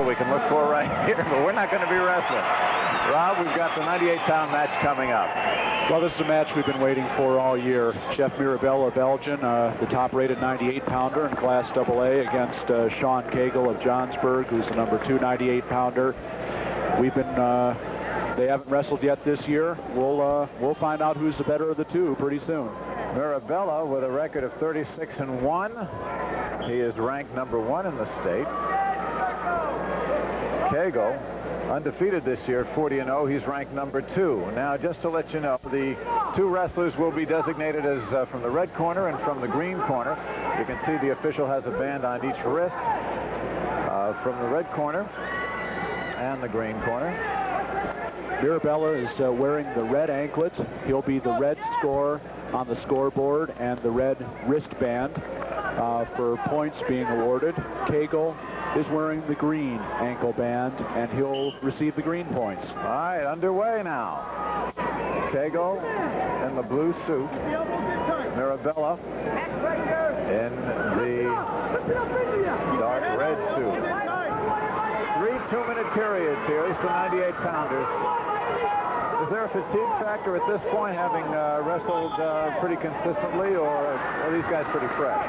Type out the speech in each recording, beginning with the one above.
wrestle we can look for right here, but we're not going to be wrestling. Rob, we've got the 98-pound match coming up. Well, this is a match we've been waiting for all year. Jeff Mirabella of Elgin, the top-rated 98-pounder in Class AA, against Sean Cagle of Johnsburg, who's the number 2 98-pounder. We've been, they haven't wrestled yet this year. We'll find out who's the better of the two pretty soon. Mirabella with a record of 36-1. He is ranked number 1 in the state. Cagle, undefeated this year, 40-0. He's ranked number 2. Now, just to let you know, the two wrestlers will be designated as from the red corner and from the green corner. You can see the official has a band on each wrist from the red corner and the green corner. Mirabella is wearing the red anklet. He'll be the red score on the scoreboard and the red wristband for points being awarded. Cagle is wearing the green ankle band, and he'll receive the green points. All right, underway now. Cagle in the blue suit. Mirabella in the dark red suit. 3 2-minute periods here. It's the 98-pounders. Is there a fatigue factor at this point, having wrestled pretty consistently, or are these guys pretty fresh?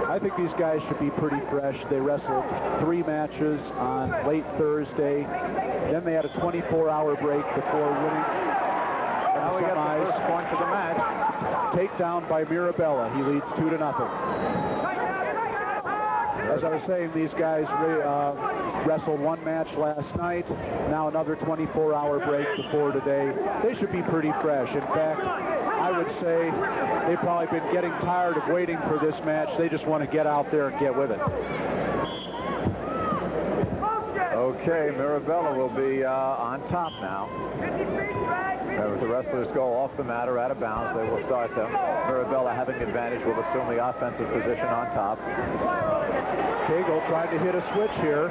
I think these guys should be pretty fresh. They wrestled 3 matches on late Thursday. Then they had a 24-hour break before winning. Now we got the first point for the match. Takedown by Mirabella. He leads 2-0. As I was saying, these guys wrestled 1 match last night. Now another 24-hour break before today. They should be pretty fresh. In fact, I would say they've probably been getting tired of waiting for this match. They just want to get out there and get with it. Okay, Mirabella will be on top now. As the wrestlers go off the mat or out of bounds, they will start them. Mirabella, having advantage, will assume the offensive position on top. Cagle tried to hit a switch here.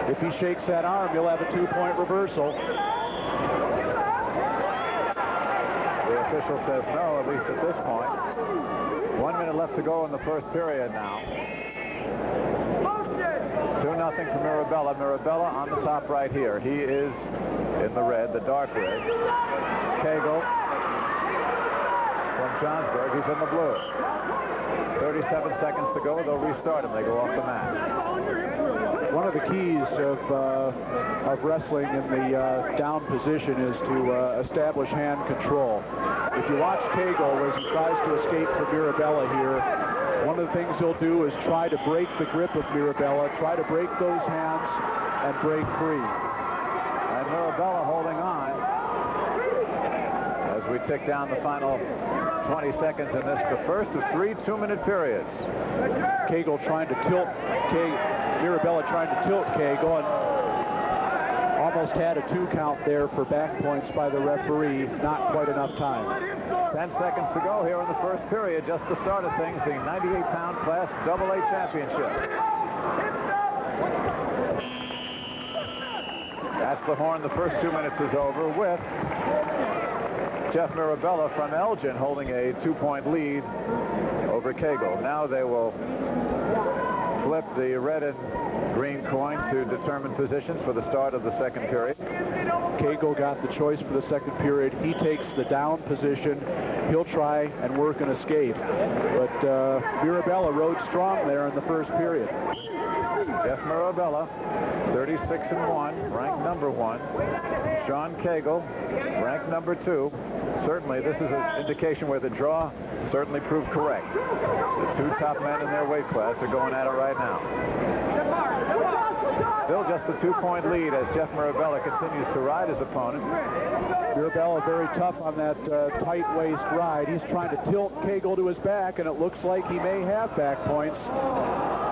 If he shakes that arm, he'll have a 2-point reversal. The official says no, at least at this point. 1 minute left to go in the first period now. 2-0 for Mirabella. Mirabella on the top right here. He is in the red, the dark red. Cagle from Johnsburg. He's in the blue. 37 seconds to go. They'll restart him. They go off the mat. One of the keys of wrestling in the down position is to establish hand control. If you watch Cagle as he tries to escape from Mirabella here, one of the things he'll do is try to break the grip of Mirabella, try to break those hands and break free. And Mirabella holding on as we tick down the final 20 seconds in this, the first of 3 2-minute periods. Cagle trying to tilt Mirabella trying to tilt Cagle, and almost had a 2 count there for back points by the referee. Not quite enough time. 10 seconds to go here in the first period. Just the start of things, the 98-pound Class AA Championship. That's the horn. The first 2 minutes is over with Jeff Mirabella from Elgin holding a 2-point lead over Cagle. Now they will flip the red and green coin to determine positions for the start of the second period. Cagle got the choice for the second period. He takes the down position. He'll try and work an escape. But Mirabella rode strong there in the first period. Jeff Mirabella, 36-1, ranked number 1. Sean Cagle, ranked number 2. Certainly, this is an indication where the draw certainly proved correct. The 2 top men in their weight class are going at it right now. Still just a 2-point lead as Jeff Mirabella continues to ride his opponent. Mirabella very tough on that tight waist ride. He's trying to tilt Cagle to his back, and it looks like he may have back points.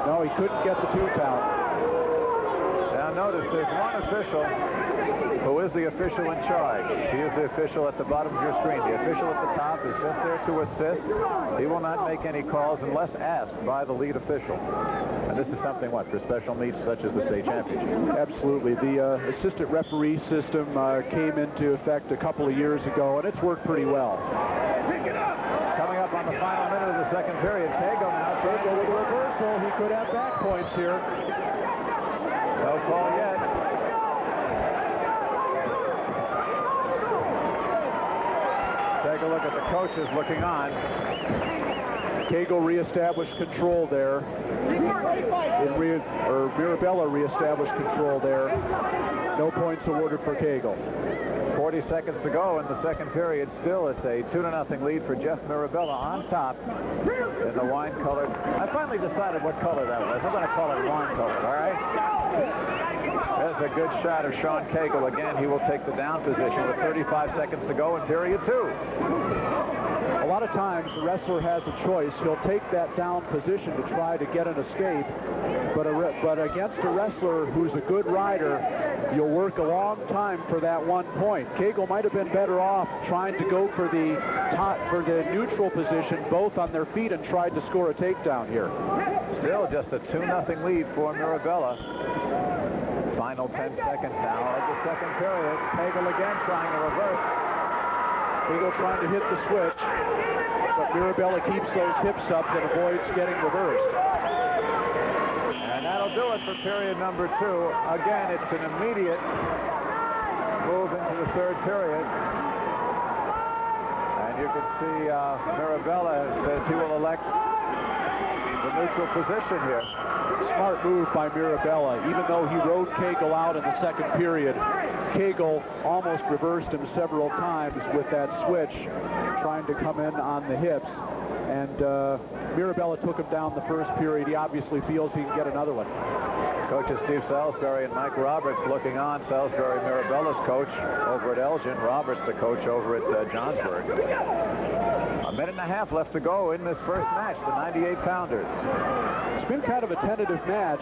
No, he couldn't get the 2 count. Now notice there's one official who is the official in charge. He is the official at the bottom of your screen. The official at the top is just there to assist. He will not make any calls unless asked by the lead official. And this is something, what, for special meets such as the state championship? Absolutely. The assistant referee system came into effect a couple of years ago, and it's worked pretty well. Coming up on the final minute of the second period, Cagle now. Cagle with a reversal. He could have back points here. No call look at the coaches looking on. Cagle reestablished control there. Mirabella reestablished control there. No points awarded for Cagle. 40 seconds to go in the second period. Still, it's a 2-0 lead for Jeff Mirabella on top in the wine-colored. I finally decided what color that was. I'm going to call it wine-colored, all right? There's a good shot of Sean Cagle. Again, he will take the down position with 35 seconds to go in period 2. A lot of times, the wrestler has a choice. He'll take that down position to try to get an escape, but against a wrestler who's a good rider, you'll work a long time for that 1 point. Cagle might have been better off trying to go for the neutral position, both on their feet, and tried to score a takedown here. Still just a 2-0 lead for Mirabella. Final 10 seconds now of the second period. Cagle again trying to reverse. Cagle trying to hit the switch, but Mirabella keeps those hips up and avoids getting reversed. And that'll do it for period number 2. Again, it's an immediate move into the third period. And you can see Mirabella says he will elect the neutral position here. Smart move by Mirabella. Even though he rode Cagle out in the second period, Cagle almost reversed him several times with that switch, trying to come in on the hips. And Mirabella took him down the first period. He obviously feels he can get another one. Coaches Steve Salisbury and Mike Roberts looking on. Salisbury, Mirabella's coach over at Elgin. Roberts, the coach over at Johnsburg. A minute and a half left to go in this first match, the 98-pounders. It's been kind of a tentative match.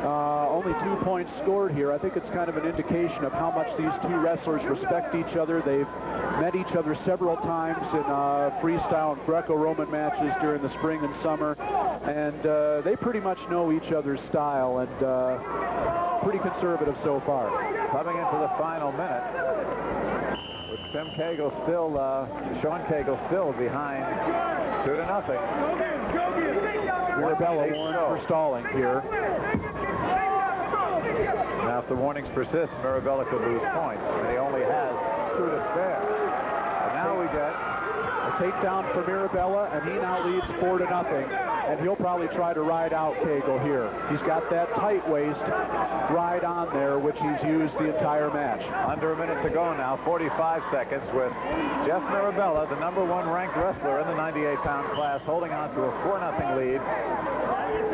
Only 2 points scored here. I think it's kind of an indication of how much these two wrestlers respect each other. They've met each other several times in freestyle and Greco-Roman matches during the spring and summer. And they pretty much know each other's style, and pretty conservative so far. Coming into the final minute, with Tim Cagle still, Sean Cagle still behind 2-0. Mirabella warned for stalling here. Now, if the warnings persist, Mirabella could lose points, and he only has 2 to spare. And now we get a takedown for Mirabella, and he now leads 4-0. And he'll probably try to ride out Cagle here. He's got that tight waist ride on there, which he's used the entire match. Under a minute to go now, 45 seconds, with Jeff Mirabella, the #1 ranked wrestler in the 98-pound class, holding on to a 4-0 lead.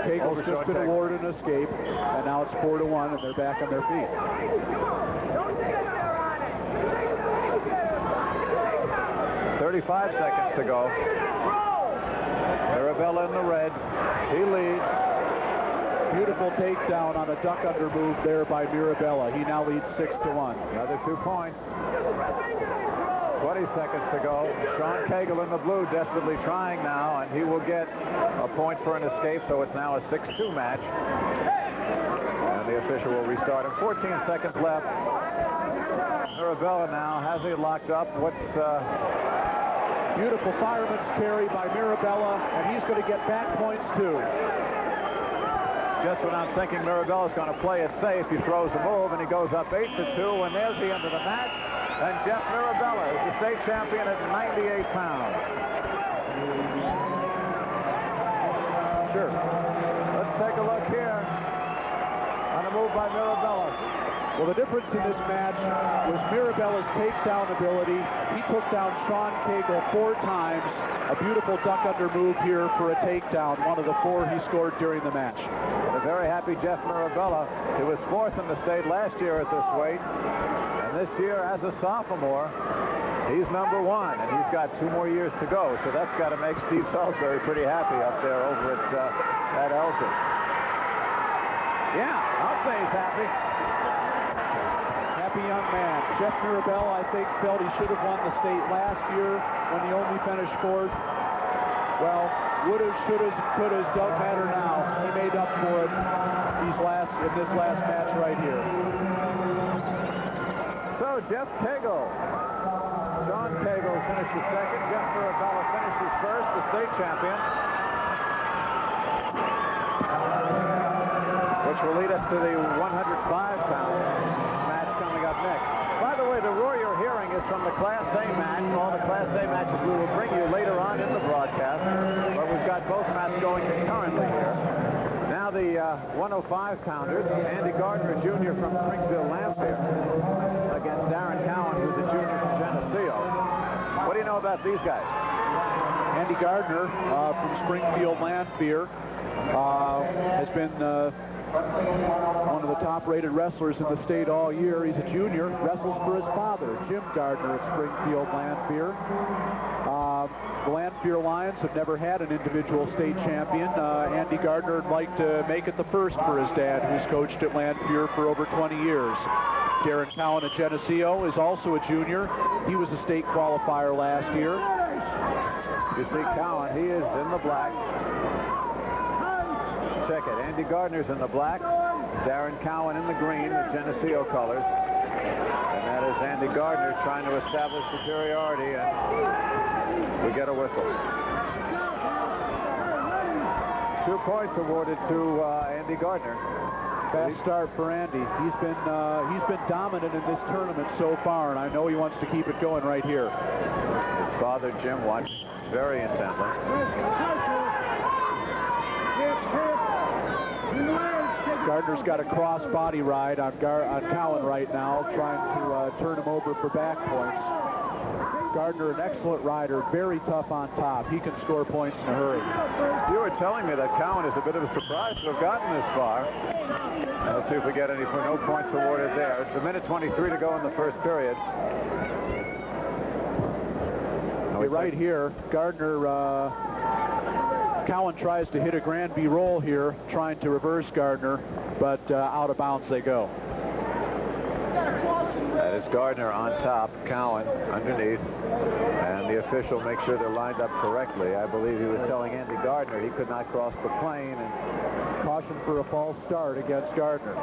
Cagle's just been awarded an escape, and now it's 4-1, and they're back on their feet. 35 seconds to go. Mirabella in the red. He leads. Beautiful takedown on a duck under move there by Mirabella. He now leads 6-1. Another 2 points. 20 seconds to go. Sean Cagle in the blue desperately trying now, and he will get a point for an escape, so it's now a 6-2 match. And the official will restart him. 14 seconds left. Mirabella now has it locked up. Beautiful fireman's carry by Mirabella, and he's going to get back points too. Just when I'm thinking Mirabella's going to play it safe, he throws a move, and he goes up 8-2, and there's the end of the match. And Jeff Mirabella is the state champion at 98 pounds. Sure. Let's take a look here on a move by Mirabella. Well, the difference in this match was Mirabella's takedown ability. He took down Sean Cagle 4 times. A beautiful duck under move here for a takedown, one of the 4 he scored during the match. A very happy Jeff Mirabella. He was 4th in the state last year at this weight. And this year, as a sophomore, he's #1, and he's got 2 more years to go. So that's got to make Steve Salisbury pretty happy up there over at Elgin. Yeah, I'll say he's happy. Happy young man. Jeff Mirabella, I think, felt he should have won the state last year when he only finished 4th. Well, wouldas, shouldas, couldas, don't matter now. He made up for it in this last match right here. So Jeff Cagle. Sean Cagle finishes 2nd. Jeff Mirabella finishes 1st, the state champion. Which will lead us to the 105-pound match coming up next. By the way, the roar you're hearing is from the Class A match. All the Class A matches we were got both mats going concurrently here. Now the 105 pounders, Andy Gardner, Jr. from Springfield Lamphere, against Darren Cowan, who's a junior from Geneseo. What do you know about these guys? Andy Gardner from Springfield Lamphere has been one of the top-rated wrestlers in the state all year. He's a junior, wrestles for his father, Jim Gardner, at Springfield Lamphere. The Lamphere Lions have never had an individual state champion. Andy Gardner would like to make it the first for his dad, who's coached at Lamphere for over 20 years. Darren Cowan at Geneseo is also a junior. He was a state qualifier last year. You see Cowan, he is in the black. Check it. Andy Gardner's in the black. Darren Cowan in the green, the Geneseo colors. And that is Andy Gardner trying to establish superiority, and we get a whistle. 2 points awarded to Andy Gardner. Fast start for Andy. He's been dominant in this tournament so far, and I know he wants to keep it going right here. His father, Jim, watched very intently. Gardner's got a cross-body ride on Cowan right now, trying to turn him over for back points. Gardner, an excellent rider, very tough on top. He can score points in a hurry. You were telling me that Cowan is a bit of a surprise to have gotten this far. Let's see if we get any for no points awarded there. It's a minute 23 to go in the first period. Right here, Gardner, Cowan tries to hit a Granby roll here, trying to reverse Gardner, but out of bounds they go. That is Gardner on top, Cowan underneath, and the official makes sure they're lined up correctly. I believe he was telling Andy Gardner he could not cross the plane, and caution for a false start against Gardner.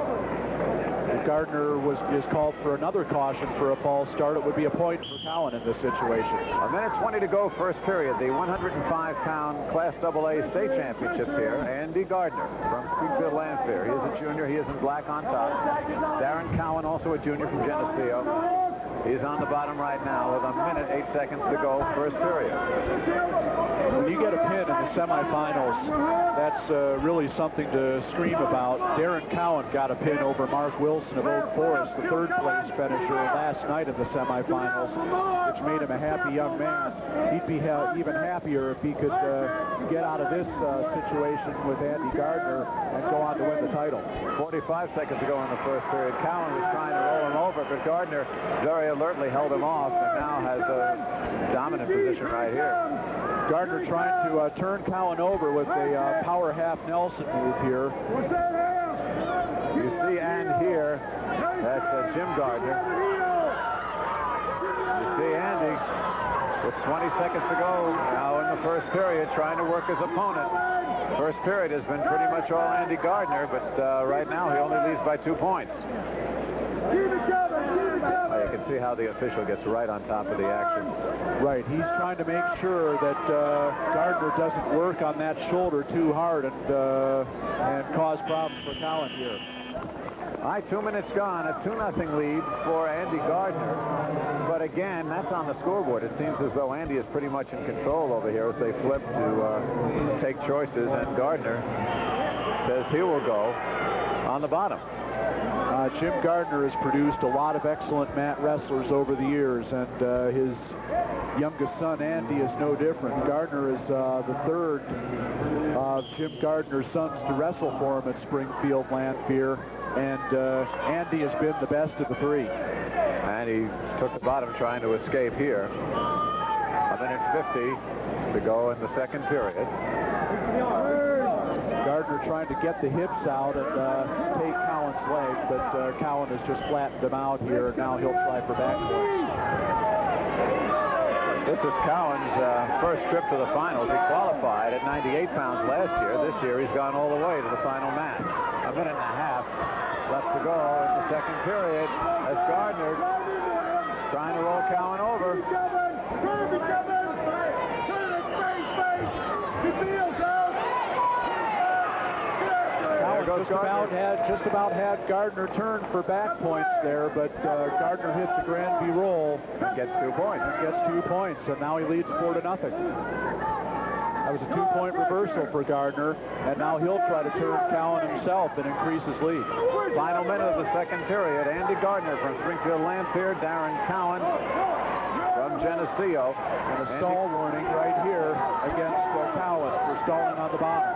If Gardner is called for another caution for a false start, it would be a point for Cowan in this situation. A minute 20 to go, first period. The 105-pound Class AA state championships here. Andy Gardner from Springfield Lamphere. He is a junior. He is in black on top. Darren Cowan, also a junior from Geneseo. He's on the bottom right now with a minute, 8 seconds to go, first period. When you get a pin in the semifinals, that's really something to scream about. Darren Cowan got a pin over Mark Wilson of Oak Forest, the third-place finisher, last night in the semifinals, which made him a happy young man. He'd be even happier if he could get out of this situation with Andy Gardner and go on to win the title. 45 seconds to go in the first period. Cowan was trying to roll him over, but Gardner very alertly held him off and now has a dominant position right here. Gardner trying to turn Cowan over with a power half Nelson move here. You see and hear, that's Jim Gardner. You see Andy with 20 seconds to go now in the first period, trying to work his opponent. First period has been pretty much all Andy Gardner, but right now he only leads by 2 points. You can see how the official gets right on top of the action. Right, he's trying to make sure that Gardner doesn't work on that shoulder too hard and cause problems for Cowan here. All right, 2 minutes gone, a 2-0 lead for Andy Gardner. But again, that's on the scoreboard. It seems as though Andy is pretty much in control over here as they flip to take choices, and Gardner says he will go on the bottom. Jim Gardner has produced a lot of excellent mat wrestlers over the years, and his youngest son, Andy, is no different. Gardner is the third of Jim Gardner's sons to wrestle for him at Springfield Lamphere, and Andy has been the best of the three. And he took the bottom trying to escape here. A minute 50 to go in the second period. Gardner trying to get the hips out and take Cowan's leg, but Cowan has just flattened him out here. Now he'll try for back points. This is Cowan's first trip to the finals. He qualified at 98 pounds last year. This year he's gone all the way to the final match. A minute and a half left to go in the second period as Gardner trying to roll Cowan over. Just about had Gardner turn for back points there, but Gardner hits the Granby roll. Gets 2 points. Gets 2 points, so now he leads 4-0. That was a 2-point reversal for Gardner, and now he'll try to turn Cowan himself and increase his lead. Final minute of the second period. Andy Gardner from Springfield Lamphere, Darren Cowan from Geneseo. And a stall warning right here against Cowan for stalling on the bottom.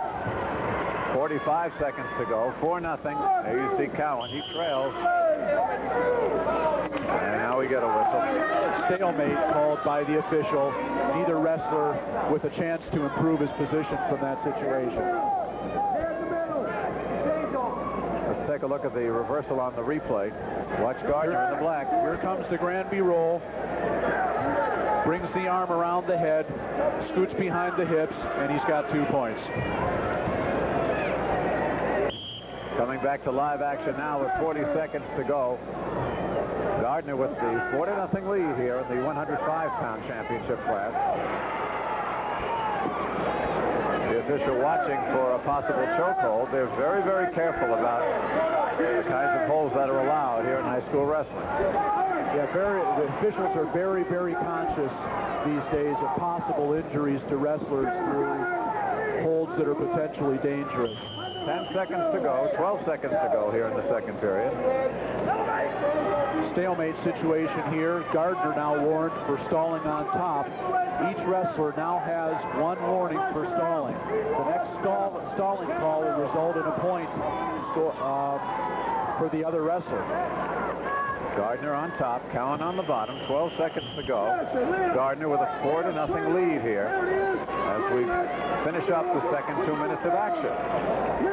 45 seconds to go, 4-0. There you see Cowan, he trails. And now we get a whistle. Stalemate called by the official. Neither wrestler with a chance to improve his position from that situation. Let's take a look at the reversal on the replay. Watch Gardner in the black. Here comes the Granby roll. Brings the arm around the head, scoots behind the hips, and he's got 2 points. Coming back to live action now with 40 seconds to go. Gardner with the 40-0 lead here in the 105-pound championship class. The official watching for a possible chokehold. They're very, very careful about the kinds of holds that are allowed here in high school wrestling. Yeah, the officials are very, very conscious these days of possible injuries to wrestlers through holds that are potentially dangerous. 10 seconds to go, 12 seconds to go here in the second period. Stalemate situation here. Gardner now warned for stalling on top. Each wrestler now has 1 warning for stalling. The next stalling call will result in a point for the other wrestler. Gardner on top, Cowan on the bottom, 12 seconds to go. Gardner with a 4-0 lead here as we finish up the second 2 minutes of action.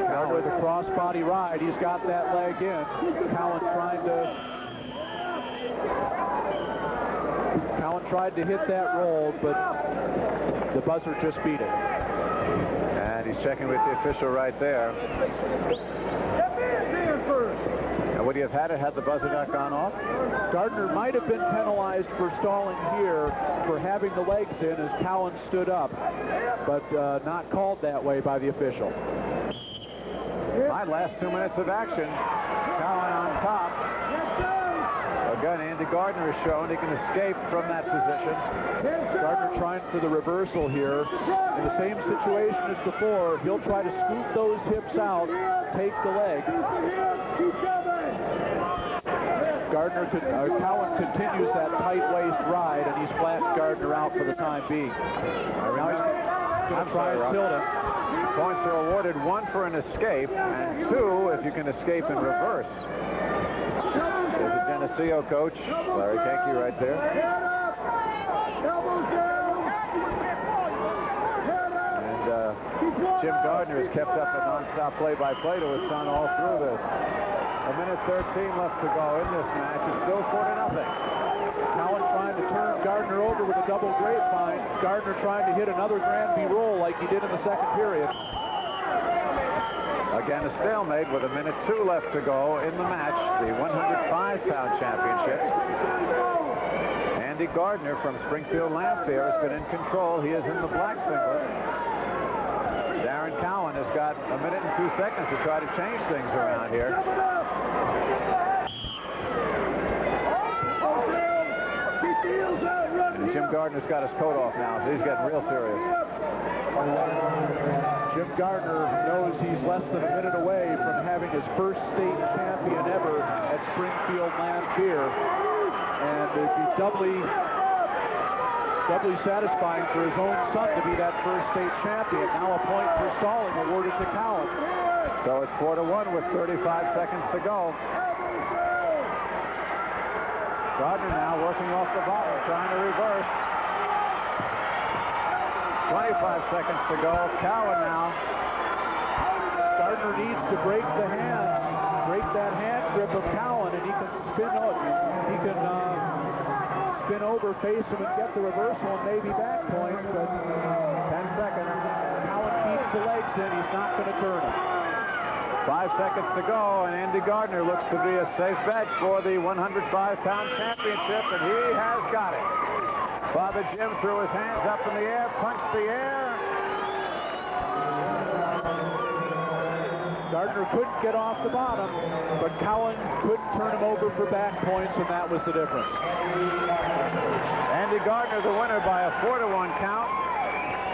Gardner with a cross-body ride. He's got that leg in. Cowan tried to hit that roll, but the buzzer just beat it. And he's checking with the official right there. Now, would he have had it had the buzzer not gone off? Gardner might have been penalized for stalling here for having the legs in as Cowan stood up, but not called that way by the official. My last 2 minutes of action. Cowan on top. Again, Andy Gardner is shown he can escape from that position. Gardner trying for the reversal here. In the same situation as before, he'll try to scoop those hips out, take the leg. Cowan continues that tight waist ride, and he's flattened Gardner out for the time being. Now he's going to try and tilt him. Points are awarded, 1 for an escape, and 2 if you can escape in reverse. There's a Geneseo coach, Larry Kenke, right there. And Jim Gardner has kept up a non-stop play-by-play to his son all through this. 1:13 left to go in this match. It's still 4-0. Cowan trying to turn Gardner over with a double grapevine. Gardner trying to hit another Granby roll like he did in the second period. Again, a stalemate with 1:02 left to go in the match, the 105-pound championship. Andy Gardner from Springfield Lamphere has been in control. He is in the black singlet. Darren Cowan has got 1 minute and 2 seconds to try to change things around here. And Jim Gardner's got his coat off now, so he's getting real serious. Jim Gardner knows he's less than 1 minute away from having his first state champion ever at Springfield Lamphere. And it'd be doubly satisfying for his own son to be that first state champion. Now a point for stalling awarded to Cowan. So it's 4-1 with 35 seconds to go. Gardner now working off the bottom, trying to reverse. 25 seconds to go. Cowan now. Gardner needs to break the hands, break that hand grip of Cowan, and he can spin over, face him, and get the reversal and maybe back point. But 10 seconds. Cowan keeps the legs in. He's not going to turn him. 5 seconds to go, and Andy Gardner looks to be a safe bet for the 105-pound championship, and he has got it. Father Jim threw his hands up in the air, punched the air. Gardner couldn't get off the bottom, but Cowan couldn't turn him over for back points, and that was the difference. Andy Gardner the winner by a 4-1 count.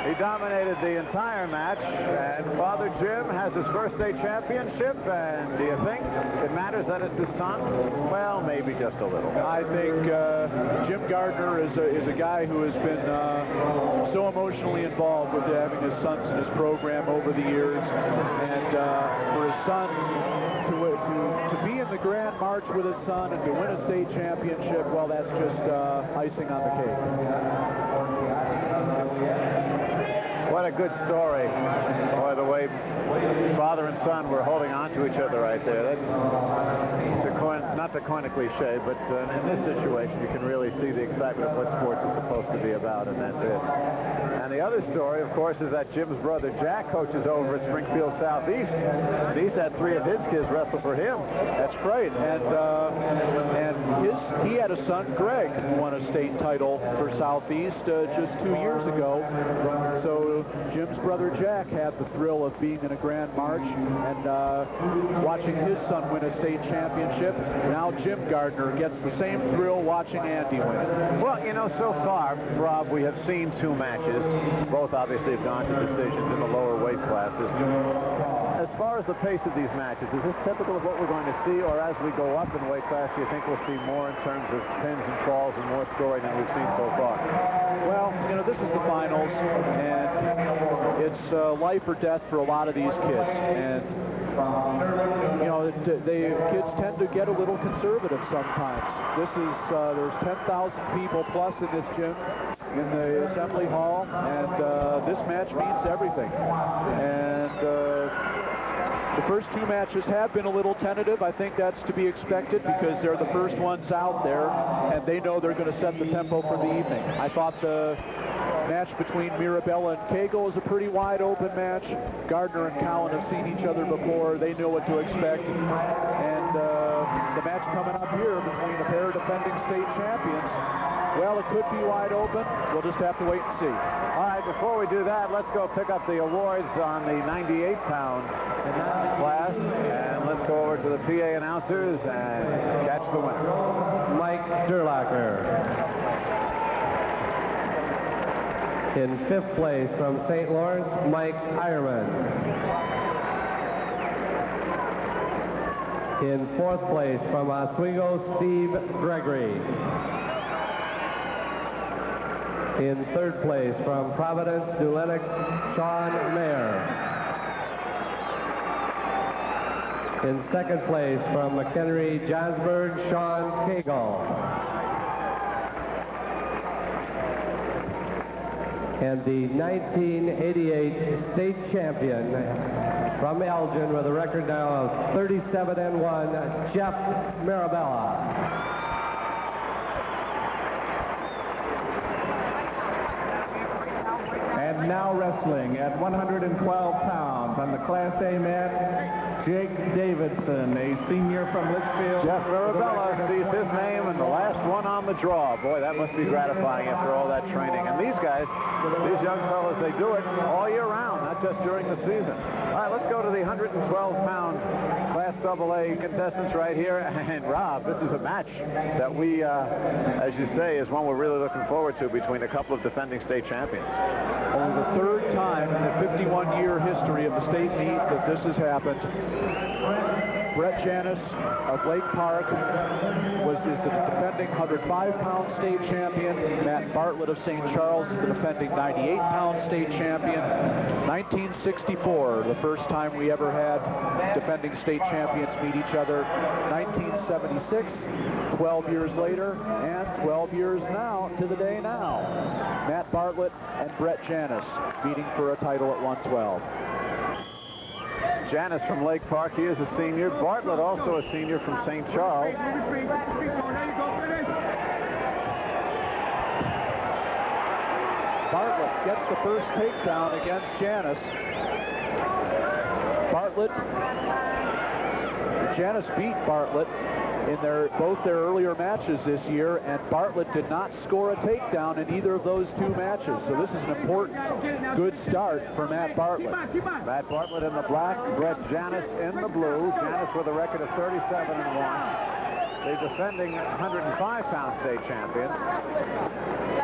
He dominated the entire match, and Father Jim has his first state championship, and do you think it matters that it's his son? Well, maybe just a little. I think Jim Gardner is a guy who has been so emotionally involved with having his sons in his program over the years, and for his son to be in the Grand March with his son and to win a state championship, well, that's just icing on the cake. What a good story. By the way, father and son were holding on to each other right there. That's not to coin a cliche, but in this situation, you can really see the excitement of what sports is supposed to be about, and that's it. And the other story, of course, is that Jim's brother Jack coaches over at Springfield Southeast. And he's had 3 of his kids wrestle for him. That's right. And he had a son, Greg, who won a state title for Southeast just 2 years ago. So Jim's brother Jack had the thrill of being in a Grand March and watching his son win a state championship. Now Jim Gardner gets the same thrill watching Andy win. Well, you know, so far, Rob, we have seen 2 matches. Both obviously have gone to decisions in the lower weight classes. As far as the pace of these matches, is this typical of what we're going to see, or as we go up in weight class, do you think we'll see more in terms of pins and falls and more scoring than we've seen so far? Well, you know, this is the finals, and it's life or death for a lot of these kids. And you know, the kids tend to get a little conservative sometimes. This is there's 10,000 people plus in this gym, in the assembly hall, and this match means everything. And the first 2 matches have been a little tentative. I think that's to be expected because they're the first ones out there, and they know they're going to set the tempo for the evening. I thought the match between Mirabella and Cagle was a pretty wide open match. Gardner and Cowan have seen each other before. They know what to expect. And the match coming up here between a pair of defending state champions, well, it could be wide open. We'll just have to wait and see. All right, before we do that, let's go pick up the awards on the 98-pound class. And let's go over to the PA announcers and catch the winner. Mike Durlacher. In 5th place from St. Lawrence, Mike Ironman. In 4th place from Oswego, Steve Gregory. In 3rd place from Providence, New Lenox, Sean Mayer. In 2nd place from McHenry, Johnsburg, Sean Cagle. And the 1988 state champion from Elgin with a record now of 37-1, Jeff Mirabella. And now wrestling at 112 pounds on the Class A mat, Jake Davidson, a senior from Litchfield. Jeff Mirabella sees his name and the last one on the draw. Boy, that must be gratifying after all that training. And these guys, these young fellas, they do it all year round, not just during the season. All right, let's go to the 112-pound Class AA contestants right here. And Rob, this is a match that we, as you say, is one we're really looking forward to between a couple of defending state champions. Only the 3rd time in the 51-year history of the state meet that this has happened. Brett Janis of Lake Park is the defending 105-pound state champion. Matt Bartlett of St. Charles is the defending 98-pound state champion. 1964, the first time we ever had defending state champions meet each other. 1976, 12 years later, and 12 years now to the day now. Matt Bartlett and Brett Janis meeting for a title at 112. Janis from Lake Park, he is a senior. Bartlett also a senior from St. Charles. Bartlett gets the first takedown against Janis. Janis beat Bartlett in both their earlier matches this year, and Bartlett did not score a takedown in either of those 2 matches. So this is an important, good start for Matt Bartlett. Matt Bartlett in the black, Brett Janis in the blue. Janis with a record of 37-1. The defending 105-pound state champion.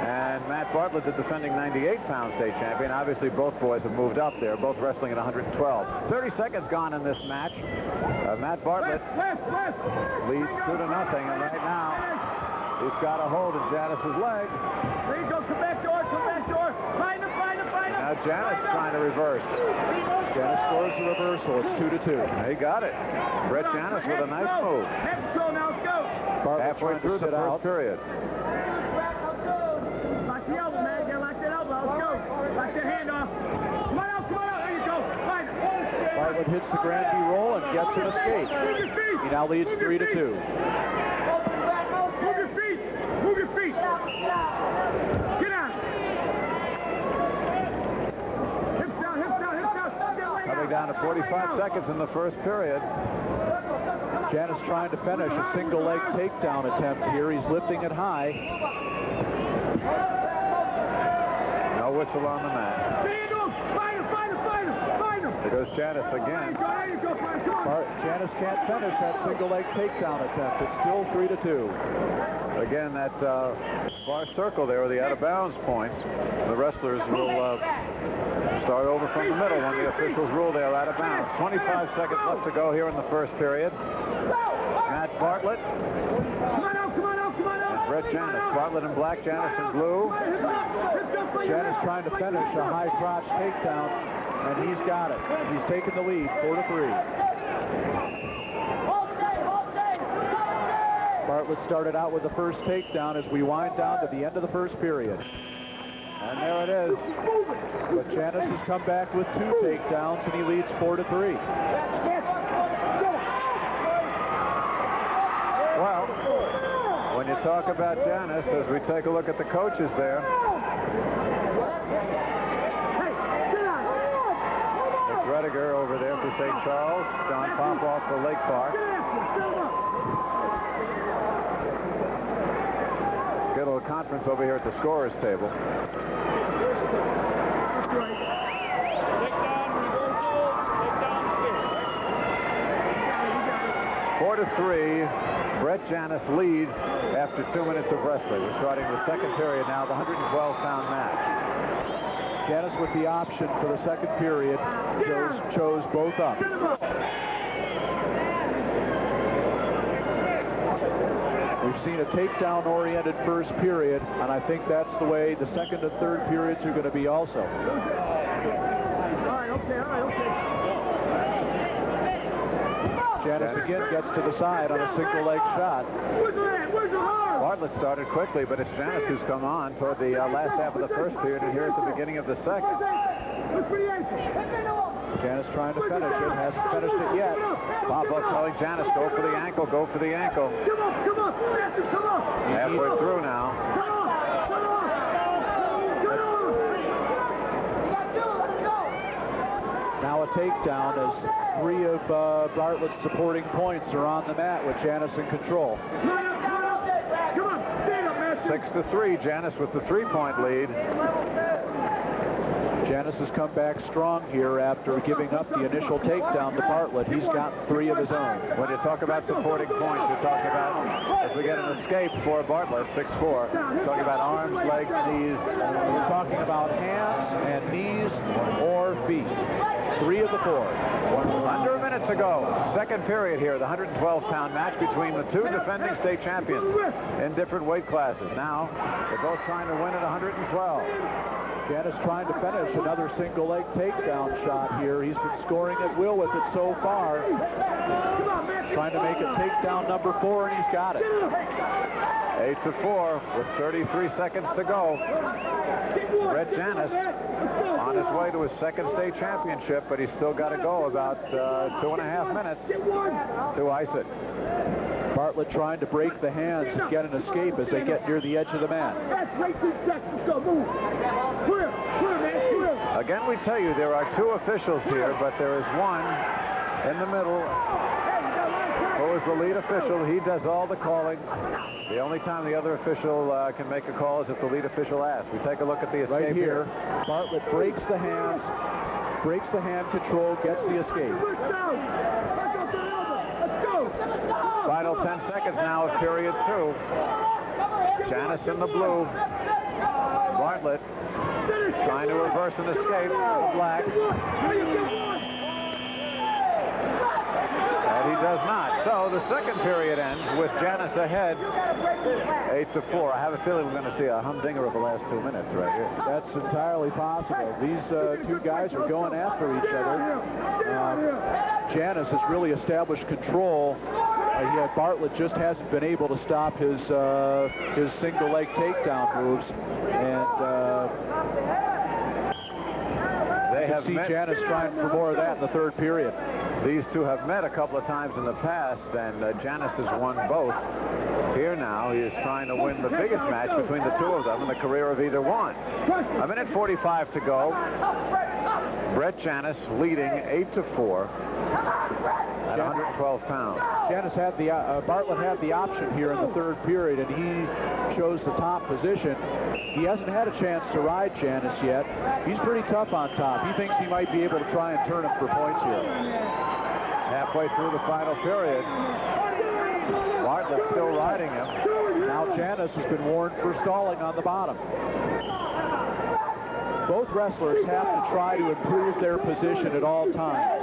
And Matt Bartlett, the defending 98-pound state champion. Obviously, both boys have moved up there, both wrestling at 112. 30 seconds gone in this match. Matt Bartlett leads 2-0, and right now he's got a hold of Janice's leg. There you go. Come back door. Find him. Now Janice trying to reverse. Janice scores the reversal. It's 2-2. He got it. Brett Janice with a nice move. Now let's go. Bartlett Halfway through the first period. Lock the elbow, man. Yeah, lock that elbow. Let's go. Lock that hand off. Come on out. There you go. Find it. Bartlett hits the Grand B roll and gets an escape. He now leads 3-2. Move your feet. Get out. Hips down. Coming down to 45 seconds in the first period. Janice trying to finish a single leg takedown attempt here. He's lifting it high. No whistle on the mat. Find him. There goes Janice again. Janice can't finish that single leg takedown attempt. It's still 3-2. Again, that far circle there, the out-of-bounds points. The wrestlers will start over from the middle when the officials rule they are out of bounds. 25 seconds left to go here in the first period. Matt Bartlett. Come on out. And Brett Janice. Bartlett in black, Janice in blue. Janice trying to finish a high crotch takedown, and he's got it. He's taken the lead, 4-3. Bartlett started out with the first takedown as we wind down to the end of the first period. And there it is. But Janice has come back with 2 takedowns, and he leads 4-3. Well, when you talk about Janice, as we take a look at the coaches there, Nick Rediger over there for St. Charles, Don Popoff for Lake Park. Get a little conference over here at the scorer's table. 4-3. Brett Janice leads after 2 minutes of wrestling. We're starting the second period now, the 112-pound match. Janice with the option for the second period chose both up. We've seen a takedown-oriented first period, and I think that's the way the second and third periods are going to be also. All right, okay. Janice again gets to the side on a single leg shot. Where's the arm? Bartlett started quickly, but it's Janice who's come on toward the last half of the first period, and here at the beginning of the second. Look for the ankle. Janice trying to finish it, hasn't finished it yet. Popoff telling Janice, go for the ankle, go for the ankle. Come on. Halfway through now. Now a takedown as 3 of Bartlett's supporting points are on the mat with Janice in control. Come on. Stand up, man. 6-3, Janice with the 3-point lead. Janice has come back strong here after giving up the initial takedown to Bartlett. He's got 3 of his own. When you talk about supporting points, you're talking about, as we get an escape for Bartlett, 6-4, talking about arms, legs, knees. We're talking about hands and knees or feet. 3 of the 4. Under a minute to go. Second period here, the 112-pound match between the 2 defending state champions in different weight classes. Now, they're both trying to win at 112. Janice trying to finish another single leg takedown shot here. He's been scoring at will with it so far. Trying to make it takedown number 4, and he's got it. 8-4 with 33 seconds to go. Brett Janice on his way to his second state championship, but he's still got to go about 2.5 minutes to ice it. Bartlett trying to break the hands and get an escape as they get near the edge of the mat. Again, we tell you there are 2 officials here, but there is one in the middle who is the lead official. He does all the calling. The only time the other official can make a call is if the lead official asks. We take a look at the escape right here. Bartlett breaks the hands, breaks the hand control, gets the escape. Final 10 seconds now of period 2. Janis in the blue. Bartlett trying to reverse and escape. The black. And he does not. So the second period ends with Janis ahead 8-4. I have a feeling we're going to see a humdinger of the last 2 minutes right here. That's entirely possible. These two guys are going after each other. Janis has really established control. Bartlett just hasn't been able to stop his single leg takedown moves. And they have see Janis trying for more of that in the third period. These two have met a couple of times in the past, and Janis has won both. Here now, he is trying to win the biggest match between the two of them in the career of either one. A minute 45 to go. Brett Janis leading 8-4 at 112 pounds. Janis had the Bartlett had the option here in the third period, and he chose the top position. He hasn't had a chance to ride Janis yet. He's pretty tough on top. He thinks he might be able to try and turn him for points here. Halfway through the final period, Bartlett still riding him. Now Janis has been warned for stalling on the bottom. Both wrestlers have to try to improve their position at all times.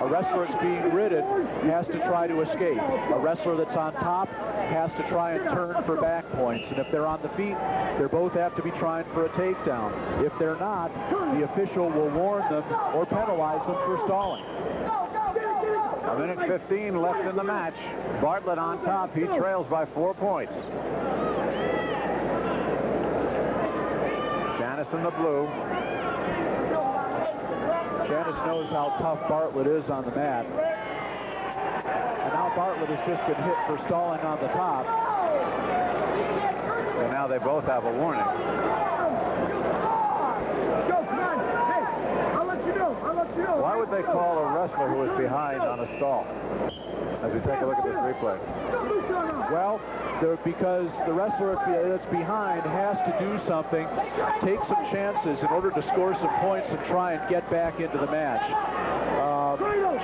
A wrestler that's being ridden has to try to escape. A wrestler that's on top has to try and turn for back points. And if they're on the feet, they both have to be trying for a takedown. If they're not, the official will warn them or penalize them for stalling. A minute 15 left in the match. Bartlett on top. He trails by 4 points. Janis in the blue. Janis knows how tough Bartlett is on the mat. And now Bartlett has just been hit for stalling on the top. So now they both have a warning. Why would they call a wrestler who is behind on a stall? As we take a look at this replay. Well, because the wrestler that's behind has to do something, take some chances in order to score some points and try and get back into the match.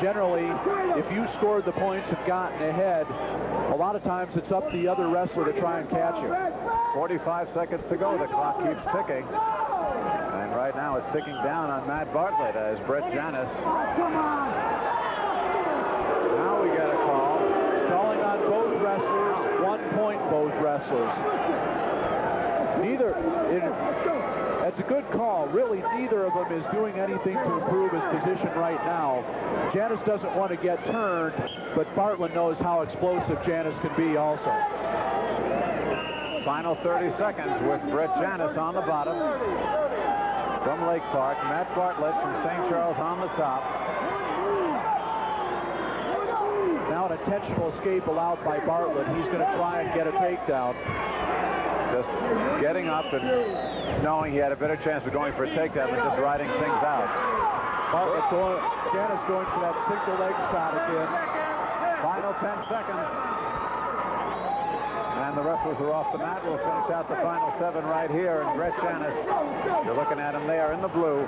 Generally, if you scored the points and gotten ahead, a lot of times it's up to the other wrestler to try and catch you. 45 seconds to go. The clock keeps ticking. And right now it's ticking down on Matt Bartlett as Brett Janis. Now we get a call. Stalling on both wrestlers. 1 point both wrestlers. That's a good call. Really, neither of them is doing anything to improve his position right now. Janis doesn't want to get turned, but Bartlett knows how explosive Janis can be also. Final 30 seconds with Brett Janis on the bottom. From Lake Park, Matt Bartlett from St. Charles on the top. Now an intentional escape allowed by Bartlett. He's going to try and get a takedown. Just getting up and knowing he had a better chance of going for a takedown than just riding things out. Janis going for that single leg shot again. Final 10 seconds. And the wrestlers are off the mat. We'll finish out the final 7 right here. And Brett Janis, you're looking at him there in the blue,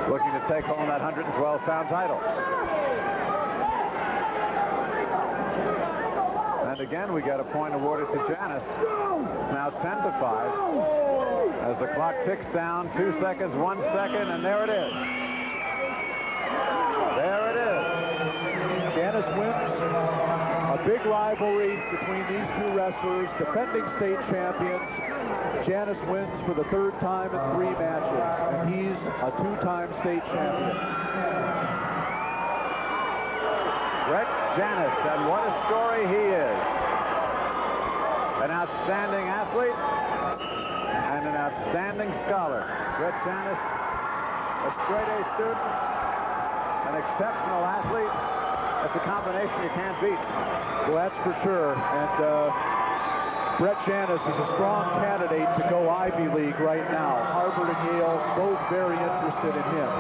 looking to take home that 112-pound title. And again, we got a point awarded to Janis. Now 10-5. As the clock ticks down, 2 seconds, 1 second, and there it is. There it is. Janis wins a big rivalry between these two wrestlers, defending state champions. Janis wins for the 3rd time in 3 matches, and he's a 2-time state champion. Brett Janis, and what a story he is. An outstanding athlete and an outstanding scholar. Brett Janis, a straight-A student, an exceptional athlete. That's a combination you can't beat. Well, that's for sure. And Brett Janis is a strong candidate to go Ivy League right now. Harvard and Yale, both very interested in him.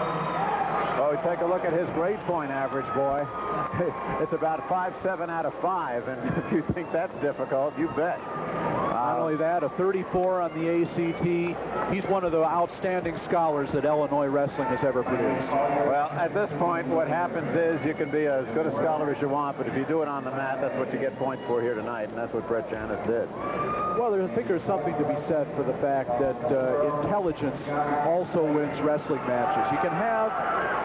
Oh, take a look at his grade point average, boy. It's about 5.7 out of 5, and if you think that's difficult, you bet. Not only that, a 34 on the ACT. He's one of the outstanding scholars that Illinois wrestling has ever produced. Well, at this point, what happens is you can be as good a scholar as you want, but if you do it on the mat, that's what you get points for here tonight, and that's what Brett Janis did. Well, I think there's something to be said for the fact that intelligence also wins wrestling matches. You can have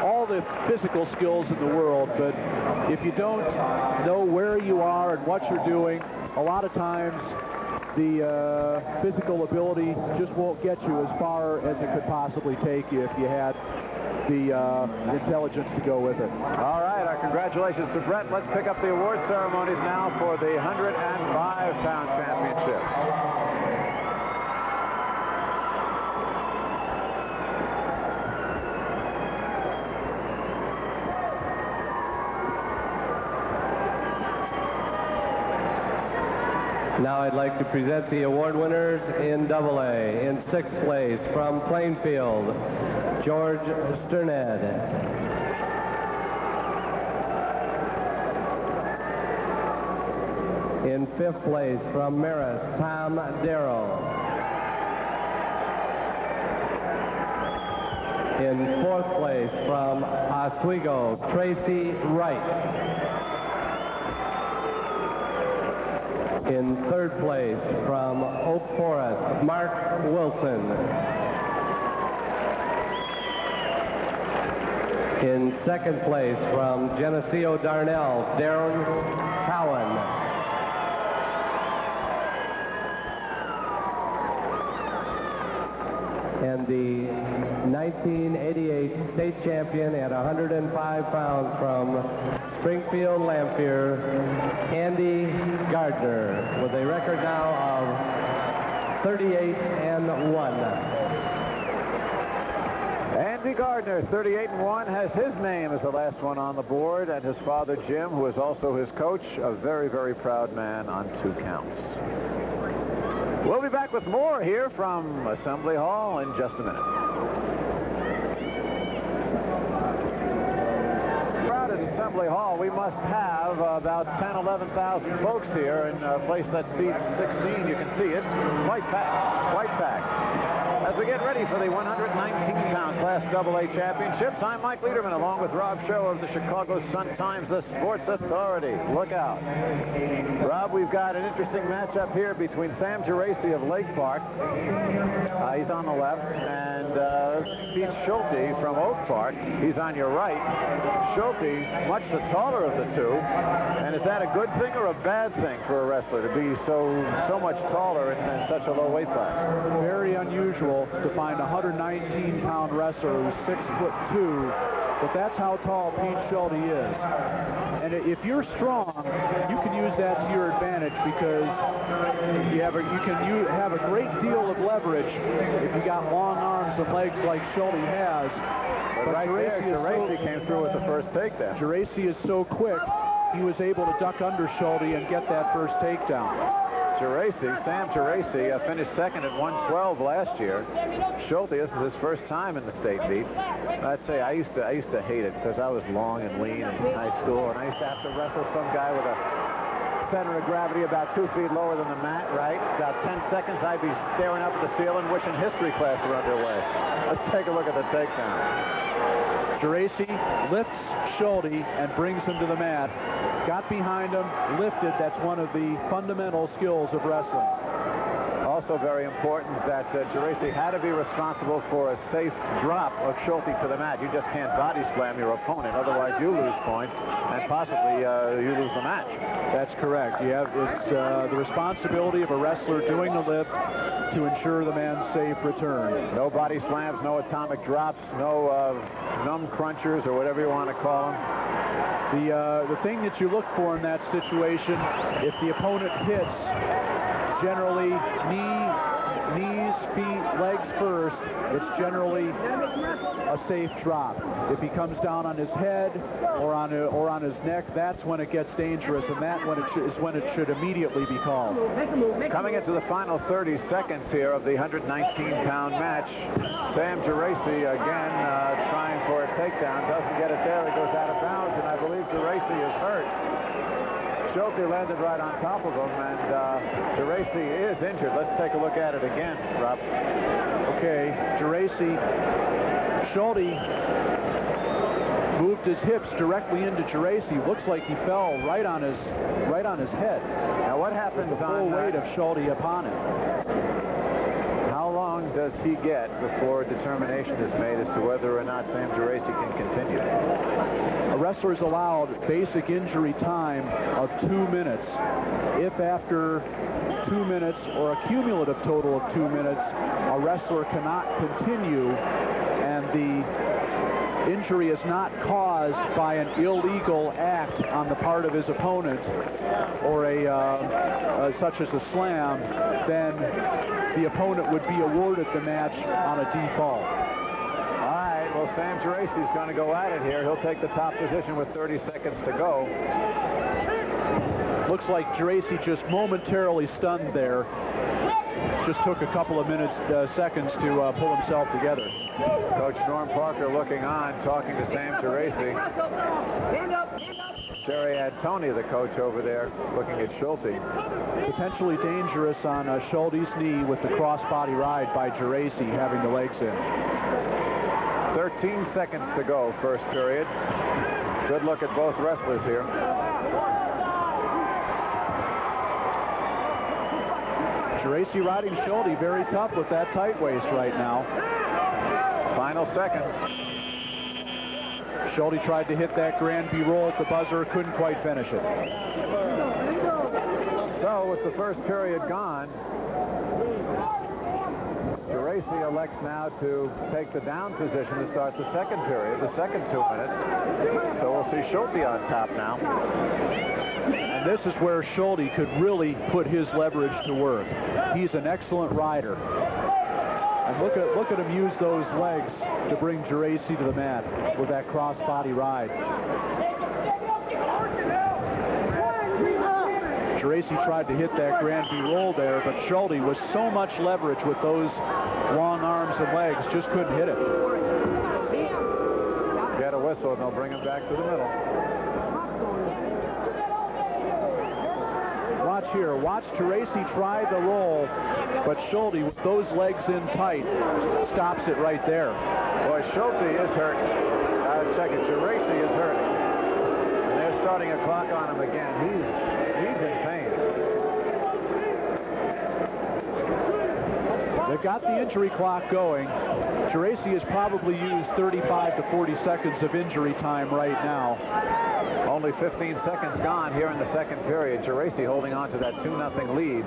all the physical skills in the world, but if you don't know where you are and what you're doing, a lot of times the physical ability just won't get you as far as it could possibly take you if you had the intelligence to go with it. All right, our congratulations to Brett. Let's pick up the award ceremonies now for the 105-pound championship. Now I'd like to present the award winners in AA. In 6th place from Plainfield, George Sterned. In 5th place from Marist, Tom Darrow. In 4th place from Oswego, Tracy Wright. In 3rd place from Oak Forest, Mark Wilson. In 2nd place from Geneseo Darnell, Darren Cowan. And the 1988 state champion at 105 pounds from Springfield, Lamphere, Andy Gardner, with a record now of 38-1. Andy Gardner, 38-1, has his name as the last one on the board, and his father, Jim, who is also his coach, a very, very proud man on 2 counts. We'll be back with more here from Assembly Hall in just a minute. Crowded Assembly Hall, we must have about 10, 11,000 folks here in a place that seats 16. You can see it. Quite packed. Quite packed. As we get ready for the 119-pound Class AA Championships, I'm Mike Lederman, along with Rob Show of the Chicago Sun-Times, the Sports Authority. Look out. Rob, we've got an interesting matchup here between Sam Geraci of Lake Park. He's on the left, and Pete Schulte from Oak Park. He's on your right. Schulte, much the taller of the two. And is that a good thing or a bad thing for a wrestler to be so much taller in such a low weight class? Very unusual to find a 119-pound wrestler who's 6'2", but that's how tall Pete Schulte is. And if you're strong, you can use that to your advantage because you have a great deal of leverage if you got long arms and legs like Schulte has. But right there, Geraci came through with the first takedown. Geraci is so quick, he was able to duck under Schulte and get that first takedown. Sam Geraci finished second at 112 last year. Schulte, this is his first time in the state meet. I'd say I used to hate it because I was long and lean in high school, and I used to have to wrestle some guy with a center of gravity about 2 feet lower than the mat, right? About 10 seconds, I'd be staring up at the ceiling wishing history class were underway. Let's take a look at the takedown. Geraci lifts Schulte and brings him to the mat. Got behind him, lifted. That's one of the fundamental skills of wrestling. Also very important that Geraci had to be responsible for a safe drop of Schulte to the mat. You just can't body slam your opponent, otherwise you lose points and possibly you lose the match. That's correct. It's the responsibility of a wrestler doing the lift to ensure the man's safe return. No body slams, no atomic drops, no numb crunchers or whatever you want to call them. The thing that you look for in that situation, if the opponent hits, generally knees, feet, legs first, it's generally a safe drop. If he comes down on his head or on his neck, that's when it gets dangerous, and that is when it should immediately be called. Coming into the final 30 seconds here of the 119-pound match, Sam Geraci again trying for a takedown, doesn't get it there, he goes out of bounds, and I believe Geraci is hurt. Schulte landed right on top of him, and Geraci Geraci is injured. Let's take a look at it again, Rob. Okay, Geraci, Schulte moved his hips directly into Geraci. Looks like he fell right on his head. Now what happens the full weight of Schulte upon him? How long does he get before determination is made as to whether or not Sam Geraci can continue? A wrestler is allowed basic injury time of 2 minutes. If after 2 minutes or a cumulative total of 2 minutes, a wrestler cannot continue and the injury is not caused by an illegal act on the part of his opponent or such as a slam, then the opponent would be awarded the match on a default. All right, well, Sam Geraci is going to go at it here. He'll take the top position with 30 seconds to go. Looks like Geraci just momentarily stunned there. Just took a couple of seconds to pull himself together. Coach Norm Parker looking on, talking to Sam Geraci. Jerry Antoni, the coach over there, looking at Schulte. Potentially dangerous on Schulte's knee with the crossbody ride by Geraci having the legs in. 13 seconds to go, first period. Good look at both wrestlers here. Geraci riding Schulte very tough with that tight waist right now. Final seconds. Schulte tried to hit that Grand B roll at the buzzer, couldn't quite finish it. So with the first period gone, Geraci elects now to take the down position to start the second period, the second 2 minutes. So we'll see Schulte on top now. And this is where Schulte could really put his leverage to work. He's an excellent rider. And look at him use those legs to bring Geraci to the mat with that cross-body ride. Geraci tried to hit that Grand B roll there, but Schulte was so much leverage with those long arms and legs, just couldn't hit it. Get a whistle and they'll bring him back to the middle. Watch here. Watch Geraci try the roll, but Schulte, with those legs in tight, stops it right there. Boy, Schulte is hurting. Check it. Geraci is hurting. And they're starting a clock on him again. He's in pain. They've got the injury clock going. Geraci has probably used 35 to 40 seconds of injury time right now. Only 15 seconds gone here in the second period. Geraci holding on to that 2-0 lead.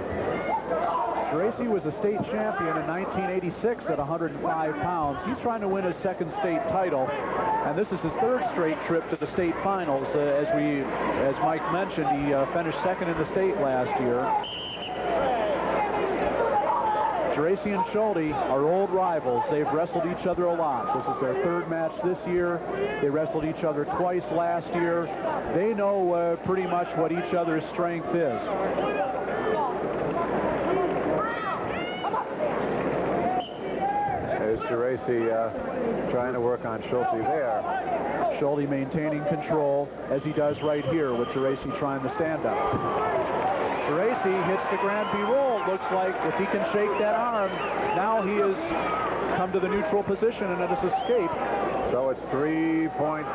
Geraci was a state champion in 1986 at 105 pounds. He's trying to win his second state title, and this is his third straight trip to the state finals. As Mike mentioned, he finished second in the state last year. Geraci and Schulte are old rivals. They've wrestled each other a lot. This is their third match this year. They wrestled each other twice last year. They know pretty much what each other's strength is. There's Geraci trying to work on Schulte there. Schulte maintaining control, as he does right here with Geraci trying to stand up. Geraci hits the Grand B roll. Looks like if he can shake that arm, now he has come to the neutral position and it has escaped. So it's 3 points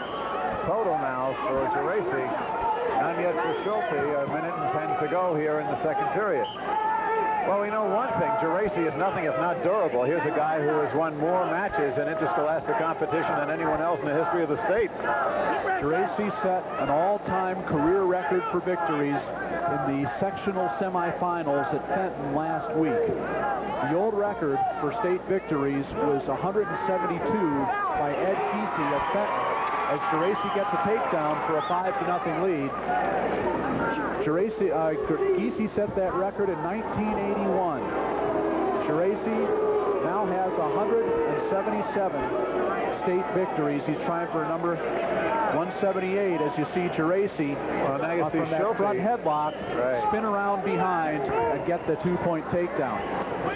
total now for Geraci. None yet for Schulte. 1 minute and 10 to go here in the second period. Well, we know one thing. Geraci is nothing if not durable. Here's a guy who has won more matches in interscholastic competition than anyone else in the history of the state. Geraci set an all-time career record for victories in the sectional semifinals at Fenton last week. The old record for state victories was 172 by Ed Kesey at Fenton. As Geraci gets a takedown for a 5-0 lead. Kesey set that record in 1981. Geraci now has 177 state victories. He's trying for number 178 as you see Geraci from that front headlock spin around behind and get the 2-point takedown.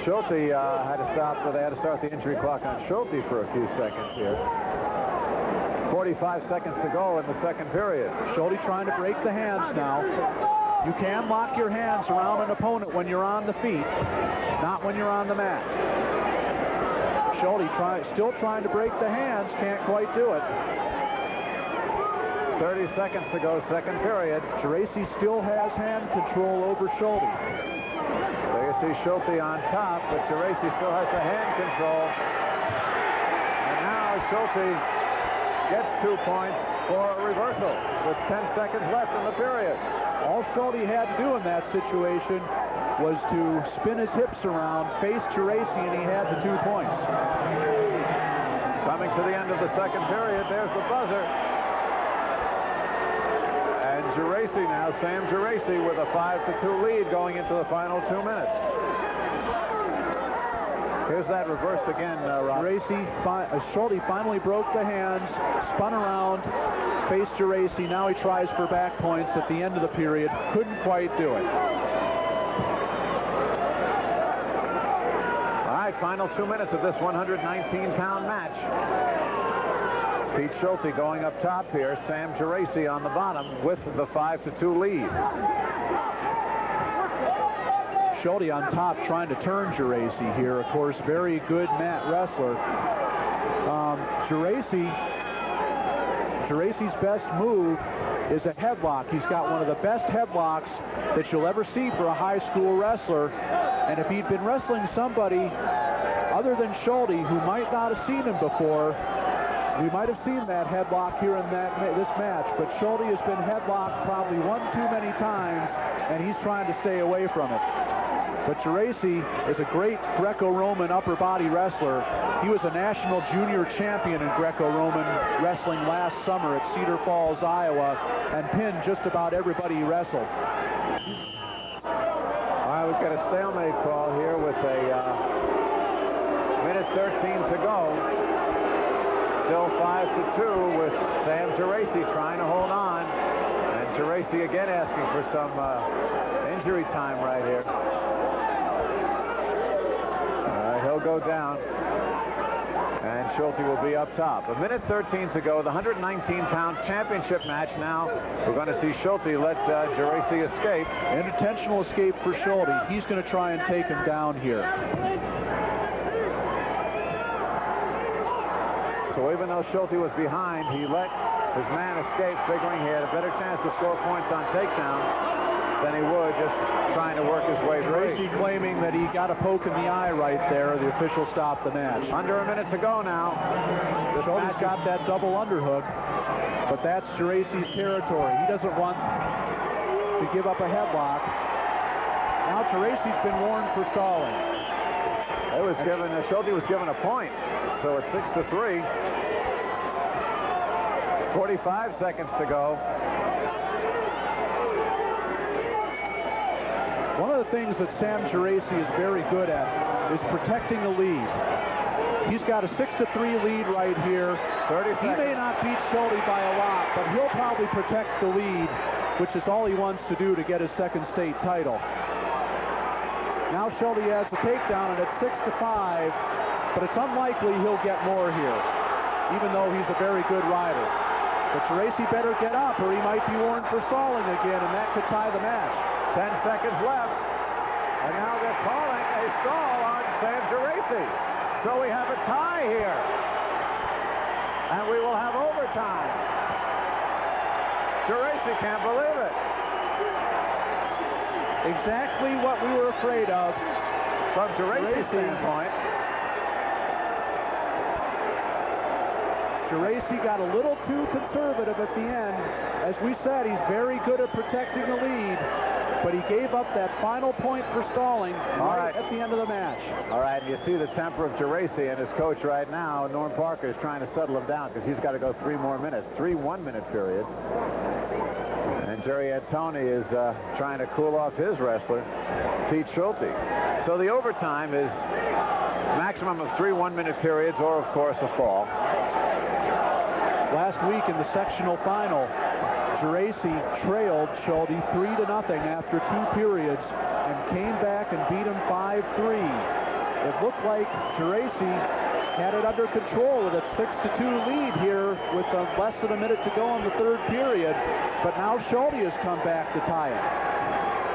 Schulte had to stop, so they had to start the injury clock on Schulte for a few seconds here. 45 seconds to go in the second period. Schulte trying to break the hands now. You can lock your hands around an opponent when you're on the feet, not when you're on the mat. Schulte still trying to break the hands, can't quite do it. 30 seconds to go, second period. Geraci still has hand control over Schulte. So you see Schulte on top, but Geraci still has the hand control. And now Schulte gets 2 points for a reversal with 10 seconds left in the period. All Schulte had to do in that situation was to spin his hips around, face Geraci, and he had the 2 points. Coming to the end of the second period, there's the buzzer. And Geraci now, Sam Geraci, with a 5-2 lead going into the final 2 minutes. Here's that reverse again, Rob. Schulte finally broke the hands, spun around, faced Geraci. Now he tries for back points at the end of the period. Couldn't quite do it. All right, final 2 minutes of this 119-pound match. Pete Schulte going up top here. Sam Geraci on the bottom with the 5-2 lead. Schulte on top trying to turn Geraci here. Of course, very good mat wrestler. Geraci's best move is a headlock. He's got one of the best headlocks that you'll ever see for a high school wrestler. And if he'd been wrestling somebody other than Schulte, who might not have seen him before, we might have seen that headlock here in this match. But Schulte has been headlocked probably one too many times, and he's trying to stay away from it. But Geraci is a great Greco-Roman upper body wrestler. He was a national junior champion in Greco-Roman wrestling last summer at Cedar Falls, Iowa, and pinned just about everybody he wrestled. All right, we've got a stalemate call here with a minute 13 to go. Still 5-2 with Sam Geraci trying to hold on. And Geraci again asking for some injury time right here. He'll go down, and Schulte will be up top. A minute 13 to go, the 119-pound championship match now. We're going to see Schulte let Geraci escape. Intentional escape for Schulte. He's going to try and take him down here. So even though Schulte was behind, he let his man escape, figuring he had a better chance to score points on takedown than he would just trying to work his way free. Geraci claiming that he got a poke in the eye right there. The official stopped the match. Under a minute to go now. Schulte's got that double underhook, but that's Geraci's territory. He doesn't want to give up a headlock. Now Geraci's been warned for stalling. Schulte was given a point, so it's 6-3. 45 seconds to go. One of the things that Sam Geraci is very good at is protecting the lead. He's got a 6-3 lead right here. 30 seconds. He may not beat Schulte by a lot, but he'll probably protect the lead, which is all he wants to do to get his second state title. Now Schulte has the takedown, and it's 6-5, but it's unlikely he'll get more here, even though he's a very good rider. But Geraci better get up, or he might be warned for stalling again, and that could tie the match. 10 seconds left. And now they're calling a stall on Sam Geraci. So we have a tie here. And we will have overtime. Geraci can't believe it. Exactly what we were afraid of. From Geraci's standpoint. Geraci got a little too conservative at the end. As we said, he's very good at protecting the lead, but he gave up that final point for stalling right at the end of the match. All right, and you see the temper of Geraci, and his coach right now, Norm Parker, is trying to settle him down because he's got to go 3 more minutes, 3 one-minute periods. And Jerry Antoni is trying to cool off his wrestler, Pete Schulte. So the overtime is maximum of 3 one-minute periods, or of course a fall. Last week in the sectional final, Geraci trailed Schulte 3-0 after 2 periods and came back and beat him 5-3. It looked like Geraci had it under control with a 6-2 lead here with less than a minute to go in the 3rd period, but now Schulte has come back to tie it.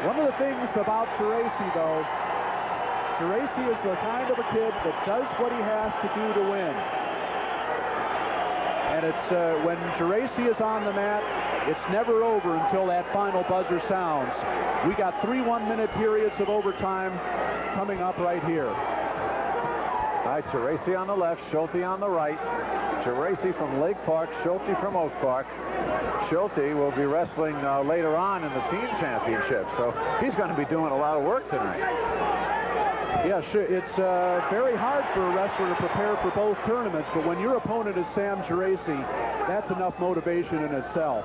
One of the things about Geraci, though, Geraci is the kind of a kid that does what he has to do to win. And it's when Geraci is on the mat, it's never over until that final buzzer sounds. We got 3 one-minute periods of overtime coming up right here. All right, Geraci on the left, Schulte on the right. Geraci from Lake Park, Schulte from Oak Park. Schulte will be wrestling later on in the team championship, so he's going to be doing a lot of work tonight. Yeah, sure. It's very hard for a wrestler to prepare for both tournaments, but when your opponent is Sam Geraci, that's enough motivation in itself.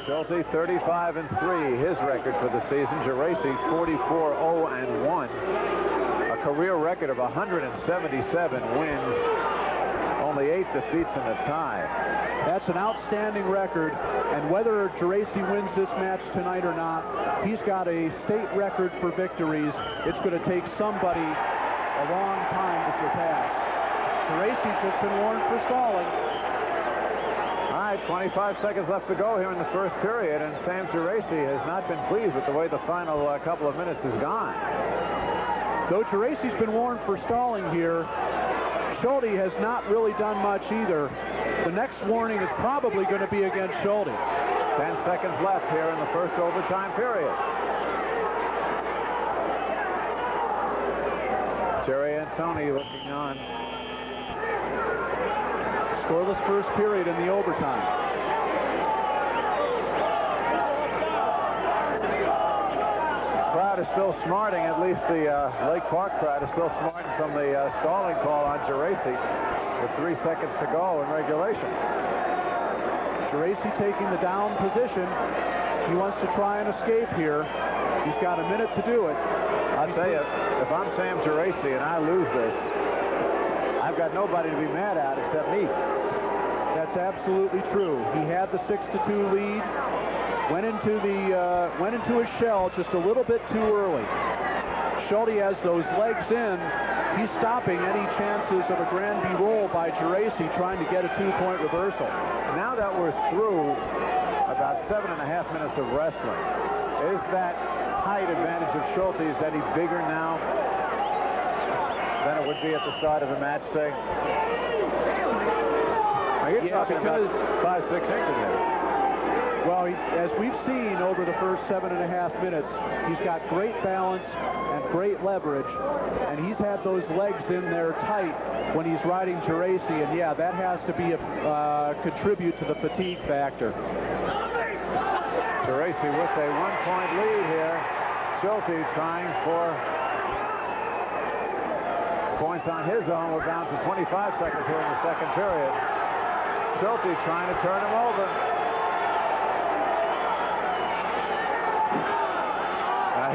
Schulte 35-3, his record for the season. Geraci 44-0-1. A career record of 177 wins, only 8 defeats and a tie. That's an outstanding record, and whether Geraci wins this match tonight or not, he's got a state record for victories. It's going to take somebody a long time to surpass. Geraci's just been warned for stalling. All right, 25 seconds left to go here in the first period, and Sam Geraci has not been pleased with the way the final couple of minutes has gone. Though Geraci's been warned for stalling here, Schulte has not really done much either. The next warning is probably going to be against Schulte. 10 seconds left here in the first overtime period. Jerry and Tony looking on. Scoreless first period in the overtime. Crowd is still smarting, at least the Lake Park crowd is still smarting from the stalling call on Geraci with 3 seconds to go in regulation. Geraci taking the down position. He wants to try and escape here. He's got a minute to do it. I'll tell you, if I'm Sam Geraci and I lose this, I've got nobody to be mad at except me. That's absolutely true. He had the 6-2 lead. Went into his shell just a little bit too early. Schulte has those legs in. He's stopping any chances of a Granby roll by Geraci trying to get a 2-point reversal. Now that we're through about 7.5 minutes of wrestling, is that height advantage of Schulte, is any bigger now than it would be at the start of the match, say? Now you're talking about 5-6 inches there. Well, as we've seen over the first 7.5 minutes, he's got great balance and great leverage, and he's had those legs in there tight when he's riding Geraci, and yeah, that has to be contribute to the fatigue factor. Geraci with a 1-point lead here. Schulte trying for points on his own. We're down to 25 seconds here in the second period. Schulte trying to turn him over.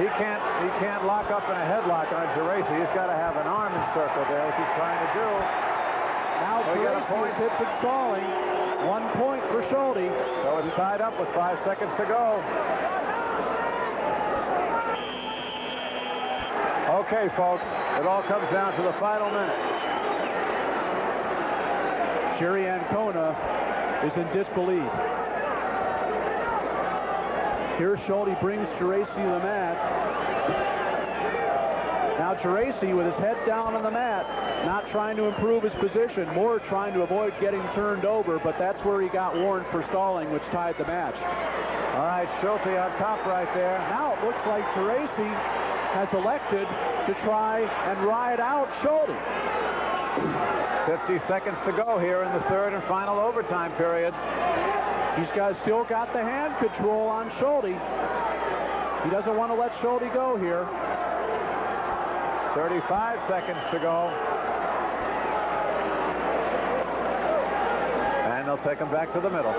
He can't lock up in a headlock on Geraci. He's got to have an arm encircled there, as he's trying to do. Now Geraci is hit with stalling. 1 point for Schulte. So it's tied up with 5 seconds to go. Okay, folks, it all comes down to the final minute. Jerry Ancona is in disbelief. Here Schulte brings Geraci to the mat. Now Geraci with his head down on the mat, not trying to improve his position, more trying to avoid getting turned over, but that's where he got warned for stalling, which tied the match. All right, Schulte on top right there. Now it looks like Geraci has elected to try and ride out Schulte. 50 seconds to go here in the third and final overtime period. He's still got the hand control on Schulte. He doesn't want to let Schulte go here. 35 seconds to go. And they'll take him back to the middle.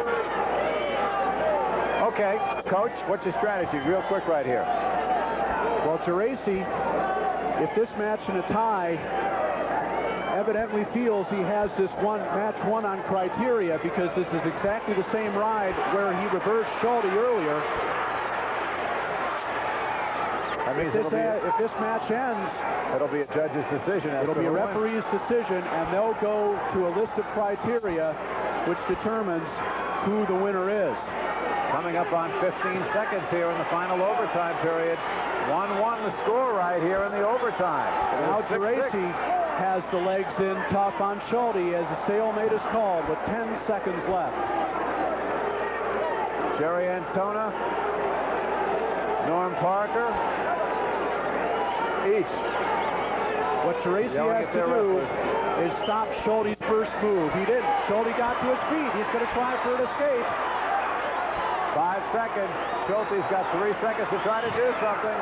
Okay, Coach, what's your strategy? Real quick right here. Well, Geraci, if this match in a tie, evidently feels he has this match won on criteria, because this is exactly the same ride where he reversed Schulte earlier. That means if this match ends, it'll be a judge's decision. It'll be a referee's decision, and they'll go to a list of criteria which determines who the winner is. Coming up on 15 seconds here in the final overtime period. 1-1 the score right here in the overtime. Now Geraci has the legs in tough on Schulte as a stalemate is called with 10 seconds left. Jerry Antona, Norm Parker, each. What Geraci has to do is stop Schulte's first move. He didn't. Schulte got to his feet. He's going to try for an escape. 5 seconds. Schulte's got 3 seconds to try to do something.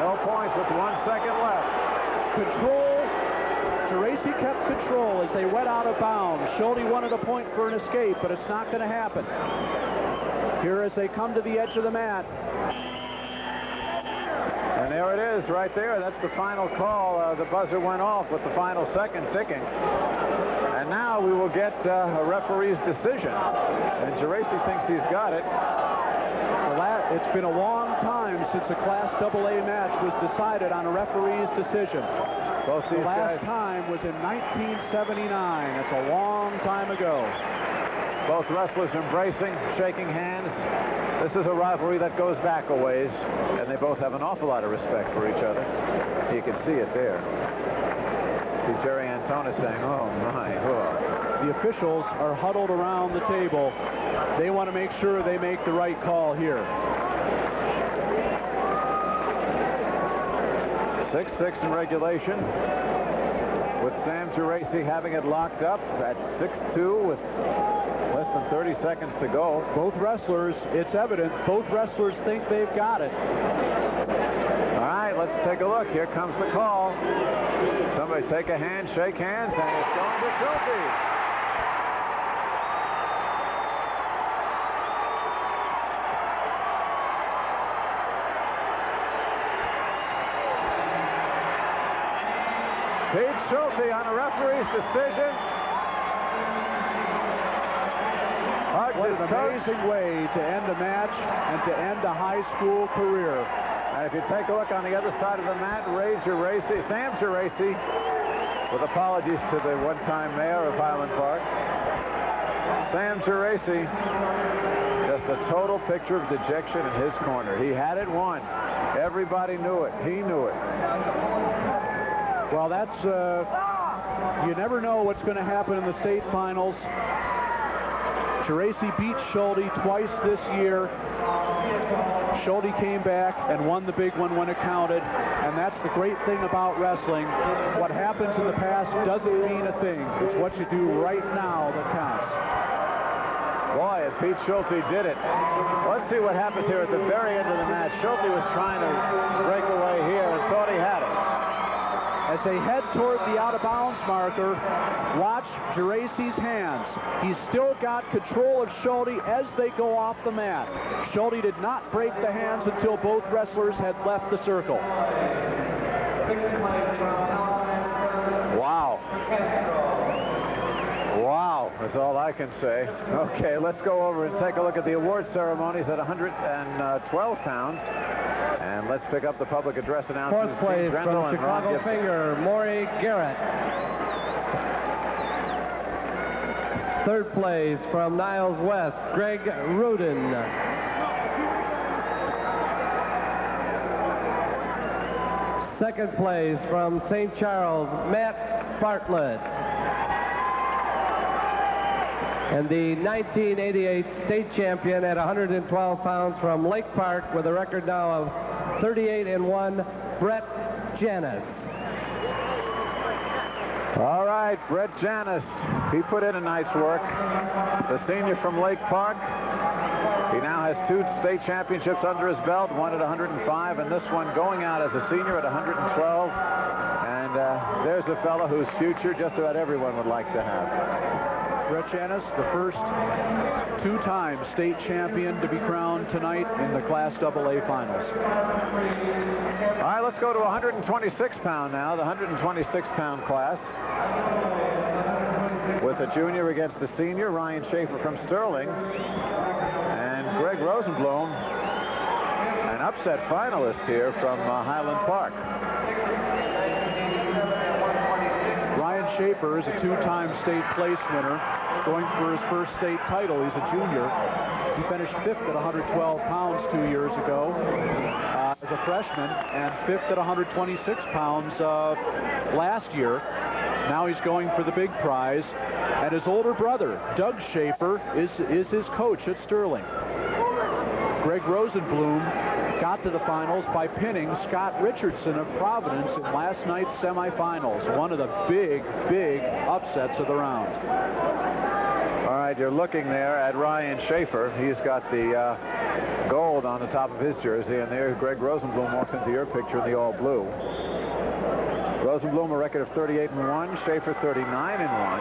No points with 1 second left. Control. Geraci kept control as they went out of bounds. Schulte wanted a point for an escape, but it's not going to happen. Here as they come to the edge of the mat. And there it is right there. That's the final call. The buzzer went off with the final second ticking. And now we will get a referee's decision. And Geraci thinks he's got it. It's been a long time since a Class AA match was decided on a referee's decision. Both these the last guys, time was in 1979. That's a long time ago. both wrestlers embracing, shaking hands. This is a rivalry that goes back a ways, and they both have an awful lot of respect for each other. You can see it there. See Jerry Antona saying, oh my, oh. The officials are huddled around the table. They want to make sure they make the right call here. 6-6 in regulation, with Sam Geraci having it locked up at 6-2 with less than 30 seconds to go. Both wrestlers, it's evident, both wrestlers think they've got it. All right, let's take a look. Here comes the call. Somebody take a hand, shake hands, and it's going to Schulte. Pete Schulte on a referee's decision. What an amazing way to end a match and to end a high school career. And if you take a look on the other side of the mat, Sam Geraci, with apologies to the one-time mayor of Highland Park. Sam Geraci, just a total picture of dejection in his corner. He had it won. Everybody knew it. He knew it. Well, that's, you never know what's going to happen in the state finals. Geraci beat Schulte twice this year. Schulte came back and won the big one when it counted. And that's the great thing about wrestling. What happens in the past doesn't mean a thing. It's what you do right now that counts. Boy, if Pete Schulte did it. Let's see what happens here at the very end of the match. Schulte was trying to break away here and thought he had it. As they head toward the out-of-bounds marker, watch Geraci's hands. He's still got control of Schulte as they go off the mat. Schulte did not break the hands until both wrestlers had left the circle. Wow. Wow, that's all I can say. Okay, let's go over and take a look at the award ceremonies at 112 pounds. And let's pick up the public address announcements. Fourth place from Chicago Finger, Maury Garrett. Third place from Niles West, Greg Rudin. Second place from St. Charles, Matt Bartlett. And the 1988 state champion at 112 pounds from Lake Park with a record now of 38-1, Brett Janis. All right, Brett Janis. He put in a night's work. The senior from Lake Park. He now has 2 state championships under his belt, one at 105 and this one going out as a senior at 112. And there's a fellow whose future just about everyone would like to have. Brett Janis, the first 2-time state champion to be crowned tonight in the Class AA finals. All right, let's go to 126 pound now, the 126 pound class. With a junior against the senior, Ryan Schaefer from Sterling. And Greg Rosenblum, an upset finalist here from Highland Park. Ryan Schaefer is a two-time state place winner, going for his first state title. He's a junior. He finished 5th at 112 pounds 2 years ago as a freshman, and 5th at 126 pounds last year. Now he's going for the big prize. And his older brother, Doug Schaefer, is his coach at Sterling. Greg Rosenblum got to the finals by pinning Scott Richardson of Providence in last night's semifinals. One of the big, big upsets of the round. All right, you're looking there at Ryan Schaefer. He's got the gold on the top of his jersey, and there Greg Rosenblum walks into your picture in the all blue. Rosenblum a record of 38-1, Schaefer 39-1.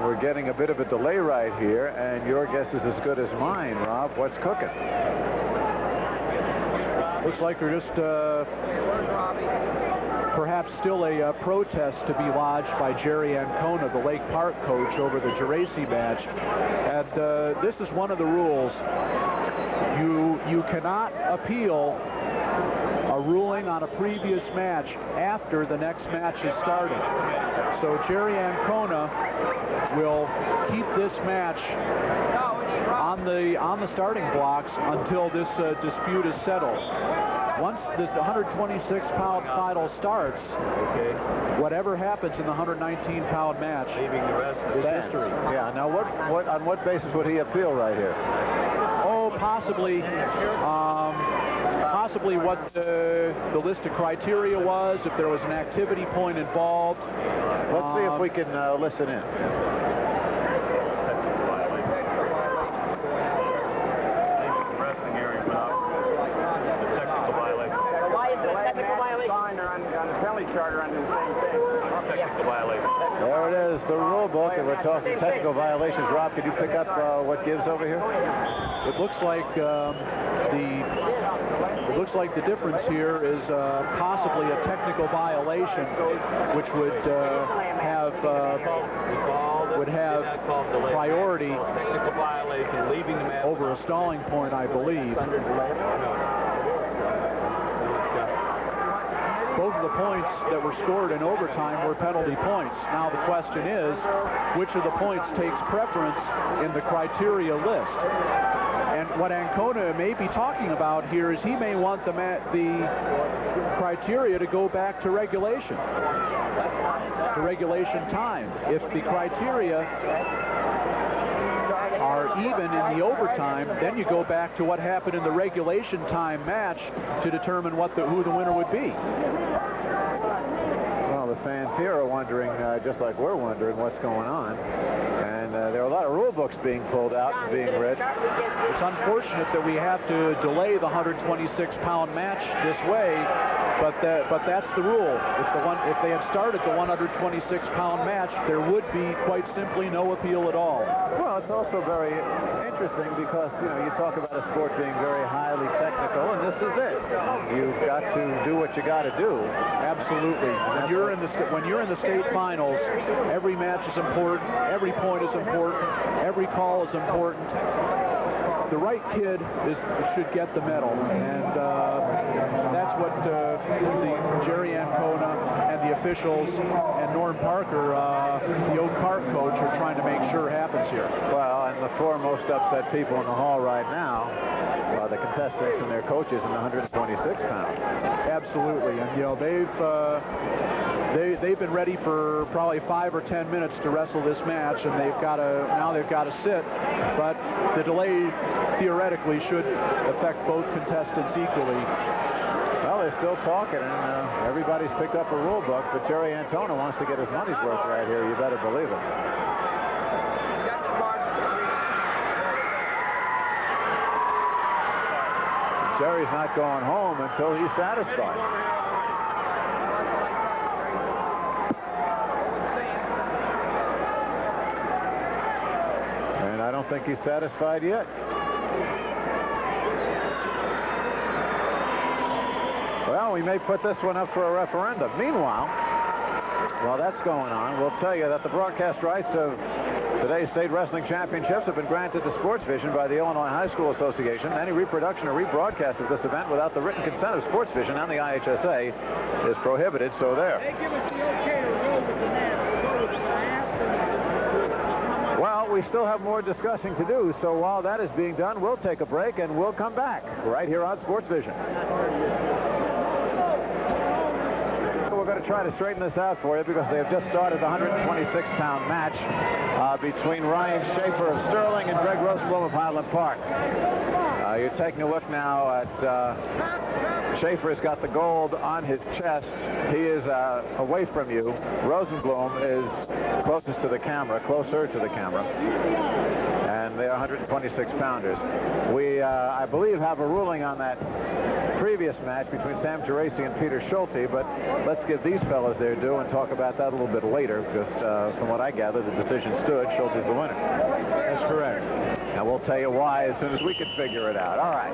We're getting a bit of a delay right here, and your guess is as good as mine, Rob. What's cooking? Looks like we're just perhaps still a protest to be lodged by Jerry Ancona, the Lake Park coach, over the Geraci match. And this is one of the rules. You cannot appeal a ruling on a previous match after the next match is started. So Jerry Ancona will keep this match on the starting blocks until this dispute is settled. Once the 126-pound final starts, whatever happens in the 119-pound match is history. Yeah. Now, on what basis would he appeal right here? Oh, possibly what the list of criteria was, if there was an activity point involved. Let's see if we can listen in. There it is, the rule book, and we're talking technical violations. Rob, could you pick up what gives over here? It looks like the difference here is possibly a technical violation, which would have priority over a stalling point, I believe. Both of the points that were scored in overtime were penalty points. Now the question is, which of the points takes preference in the criteria list? And what Ancona may be talking about here is he may want the criteria to go back to regulation time. If the criteria are even in the overtime, then you go back to what happened in the regulation time match to determine who the winner would be. Well, the fans here are wondering, just like we're wondering, what's going on. And there are a lot of rule books being pulled out and being read. It's unfortunate that we have to delay the 126-pound match this way, but that's the rule. If they had started the 126-pound match, there would be quite simply no appeal at all. Well, it's also very interesting because, you talk about a sport being very highly technical, and this is it. You've got to do what you got to do. Absolutely. When you're in the state finals, every match is important, every point is important, every call is important. The right kid should get the medal, and that's what the Jerry Ancona and the officials and Norm Parker, the Oak Park coach, are trying to make sure happens here. Well, and the four most upset people in the hall right now are the contestants and their coaches in the 126 pounds. Absolutely, and they've been ready for probably 5 or 10 minutes to wrestle this match, and now they've got to sit. But the delay theoretically should affect both contestants equally. Well, they're still talking, and everybody's picked up a rule book, but Jerry Ancona wants to get his money's worth right here. You better believe it. Jerry's not going home until he's satisfied. And I don't think he's satisfied yet. Well, we may put this one up for a referendum. Meanwhile, while that's going on, we'll tell you that the broadcast rights of Today's state wrestling championships have been granted to Sports Vision by the Illinois High School Association. Any reproduction or rebroadcast of this event without the written consent of Sports Vision and the IHSA is prohibited, so there. They give us the okay to roll with the man. Well, we still have more discussing to do, so while that is being done, we'll take a break and we'll come back right here on Sports Vision. We're going to try to straighten this out for you because they have just started the 126-pound match between Ryan Schaefer of Sterling and Greg Rosenblum of Highland Park. You're taking a look now at Schaefer's got the gold on his chest. He is away from you. Rosenblum is closest to the camera, closer to the camera. And they are 126-pounders. We, I believe, have a ruling on that previous match between Sam Geraci and Peter Schulte, but let's give these fellas their due and talk about that a little bit later, because from what I gather, the decision stood. Schulte's the winner. That's correct. And we'll tell you why as soon as we can figure it out. All right.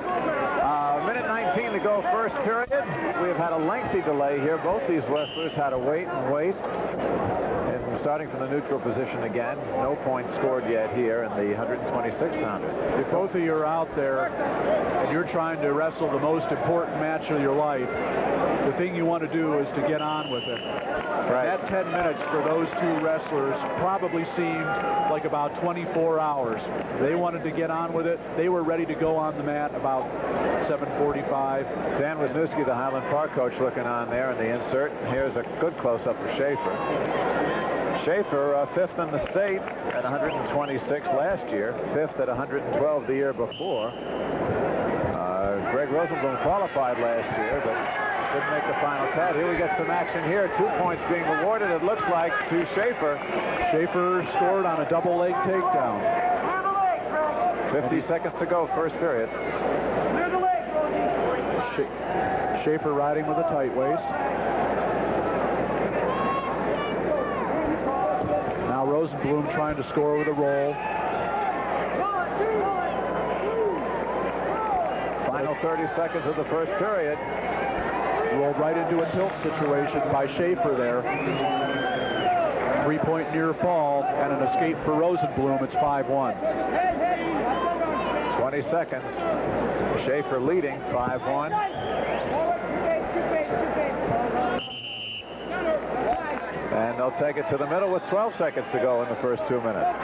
Minute 19 to go, first period. We have had a lengthy delay here. Both these wrestlers had to wait and wait. And starting from the neutral position again, no points scored yet here in the 126-pounders. If both of you are out there and you're trying to wrestle the most important match of your life, the thing you want to do is to get on with it. Right. That 10 minutes for those two wrestlers probably seemed like about 24 hours. They wanted to get on with it. They were ready to go on the mat about 7:45. Dan Wisniewski, the Highland Park coach, looking on there in the insert. Here's a good close-up of Schaefer. Schaefer, fifth in the state at 126 last year, fifth at 112 the year before. Greg Rosenblum qualified last year, but didn't make the final cut. Here we get some action here. 2 points being awarded, it looks like, to Schaefer. Schaefer scored on a double leg takedown. 50 seconds to go, first period. Schaefer riding with a tight waist. Now Rosenblum trying to score with a roll. Final 30 seconds of the first period. Rolled right into a tilt situation by Schaefer there. 3-point near fall and an escape for Rosenblum. It's 5-1. 20 seconds. Schaefer leading 5-1. And they'll take it to the middle with 12 seconds to go in the first 2 minutes.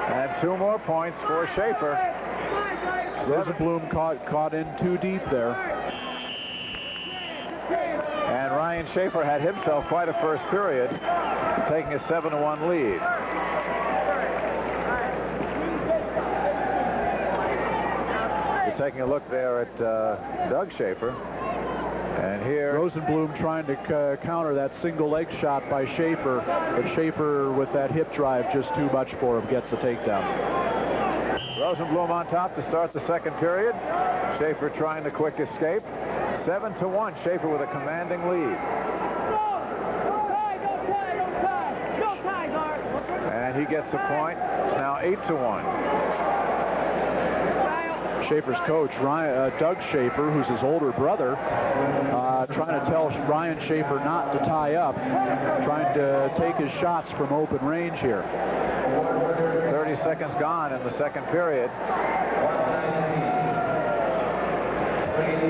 And 2 more points for Schaefer. Rosenblum caught in too deep there. And Ryan Schaefer had himself quite a first period, taking a 7-1 lead. You're taking a look there at Doug Schaefer. And here Rosenblum trying to counter that single leg shot by Schaefer, but Schaefer with that hip drive just too much for him, gets the takedown. Rosenblum on top to start the second period. Schaefer trying the quick escape. 7-1, Schaefer with a commanding lead. And he gets a point. It's now 8-1. Schaefer's coach, Doug Schaefer, who's his older brother, trying to tell Ryan Schaefer not to tie up, trying to take his shots from open range here. 30 seconds gone in the second period.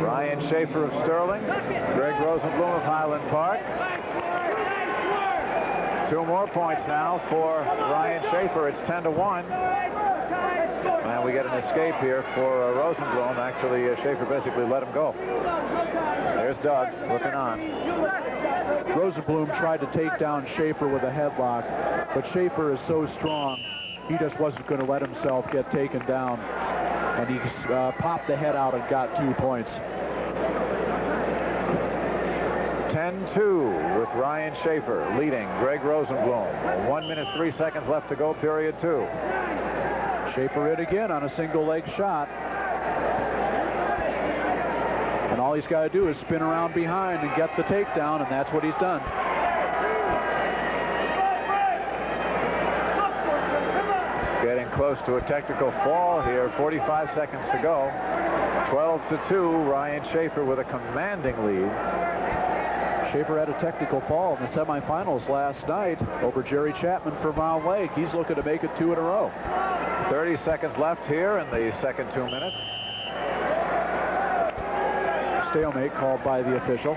Ryan Schaefer of Sterling, Greg Rosenblum of Highland Park. 2 more points now for Ryan Schaefer. It's 10-1. And we get an escape here for Rosenblum. Actually, Schaefer basically let him go. There's Doug looking on. Rosenblum tried to take down Schaefer with a headlock, but Schaefer is so strong, he just wasn't going to let himself get taken down. And he popped the head out and got 2 points. 10-2 with Ryan Schaefer leading Greg Rosenblum. 1 minute, 3 seconds left to go, period 2. Schaefer in again on a single leg shot. And all he's got to do is spin around behind and get the takedown, and that's what he's done. Getting close to a technical fall here. 45 seconds to go. 12-2, Ryan Schaefer with a commanding lead. Schaefer had a technical fall in the semifinals last night over Jerry Chapman from Round Lake. He's looking to make it 2 in a row. 30 seconds left here in the second 2 minutes. Stalemate called by the official.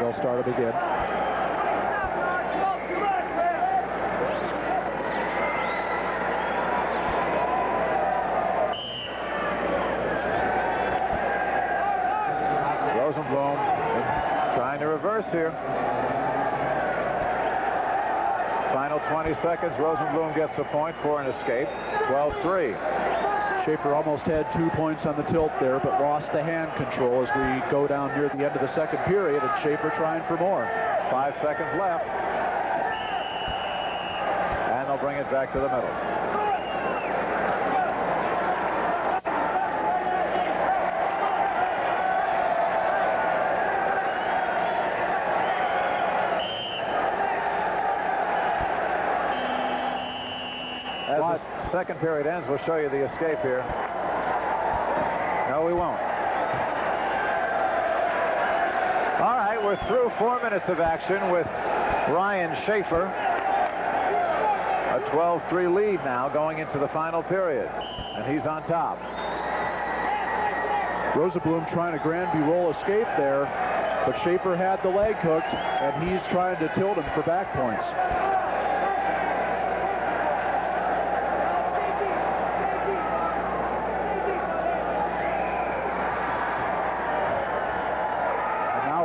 They'll start it again. Rosenblum trying to reverse here. Final 20 seconds. Rosenblum gets a point for an escape. 12-3. Schaefer almost had 2 points on the tilt there, but lost the hand control as we go down near the end of the second period, and Schaefer trying for more. 5 seconds left. And they'll bring it back to the middle. As the second period ends, we'll show you the escape here. No, we won't. All right, we're through 4 minutes of action with Ryan Schaefer. A 12-3 lead now going into the final period. And he's on top. Rosenblum trying a Granby roll escape there, but Schaefer had the leg hooked, and he's trying to tilt him for back points.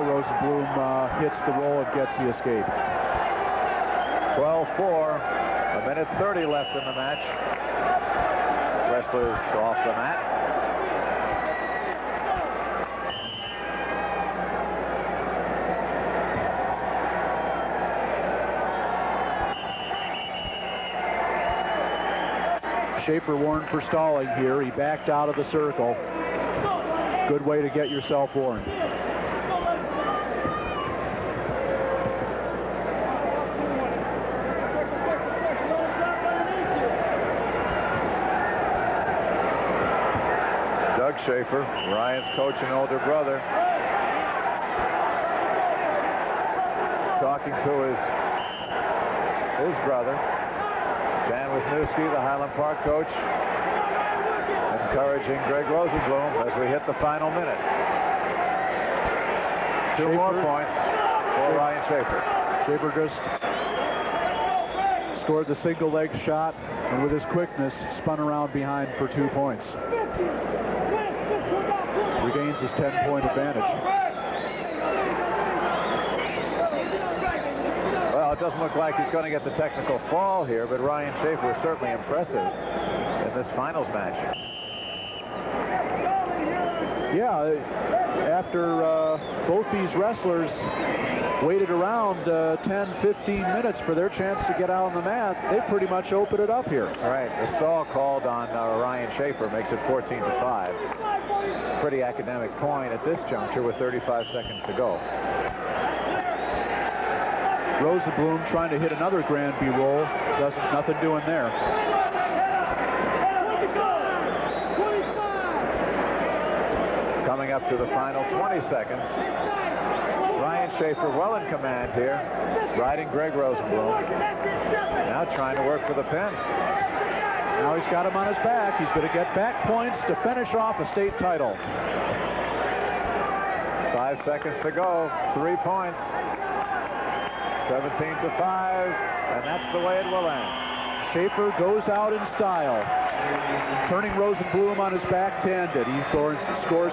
Rosenblum hits the roll and gets the escape. 12-4, a minute 30 left in the match. Wrestlers off the mat. Schaefer warned for stalling here. He backed out of the circle. Good way to get yourself warned. Schaefer, Ryan's coach and older brother, talking to his brother, Dan Wisniewski, the Highland Park coach, encouraging Greg Rosenblum as we hit the final minute. 2 more points for Ryan Schaefer. Schaefer just scored the single leg shot, and with his quickness, spun around behind for 2 points. Regains his 10-point advantage. Well, it doesn't look like he's going to get the technical fall here, but Ryan Schaefer was certainly impressive in this finals match. Yeah, after both these wrestlers waited around 10-15 minutes for their chance to get out on the mat, they pretty much opened it up here. All right, the stall called on Ryan Schaefer makes it 14-5. Pretty academic point at this juncture with 35 seconds to go. Rosenblum trying to hit another Granby roll. Nothing doing there. Coming up to the final 20 seconds. Ryan Schaefer well in command here, riding Greg Rosenblum. Now trying to work for the pin. Now he's got him on his back. He's going to get back points to finish off a state title. 5 seconds to go. 3 points. 17-5, and that's the way it will end. Schaefer goes out in style, turning Rosenblum on his back to end it. He scores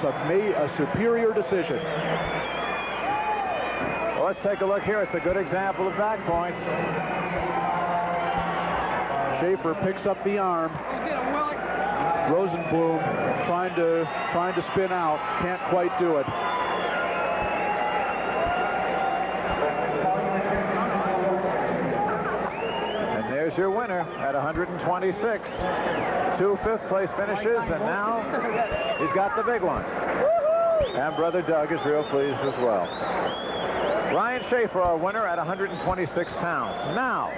a superior decision. Well, let's take a look here. It's a good example of back points. Schaefer picks up the arm. Rosenblum trying to spin out, can't quite do it. And there's your winner at 126. 2 fifth-place finishes, and now he's got the big one. And Brother Doug is real pleased as well. Ryan Schaefer, our winner at 126 pounds. Now,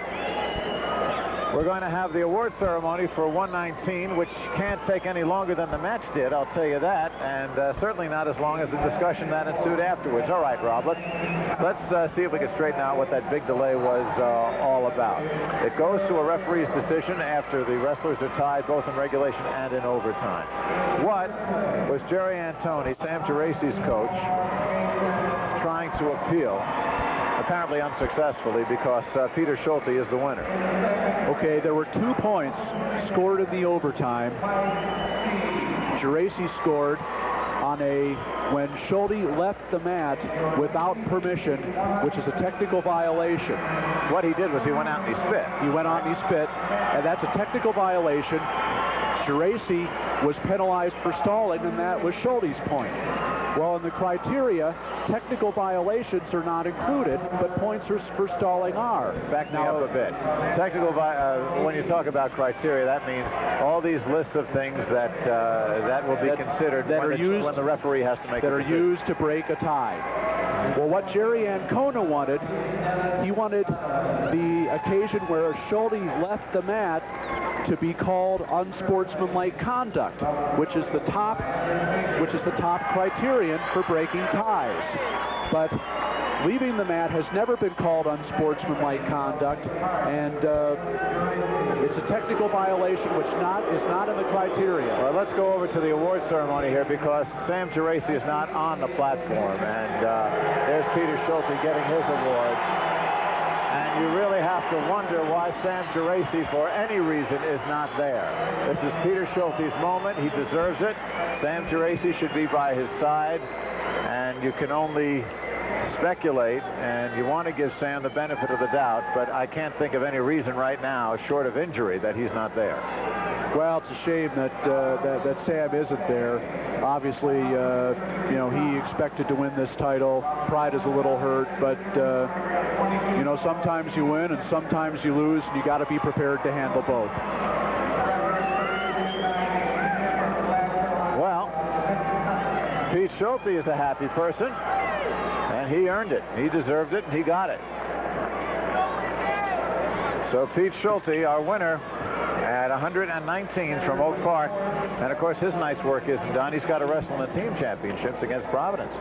We're going to have the award ceremony for 119, which can't take any longer than the match did, I'll tell you that, and certainly not as long as the discussion that ensued afterwards. All right, Rob, let's see if we can straighten out what that big delay was all about. It goes to a referee's decision after the wrestlers are tied both in regulation and in overtime. What was Jerry Antoni, Sam Geraci's coach, trying to appeal? Apparently unsuccessfully, because Peter Schulte is the winner. Okay, there were 2 points scored in the overtime. Geraci scored on when Schulte left the mat without permission, which is a technical violation. What he did was he went out and he spit. He went out and he spit, and that's a technical violation. Geraci was penalized for stalling, and that was Schulte's point. Well, in the criteria, technical violations are not included, but points for stalling are. Back now up a bit. Technical, when you talk about criteria, that means all these lists of things that that will be considered when the referee has to make that are used to break a tie. Well, what Jerry Ancona wanted, he wanted the occasion where Schulte left the mat to be called unsportsmanlike conduct, which is the top criterion for breaking ties. But leaving the mat has never been called unsportsmanlike conduct, and it's a technical violation which is not in the criteria. Well, let's go over to the award ceremony here, because Sam Geraci is not on the platform, and there's Peter Schulte getting his award. And you really have to wonder why Sam Geraci, for any reason, is not there. This is Peter Schulte's moment. He deserves it. Sam Geraci should be by his side, and you can only speculate, and you want to give Sam the benefit of the doubt, but I can't think of any reason right now, short of injury, that he's not there. Well, it's a shame that that Sam isn't there. Obviously, you know, he expected to win this title. Pride is a little hurt, but you know, sometimes you win and sometimes you lose, and you got to be prepared to handle both. Well, Pete Schulte is a happy person, and he earned it. He deserved it, and he got it. So Pete Schulte, our winner, at 119 from Oak Park. And of course his night's work isn't done. He's got to wrestle in the team championships against Providence.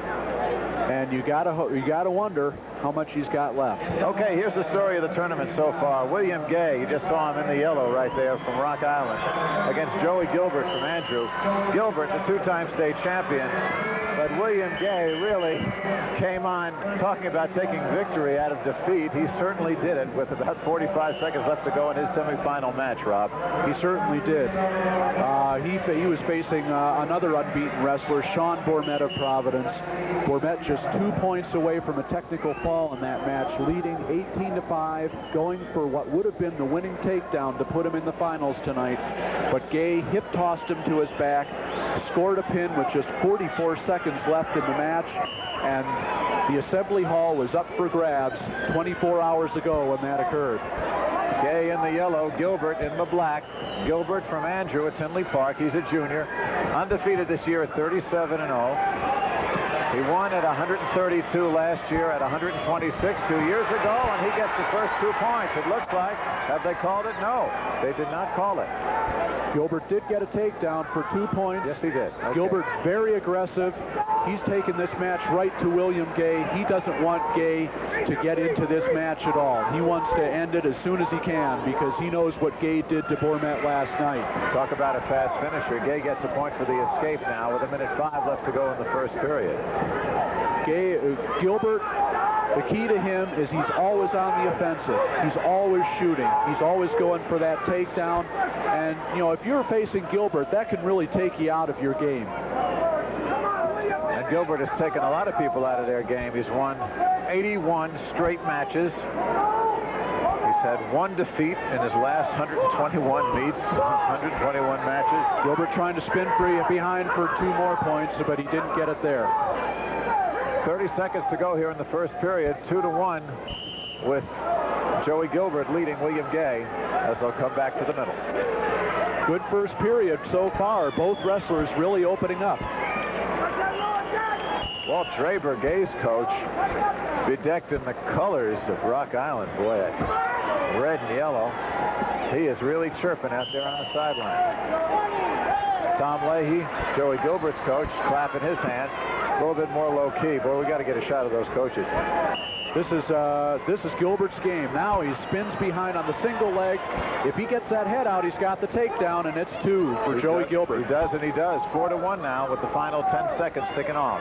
And you gotta wonder how much he's got left. Okay, here's the story of the tournament so far. William Gay, you just saw him in the yellow right there from Rock Island, against Joey Gilbert from Andrew. Gilbert, the two-time state champion. But William Gay really came on talking about taking victory out of defeat. He certainly did it with about 45 seconds left to go in his semifinal match, Rob. He certainly did. He was facing another unbeaten wrestler, Sean Bourmet of Providence. Bourmet just 2 points away from a technical fall in that match, leading 18-5, going for what would have been the winning takedown to put him in the finals tonight. But Gay hip-tossed him to his back, scored a pin with just 44 seconds left in the match, and the Assembly Hall was up for grabs 24 hours ago when that occurred. Gay in the yellow, Gilbert in the black. Gilbert from Andrew at Tinley Park. He's a junior, undefeated this year at 37-0. He won at 132 last year, at 126 2 years ago, and he gets the first 2 points. It looks like. Have they called it? No, they did not call it. Gilbert did get a takedown for 2 points. Yes, he did. Okay. Gilbert very aggressive. He's taken this match right to William Gay. He doesn't want Gay to get into this match at all. He wants to end it as soon as he can, because he knows what Gay did to Bourmet last night. Talk about a fast finisher. Gay gets a point for the escape now with 1:05 left to go in the first period. Gilbert, the key to him is he's always on the offensive. He's always shooting. He's always going for that takedown. And, you know, if you're facing Gilbert, that can really take you out of your game. And Gilbert has taken a lot of people out of their game. He's won 81 straight matches. He's had 1 defeat in his last 121 meets, 121 matches. Gilbert trying to spin free behind for 2 more points, but he didn't get it there. 30 seconds to go here in the first period, 2-1 with Joey Gilbert leading William Gay as they'll come back to the middle. Good first period so far. Both wrestlers really opening up. Walt Draper, Gay's coach, bedecked in the colors of Rock Island. Boy, that red and yellow. He is really chirping out there on the sideline. Tom Leahy, Joey Gilbert's coach, clapping his hands. A little bit more low-key. Boy, we got to get a shot of those coaches. This is Gilbert's game. Now he spins behind on the single leg. If he gets that head out, he's got the takedown, and it's 2 for Joey Gilbert. He does, and he does. 4-1 now with the final 10 seconds ticking off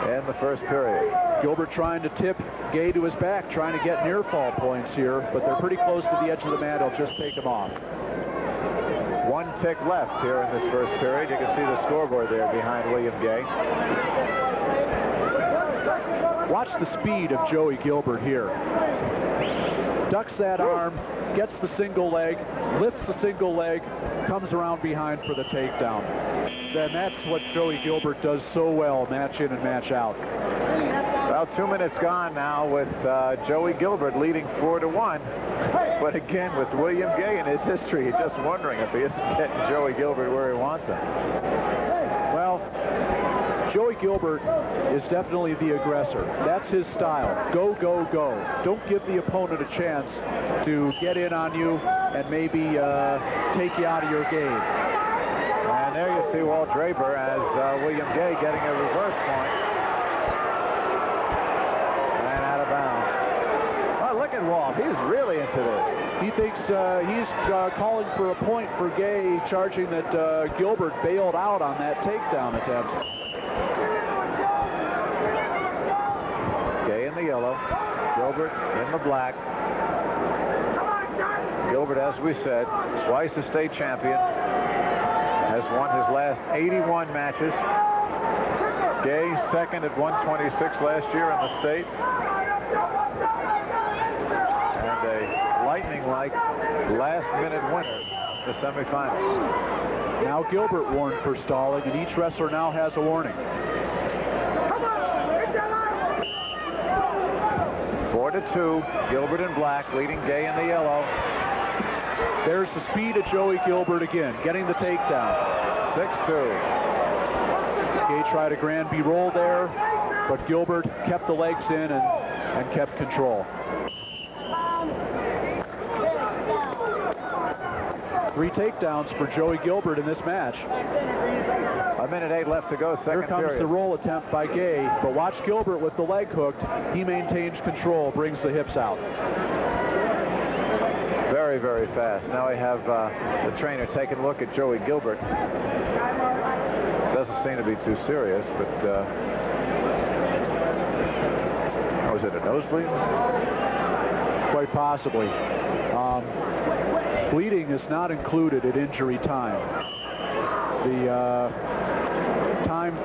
in the first period. Gilbert trying to tip Gay to his back, trying to get near fall points here, but they're pretty close to the edge of the mat. He'll just take him off. 1 tick left here in this first period. You can see the scoreboard there behind William Gay. Watch the speed of Joey Gilbert here. Ducks that arm, gets the single leg, lifts the single leg, comes around behind for the takedown. Then that's what Joey Gilbert does so well, match in and match out. About 2 minutes gone now with Joey Gilbert leading 4-1. But again, with William Gay in his history, you're just wondering if he isn't getting Joey Gilbert where he wants him. Well, Joey Gilbert is definitely the aggressor. That's his style. Go, go, go. Don't give the opponent a chance to get in on you and maybe take you out of your game. And there you see Walt Draper as William Gay getting a reverse point. And out of bounds. Oh, look at Walt. He's really into this. He thinks he's calling for a point for Gay, charging that Gilbert bailed out on that takedown attempt. Gay in the yellow, Gilbert in the black. Gilbert, as we said, twice a state champion, has won his last 81 matches. Gay second at 126 last year in the state. And a lightning-like last-minute winner in the semifinals. Now Gilbert warned for stalling, and each wrestler now has a warning. 4-2, Gilbert in black, leading Gay in the yellow. There's the speed of Joey Gilbert again, getting the takedown. 6-2. Gay tried a Granby roll there, but Gilbert kept the legs in and kept control. 3 takedowns for Joey Gilbert in this match. 1:08 left to go, second Here comes period. the roll attempt by Gay, but watch Gilbert with the leg hooked. He maintains control, brings the hips out. Very, very fast. Now we have the trainer taking a look at Joey Gilbert. Doesn't seem to be too serious, but was it a nosebleed? Quite possibly. Bleeding is not included at injury time. The time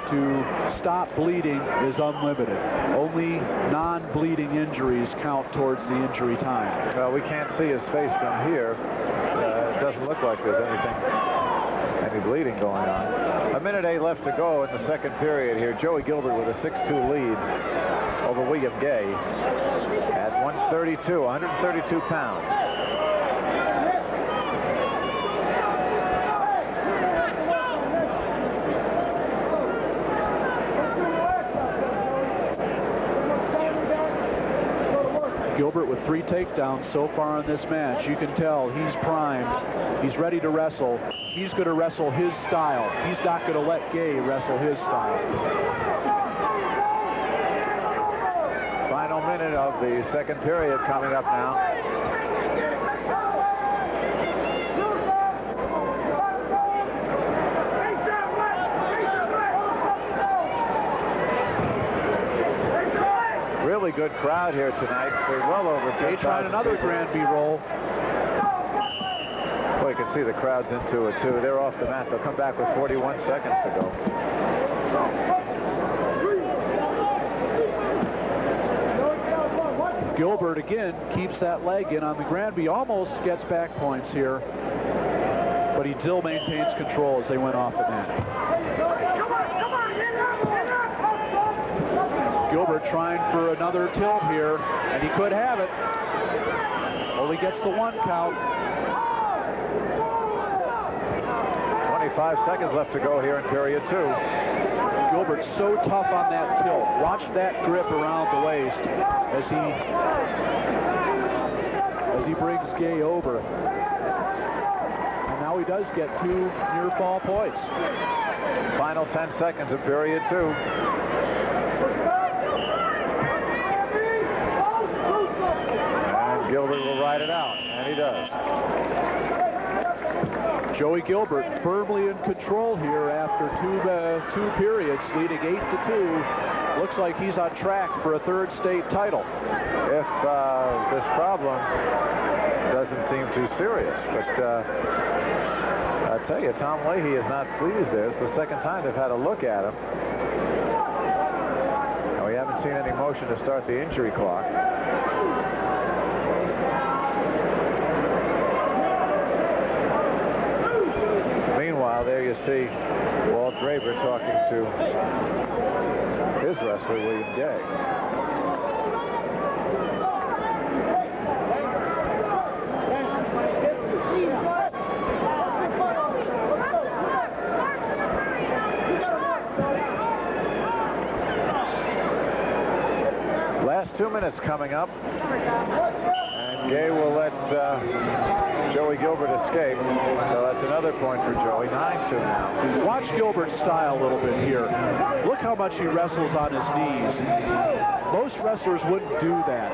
to stop bleeding is unlimited. Only non-bleeding injuries count towards the injury time. Well, we can't see his face from here. It doesn't look like there's any bleeding going on. 1:08 left to go in the second period here. Joey Gilbert with a 6-2 lead over William Gay at 132 pounds. Gilbert with 3 takedowns so far in this match. You can tell he's primed. He's ready to wrestle. He's going to wrestle his style. He's not going to let Gay wrestle his style. Final minute of the second period coming up now. Really good crowd here tonight. We're well over 10,000. Trying another Granby roll. Well, you can see the crowd's into it too. They're off the mat. They'll come back with 41 seconds to go. Gilbert again keeps that leg in on the Granby. Almost gets back points here, but he still maintains control as they went off the mat. Gilbert trying for another tilt here, and he could have it. Only gets the 1 count. 25 seconds left to go here in period 2. Gilbert's so tough on that tilt. Watch that grip around the waist as he Gay over. And now he does get 2 near fall points. Final 10 seconds of period 2. And Gilbert will ride it out, and he does. Joey Gilbert firmly in control here after two periods, leading 8-2. Looks like he's on track for a 3rd state title. If this problem doesn't seem too serious. But I tell you, Tom Leahy is not pleased there. It's the 2nd time they've had a look at him. And we haven't seen any motion to start the injury clock. Meanwhile, there you see Walt Draper talking to his wrestler, William Gay. Last 2 minutes coming up, and Gay will let Joey Gilbert escape, so that's another point for Joey. 9-2 now. Watch Gilbert's style a little bit here. Look how much he wrestles on his knees. Most wrestlers wouldn't do that.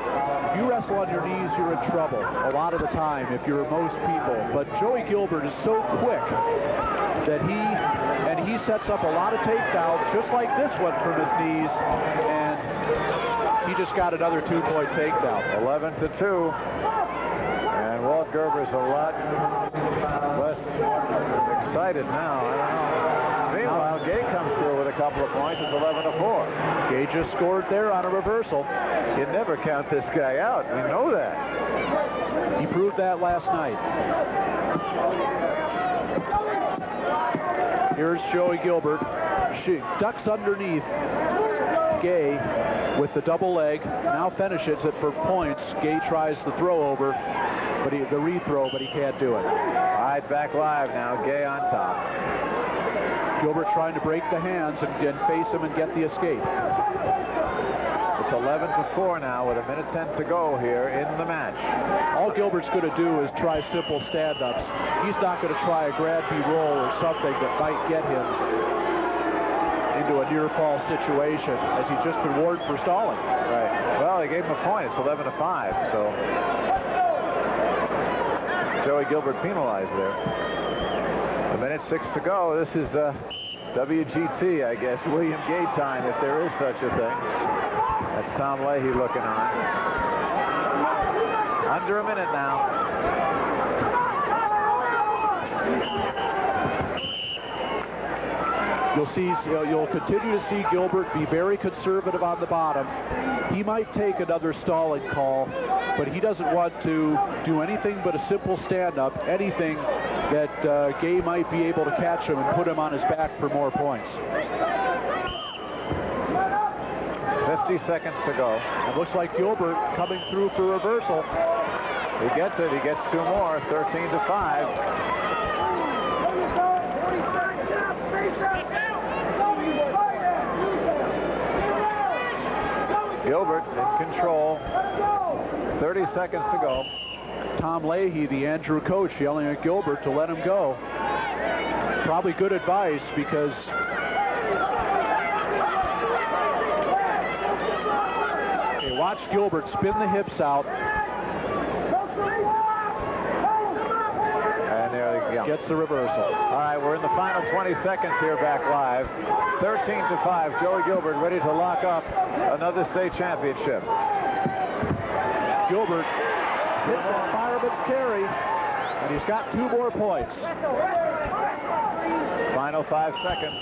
If you wrestle on your knees, you're in trouble a lot of the time if you're most people. But Joey Gilbert is so quick that he sets up a lot of takedowns, just like this one from his knees, and he just got another 2-point takedown. 11-2. And Walt Gerber's a lot less excited now. I don't know. Meanwhile, Gay comes through with a couple of points. It's 11-4. Gay just scored there on a reversal. You never count this guy out. We know that. He proved that last night. Here's Joey Gilbert. She ducks underneath Gay with the double leg. Now finishes it for points. Gay tries the throw over, but the rethrow, but he can't do it. All right, back live now. Gay on top. Gilbert trying to break the hands and face him and get the escape. It's 11-4 now with 1:10 to go here in the match. All Gilbert's going to do is try simple stand-ups. He's not going to try a grab-B roll or something that might get him into a near-fall situation, as he's just been warned for stalling. Right. Well, they gave him a point. It's 11-5, so Joey Gilbert penalized there. 1:06 to go. This is WGT, I guess, William Gay time, if there is such a thing. That's Tom Leahy looking on. Under a minute now. You'll continue to see Gilbert be very conservative on the bottom. He might take another stalling call, but he doesn't want to do anything but a simple stand-up, anything that Gay might be able to catch him and put him on his back for more points. 50 seconds to go. It looks like Gilbert coming through for reversal. He gets it. He gets 2 more. 13-5. Gilbert in control. 30 seconds to go. Tom Leahy, the Andrew coach, yelling at Gilbert to let him go. Probably good advice, because watch Gilbert spin the hips out. And there he goes. Gets the reversal. All right, we're in the final 20 seconds here back live. 13-5. Joey Gilbert ready to lock up another state championship. Gilbert hits a fireman's carry, and he's got 2 more points. Final 5 seconds.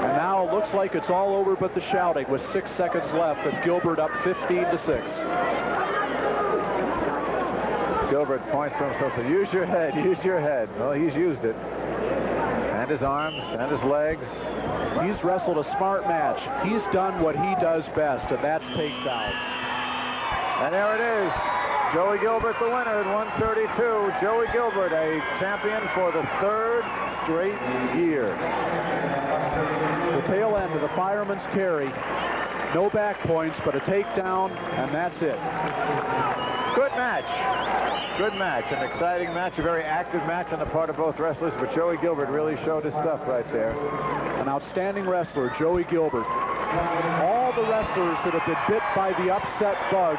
And now it looks like it's all over but the shouting, with 6 seconds left, and Gilbert up 15-6. Gilbert points to himself, so use your head, use your head. Well, he's used it. And his arms, and his legs. He's wrestled a smart match. He's done what he does best, and that's takedowns. And there it is. Joey Gilbert, the winner at 132. Joey Gilbert, a champion for the 3rd straight year. The tail end of the fireman's carry. No back points, but a takedown, and that's it. Good match. Good match. An exciting match. A very active match on the part of both wrestlers. But Joey Gilbert really showed his stuff right there. An outstanding wrestler, Joey Gilbert. All the wrestlers that have been bit by the upset bug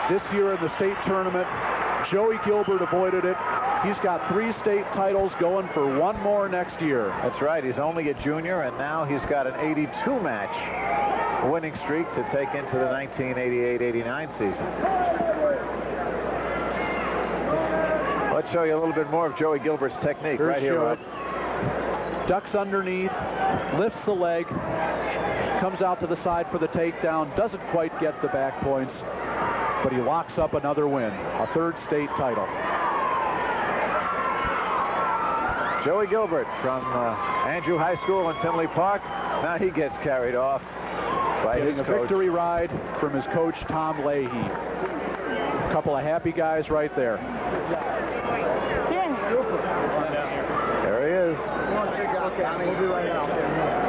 this year in the state tournament, Joey Gilbert avoided it. He's got 3 state titles, going for 1 more next year. That's right. He's only a junior, and now he's got an 82-match winning streak to take into the 1988-89 season. Let's show you a little bit more of Joey Gilbert's technique. Here's right here, Rod. Ducks underneath, lifts the leg, comes out to the side for the takedown, doesn't quite get the back points, but he locks up another win, a 3rd state title. Joey Gilbert from Andrew High School in Tinley Park. Now he gets carried off by Getting his a coach. victory ride from his coach, Tom Leahy. A couple of happy guys right there. There he is.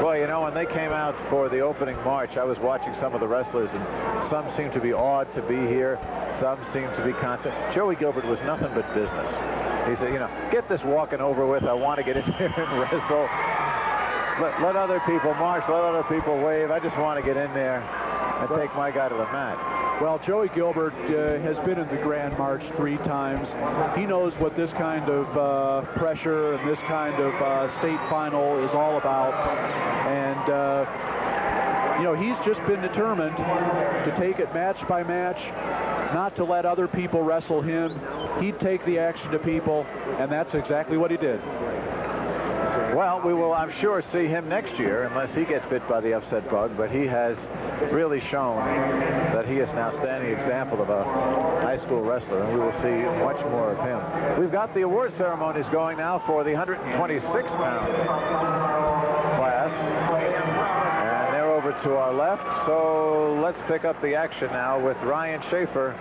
Well, you know, when they came out for the opening march, I was watching some of the wrestlers, and some seemed to be awed to be here. Some seemed to be constant. Joey Gilbert was nothing but business. He said, you know, get this walking over with. I want to get in there and wrestle. Let other people march. Let other people wave. I just want to get in there and take my guy to the mat. Well, Joey Gilbert has been in the Grand March 3 times. He knows what this kind of pressure and this kind of state final is all about. And, you know, he's just been determined to take it match by match, not to let other people wrestle him. He'd take the action to people, and that's exactly what he did. Well, we will, I'm sure, see him next year, unless he gets bit by the upset bug, but he has really shown that he is an outstanding example of a high school wrestler, and we will see much more of him. We've got the award ceremonies going now for the 126-pound class, and they're over to our left, so let's pick up the action now with Ryan Schaefer.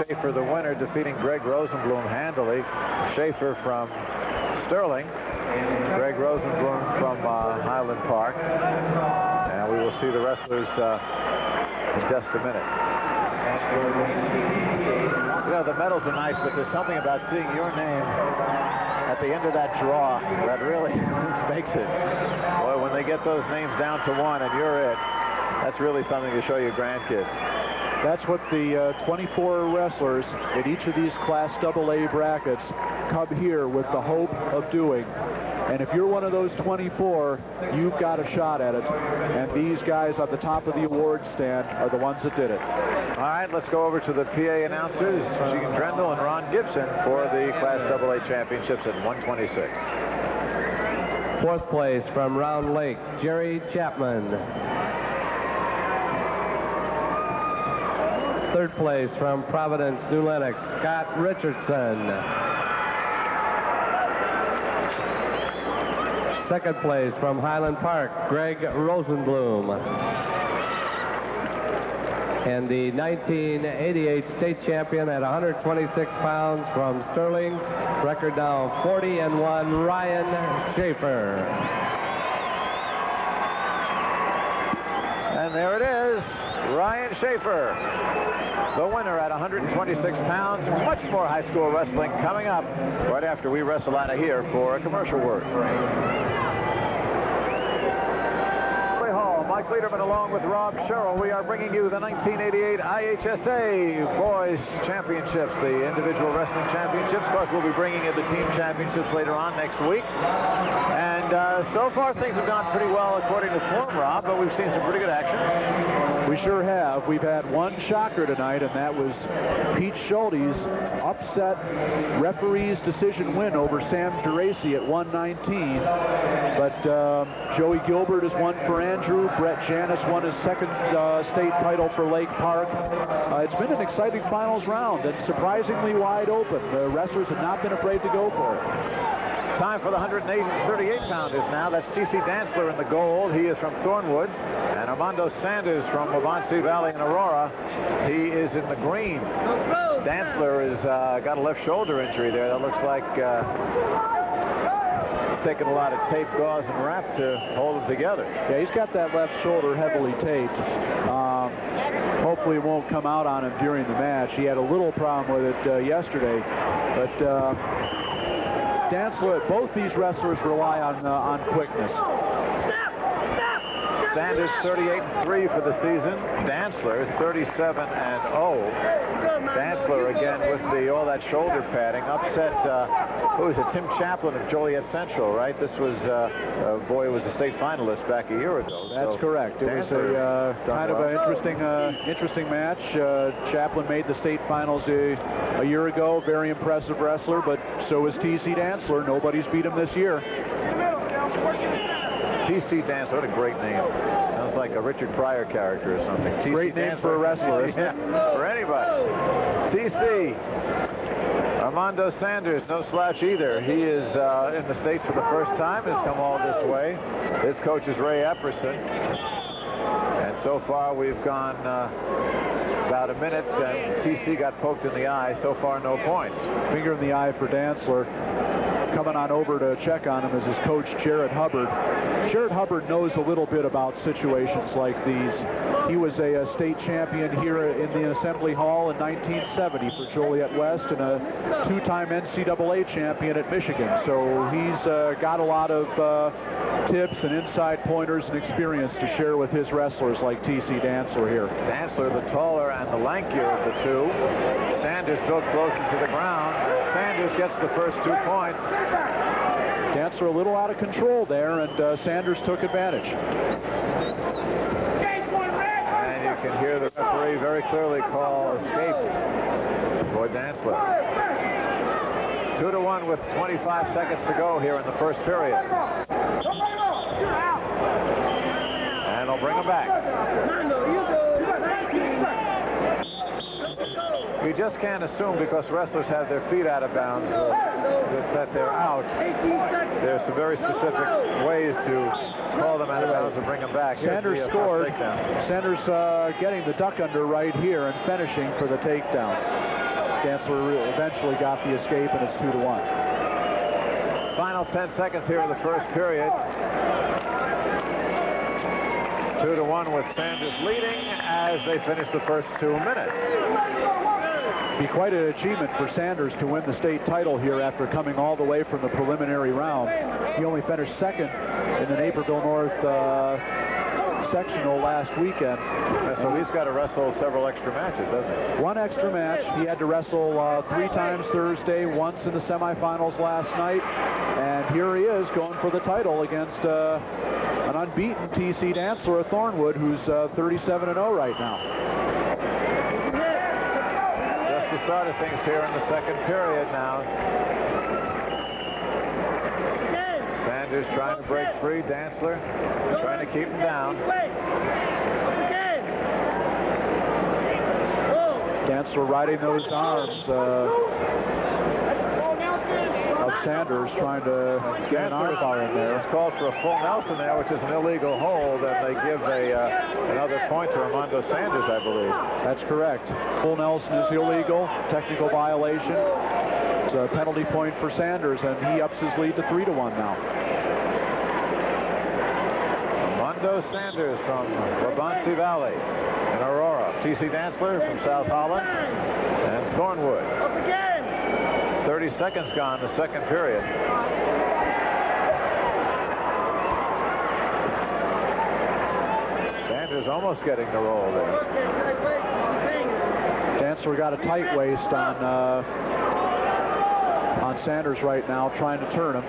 Schaefer, the winner, defeating Greg Rosenblum handily. Schaefer from Sterling, Greg Rosenblum from Highland Park. And we will see the wrestlers in just a minute. You know, the medals are nice, but there's something about seeing your name at the end of that draw that really makes it. Boy, when they get those names down to 1 and you're it, that's really something to show your grandkids. That's what the 24 wrestlers in each of these Class AA brackets come here with the hope of doing. And if you're one of those 24, you've got a shot at it. And these guys on the top of the award stand are the ones that did it. All right, let's go over to the PA announcers, Gene Drendel and Ron Gibson, for the Class AA championships at 126. 4th place from Round Lake, Jerry Chapman. 3rd place from Providence, New Lenox, Scott Richardson. 2nd place from Highland Park, Greg Rosenblum. And the 1988 state champion at 126 pounds from Sterling, record now 40-1, Ryan Schaefer. And there it is, Ryan Schaefer, the winner at 126 pounds. Much more high school wrestling coming up right after we wrestle out of here for a commercial word. Mike Lederman along with Rob Sherrill. We are bringing you the 1988 IHSA Boys Championships, the individual wrestling championships. Of course, we'll be bringing you the team championships later on next week. And so far, things have gone pretty well according to form, Rob, but we've seen some pretty good action. We sure have. We've had one shocker tonight, and that was Pete Schulte's upset referee's decision win over Sam Geraci at 119. But Joey Gilbert has won for Andrew. Brett Janis won his 2nd state title for Lake Park. It's been an exciting finals round and surprisingly wide open. The wrestlers have not been afraid to go for it. Time for the 138-pounders now. That's T.C. Dantzler in the gold. He is from Thornwood. And Armando Sanders from Wabansie Valley in Aurora. He is in the green. Dantzler has got a left shoulder injury there. That looks like he's taken a lot of tape, gauze, and wrap to hold him together. Yeah, he's got that left shoulder heavily taped. Hope hopefully it won't come out on him during the match. He had a little problem with it yesterday, but Dantzler, both these wrestlers rely on quickness. Sanders 38-3 for the season. Dantzler 37-0. Dantzler again with all that shoulder padding upset. Who was it? Tim Chaplin of Joliet Central, right? This was boy was a state finalist back a year ago. That's correct. It was a kind of an interesting match. Chaplin made the state finals a year ago. Very impressive wrestler, but so is T.C. Dantzler. Nobody's beat him this year. T.C. Dantzler, what a great name. Sounds like a Richard Pryor character or something. Great name for a wrestler, isn't it? For anybody. T.C. Armando Sanders, no slouch either. He is in the States for the first time, has come all this way. His coach is Ray Epperson. And so far we've gone about a minute, and T.C. got poked in the eye. So far, no points. Finger in the eye for Dantzler. Coming on over to check on him is his coach, Jared Hubbard. Jared Hubbard knows a little bit about situations like these. He was a state champion here in the Assembly Hall in 1970 for Joliet West and a two-time NCAA champion at Michigan. So he's got a lot of tips and inside pointers and experience to share with his wrestlers like T.C. Dantzler here. Dantzler, the taller and the lankier of the two. Sanders built closer to the ground. Sanders gets the first 2 points. Dantzler a little out of control there, and Sanders took advantage. And you can hear the referee very clearly call escape for Dantzler. 2-1 with 25 seconds to go here in the first period. And they'll bring him back. You just can't assume because wrestlers have their feet out of bounds that they're out. There's some very specific ways to call them out of bounds and bring them back. Sanders scored. Sanders getting the duck under right here and finishing for the takedown. Dantzler eventually got the escape, and it's 2-1. Final 10 seconds here in the first period. 2-1 with Sanders leading as they finish the first 2 minutes. Be quite an achievement for Sanders to win the state title here after coming all the way from the preliminary round. He only finished second in the Naperville North sectional last weekend. So he's got to wrestle several extra matches, doesn't he? One extra match. He had to wrestle 3 times Thursday, once in the semifinals last night, and here he is going for the title against an unbeaten T.C. Dantzler of Thornwood, who's 37-0 right now. Just the start of things here in the second period now. Sanders trying to break free. Dantzler trying to keep him down. Dantzler riding those arms of Sanders, trying to get an arm bar in there. It's called for a full Nelson there, which is an illegal hold, and they give another point to Armando Sanders, I believe. That's correct. Full Nelson is illegal, technical violation. It's a penalty point for Sanders, and he ups his lead to 3-1 now. Armando Sanders from Wabansie Valley in Aurora. T.C. Dantzler from South Holland and Thornwood. 30 seconds gone, the second period. Sanders almost getting the roll there. Dantzler got a tight waist on Sanders right now, trying to turn him.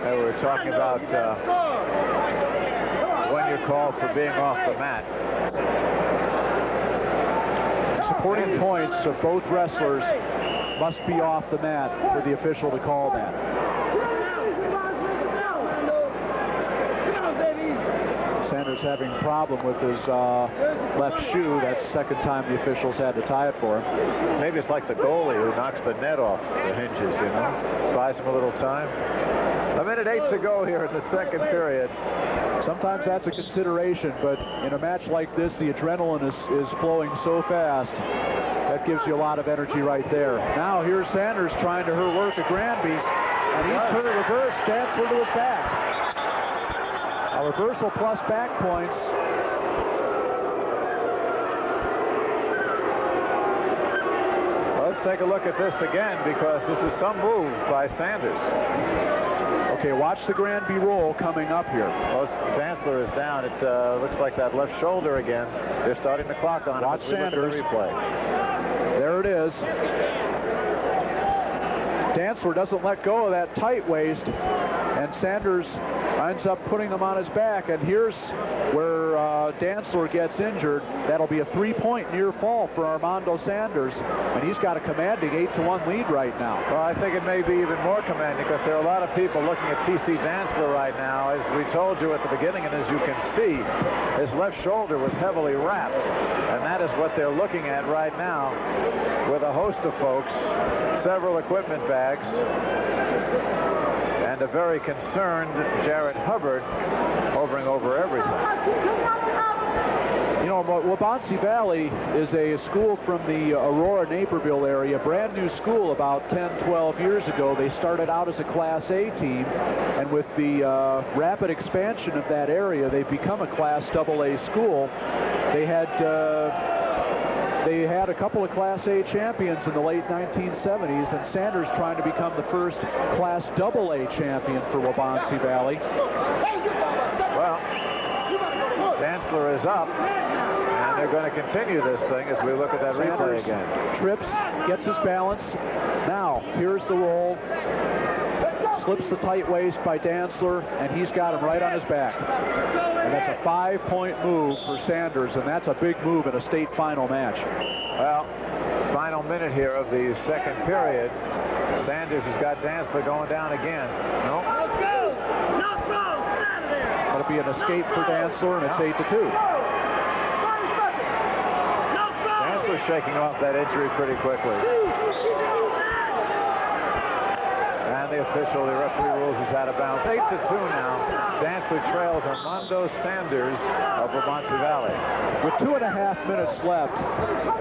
We were talking about when you're called for being off the mat. Supporting points of both wrestlers must be off the mat for the official to call that. Sanders having a problem with his left shoe. That's the second time the officials had to tie it for him. Maybe it's like the goalie who knocks the net off the hinges, you know. Buys him a little time. 1:08 to go here in the second period. Sometimes that's a consideration, but in a match like this, the adrenaline is flowing so fast. That gives you a lot of energy right there. Now here's Sanders trying to work a Granby. And he's turned reverse, Dantzler to his back. A reversal plus back points. Let's take a look at this again, because this is some move by Sanders. Okay, watch the Granby roll coming up here. Well, Dantzler is down. It looks like that left shoulder again. They're starting the clock on. Watch Sanders. The replay. There it is. Dantzler doesn't let go of that tight waist, and Sanders ends up putting him on his back. And here's where Dantzler gets injured. That'll be a 3-point near fall for Armando Sanders, and he's got a commanding 8-1 lead right now. Well, I think it may be even more commanding, because there are a lot of people looking at T.C. Dantzler right now. As we told you at the beginning, and as you can see, his left shoulder was heavily wrapped, and that is what they're looking at right now with a host of folks, several equipment bags, and a very concerned Jared Hubbard hovering over everything. You know, Waubonsee Valley is a school from the Aurora, Naperville area, brand new school about 10, 12 years ago. They started out as a Class A team, and with the rapid expansion of that area, they've become a Class AA school. They had a couple of Class A champions in the late 1970s, and Sanders trying to become the first Class AA champion for Waubonsee Valley. Well, Dantzler is up, and they're going to continue this thing as we look at that replay again. Trips, gets his balance. Now, here's the roll. Slips the tight waist by Dantzler, and he's got him right on his back. And that's a 5-point move for Sanders, and that's a big move in a state final match. Well, final minute here of the second period. Sanders has got Dantzler going down again. No. That'll be an escape for Dantzler, and it's 8-2. Dantzler shaking off that injury pretty quickly. And the official, the referee rules he's out of bounds. 8-2 now. Dantzler trails Armando Sanders of Waubonsee Valley. With 2.5 minutes left,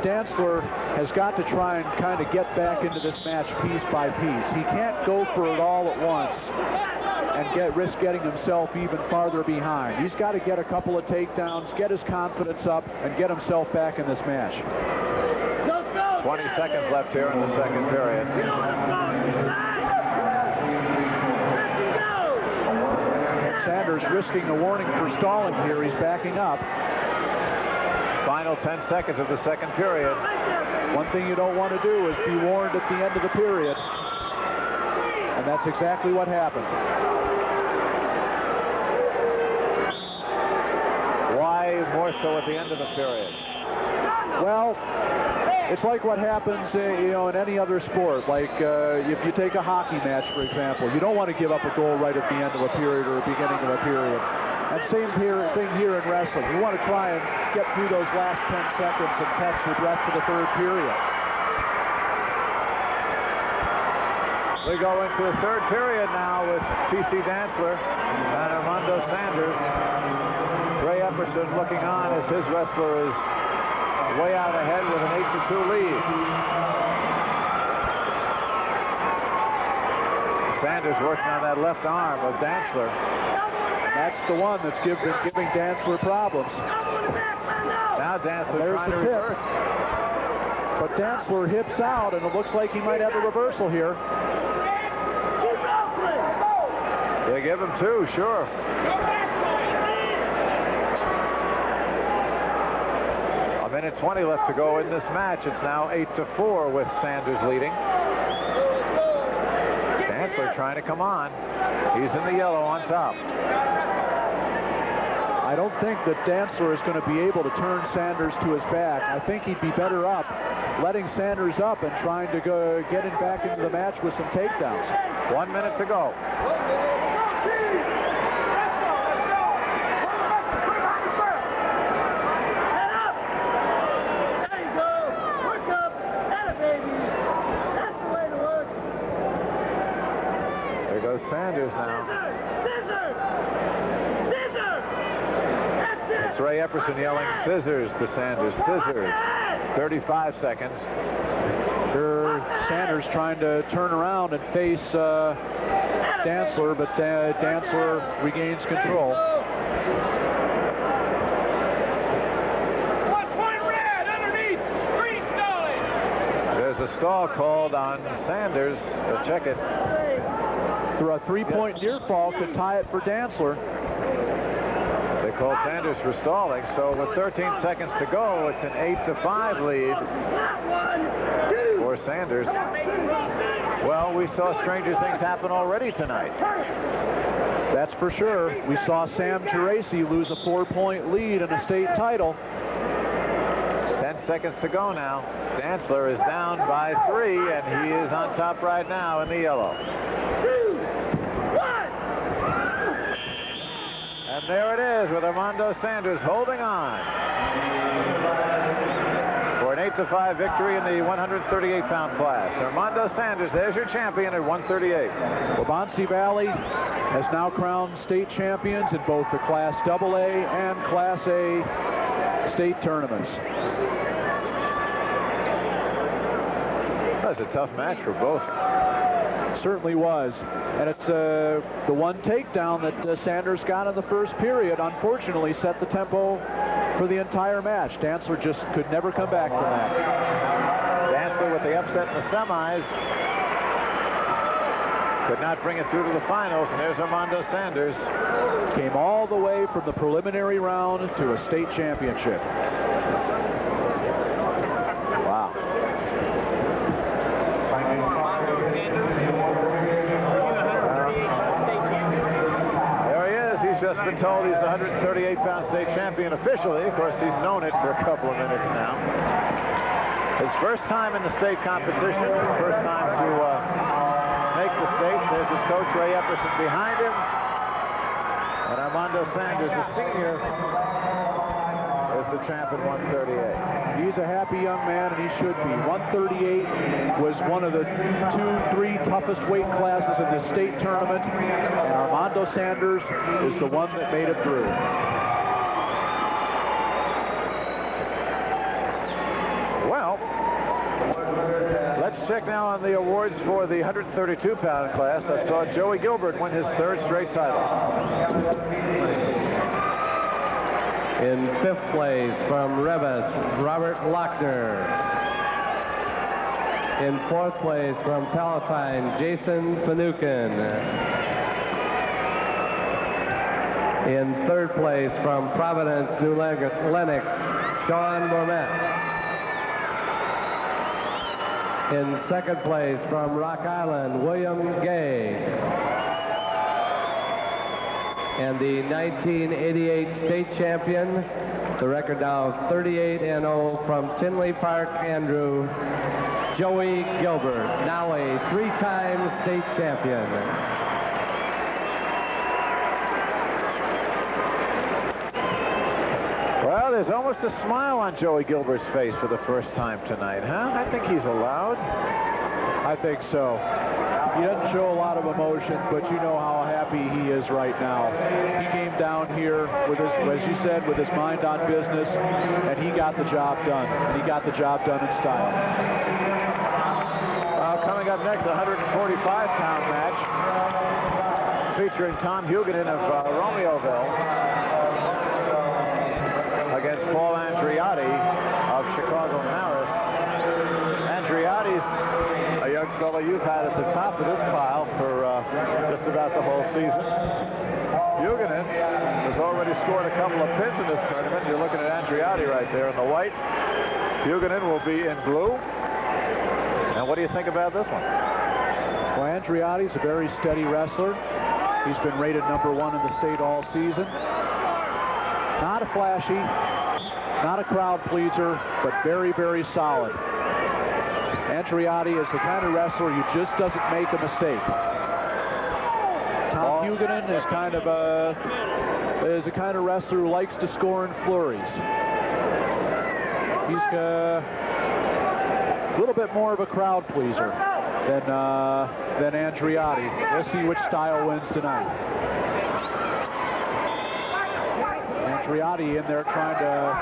Dantzler has got to try and kind of get back into this match piece by piece. He can't go for it all at once and risk getting himself even farther behind. He's got to get a couple of takedowns, get his confidence up, and get himself back in this match. 20 seconds left here in the second period. Sanders risking a warning for stalling here. He's backing up. Final 10 seconds of the second period. One thing you don't want to do is be warned at the end of the period. And that's exactly what happened. Why more so at the end of the period? Well, it's like what happens, in any other sport. Like if you take a hockey match, for example, you don't want to give up a goal right at the end of a period or the beginning of a period. And same thing here in wrestling. You want to try and get through those last 10 seconds and catch your breath for the third period. We go into the third period now with T.C. Dantzler and Armando Sanders. Ray Epperson looking on as his wrestler is way out ahead with an 8-2 lead. Sanders working on that left arm of Dantzler. And that's the one that's giving Dantzler problems. Now Dantzler trying to reverse. But Dantzler hips out, and it looks like he might have a reversal here. They give him two, sure. A minute 20 left to go in this match. It's now 8-4 with Sanders leading. Dantzler trying to come on. He's in the yellow on top. I don't think that Dantzler is going to be able to turn Sanders to his back. I think he'd be better up letting Sanders up and trying to get him back into the match with some takedowns. 1 minute to go. There goes Sanders now. It's Ray Epperson yelling scissors to Sanders. Scissors. 35 seconds. They're Sanders trying to turn around and face Dantzler, but Dantzler regains control. There's a stall called on Sanders. Check it. Through a three-point near fall could tie it for Dantzler. They called Sanders for stalling, so with 13 seconds to go, it's an 8-5 lead for Sanders. Well, we saw stranger things happen already tonight. That's for sure. We saw Sam Geraci lose a 4-point lead in a state title. 10 seconds to go now. Dantzler is down by 3, and he is on top right now in the yellow. And there it is with Armando Sanders holding on for an 8-5 victory in the 138-pound class. Armando Sanders, there's your champion at 138. Waubonsee Valley has now crowned state champions in both the Class AA and Class A state tournaments. That's a tough match for both. Certainly was. And it's the one takedown that Sanders got in the first period, unfortunately, set the tempo for the entire match. Dantzler just could never come back from that. Dantzler with the upset in the semis. Could not bring it through to the finals, and there's Armando Sanders. Came all the way from the preliminary round to a state championship. Wow. Just been told he's the 138-pound state champion officially. Of course, he's known it for a couple of minutes now. His first time in the state competition, his first time to make the state. There's his coach, Ray Epperson, behind him. And Armando Sanders, a senior, is the champ at 138. He's a happy young man, and he should be. 138 was one of the 2-3 toughest weight classes in the state tournament, and Armando Sanders is the one that made it through. Well, let's check now on the awards for the 132-pound class. I saw Joey Gilbert win his 3rd straight title. In 5th place from Revis, Robert Lochner. In 4th place from Palatine, Jason Finucane. In 3rd place from Providence, New Lenox, Sean Mormet. In 2nd place from Rock Island, William Gay. And the 1988 state champion, the record now of 38-0 from Tinley Park, Andrew, Joey Gilbert, now a 3-time state champion. Well, there's almost a smile on Joey Gilbert's face for the first time tonight, huh? I think he's allowed. I think so. He doesn't show a lot of emotion, but you know how happy he is right now. He came down here with his, as you said, with his mind on business, and he got the job done. And he got the job done in style. Coming up next, a 145-pound match featuring Tom Huguenin of Romeoville against Paul Andriotti of Chicago Marist. Andriotti's a young fellow you've had at the top of this pile for just about the whole season. Huguenin has already scored a couple of pins in this tournament. You're looking at Andriotti right there in the white. Huguenin will be in blue. And what do you think about this one? Well, Andriotti's a very steady wrestler. He's been rated #1 in the state all season. Not a flashy, not a crowd pleaser, but very, very solid. Andriotti is the kind of wrestler who just doesn't make a mistake. Tom Huguenin is kind of a kind of wrestler who likes to score in flurries. He's a little bit more of a crowd pleaser than Andriotti. We'll see which style wins tonight. Andriotti in there trying to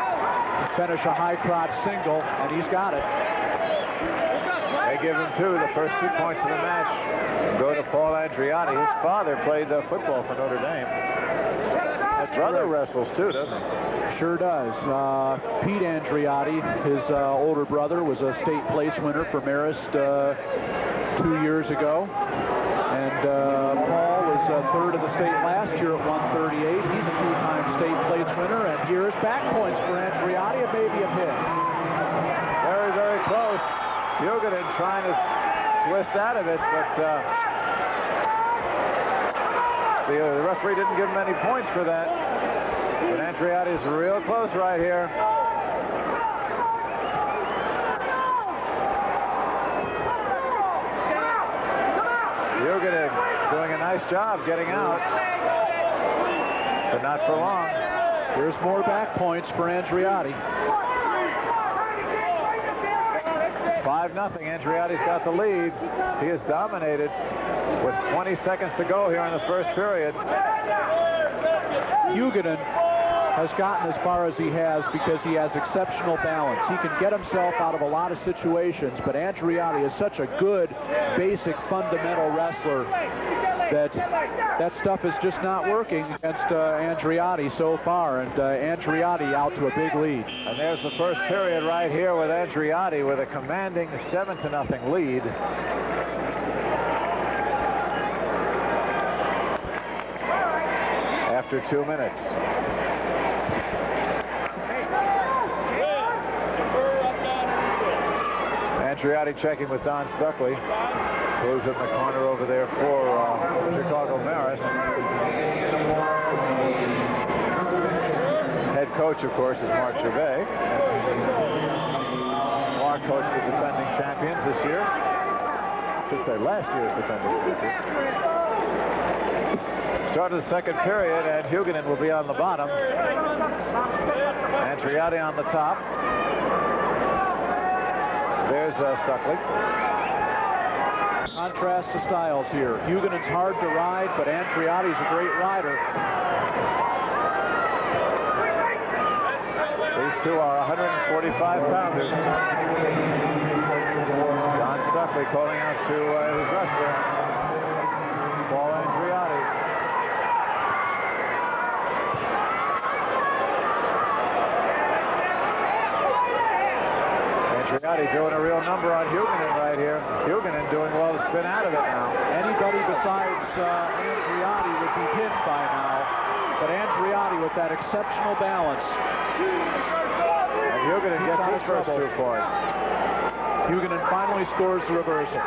finish a high crotch single, and he's got it. They give him two. The first 2 points of the match go to Paul Andriotti. His father played football for Notre Dame. His brother wrestles too, doesn't he? Sure does. Pete Andriotti, his older brother, was a state place winner for Marist 2 years ago. And Paul was third of the state last year at 138. He's a two-time state place winner. And here's back points for Andriotti, and maybe a hit. Very, very close. Huguenin trying to twist out of it, but the referee didn't give him any points for that. But Andriotti is real close right here. Huguenin doing a nice job getting out, but not for long. Here's more back points for Andriotti. 5-0. Andriotti's got the lead. He has dominated with 20 seconds to go here in the first period. Huguenin has gotten as far as he has because he has exceptional balance. He can get himself out of a lot of situations, but Andriotti is such a good, basic, fundamental wrestler that stuff is just not working against Andriotti so far, and Andriotti out to a big lead. And there's the first period right here with Andriotti with a commanding 7-0 lead. After 2 minutes. Andriotti checking with Don Stuckley, who's in the corner over there for Chicago Marist. Head coach, of course, is Mark Gervais. Mark coached the defending champions this year. I should say last year's defending champions. Start of the second period, and Huguenin will be on the bottom. Andriotti on the top. There's Stuckley. Contrast to styles here. Huguenin's hard to ride, but Andriotti's a great rider. These two are 145-pounders. Don Stuckley calling out to his wrestler, Paul Andriotti. Andriotti doing a real number on Huguenin right here. Huguenin doing well to spin out of it now. Anybody besides Andriotti would be pinned by now, but Andriotti with that exceptional balance. And Huguenin gets his first 2 points. Huguenin finally scores the reversal.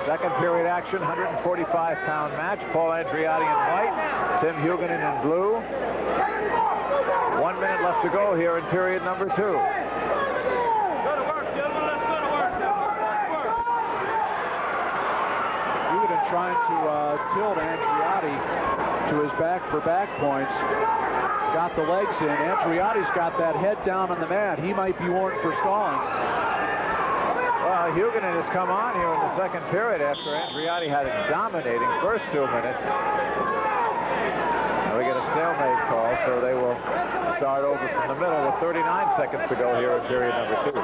Second period action, 145-pound match. Paul Andriotti in white, Tim Huguenin in blue. 1 minute left to go here in period number 2. Huguenin trying to tilt Andriotti to his back for back points. Got the legs in. Andriotti's got that head down on the mat. He might be warned for stalling. Well, Huguenin has come on here in the second period after Andriotti had a dominating first 2 minutes. Now we get a stalemate call, so they will start over from the middle with 39 seconds to go here in period number 2.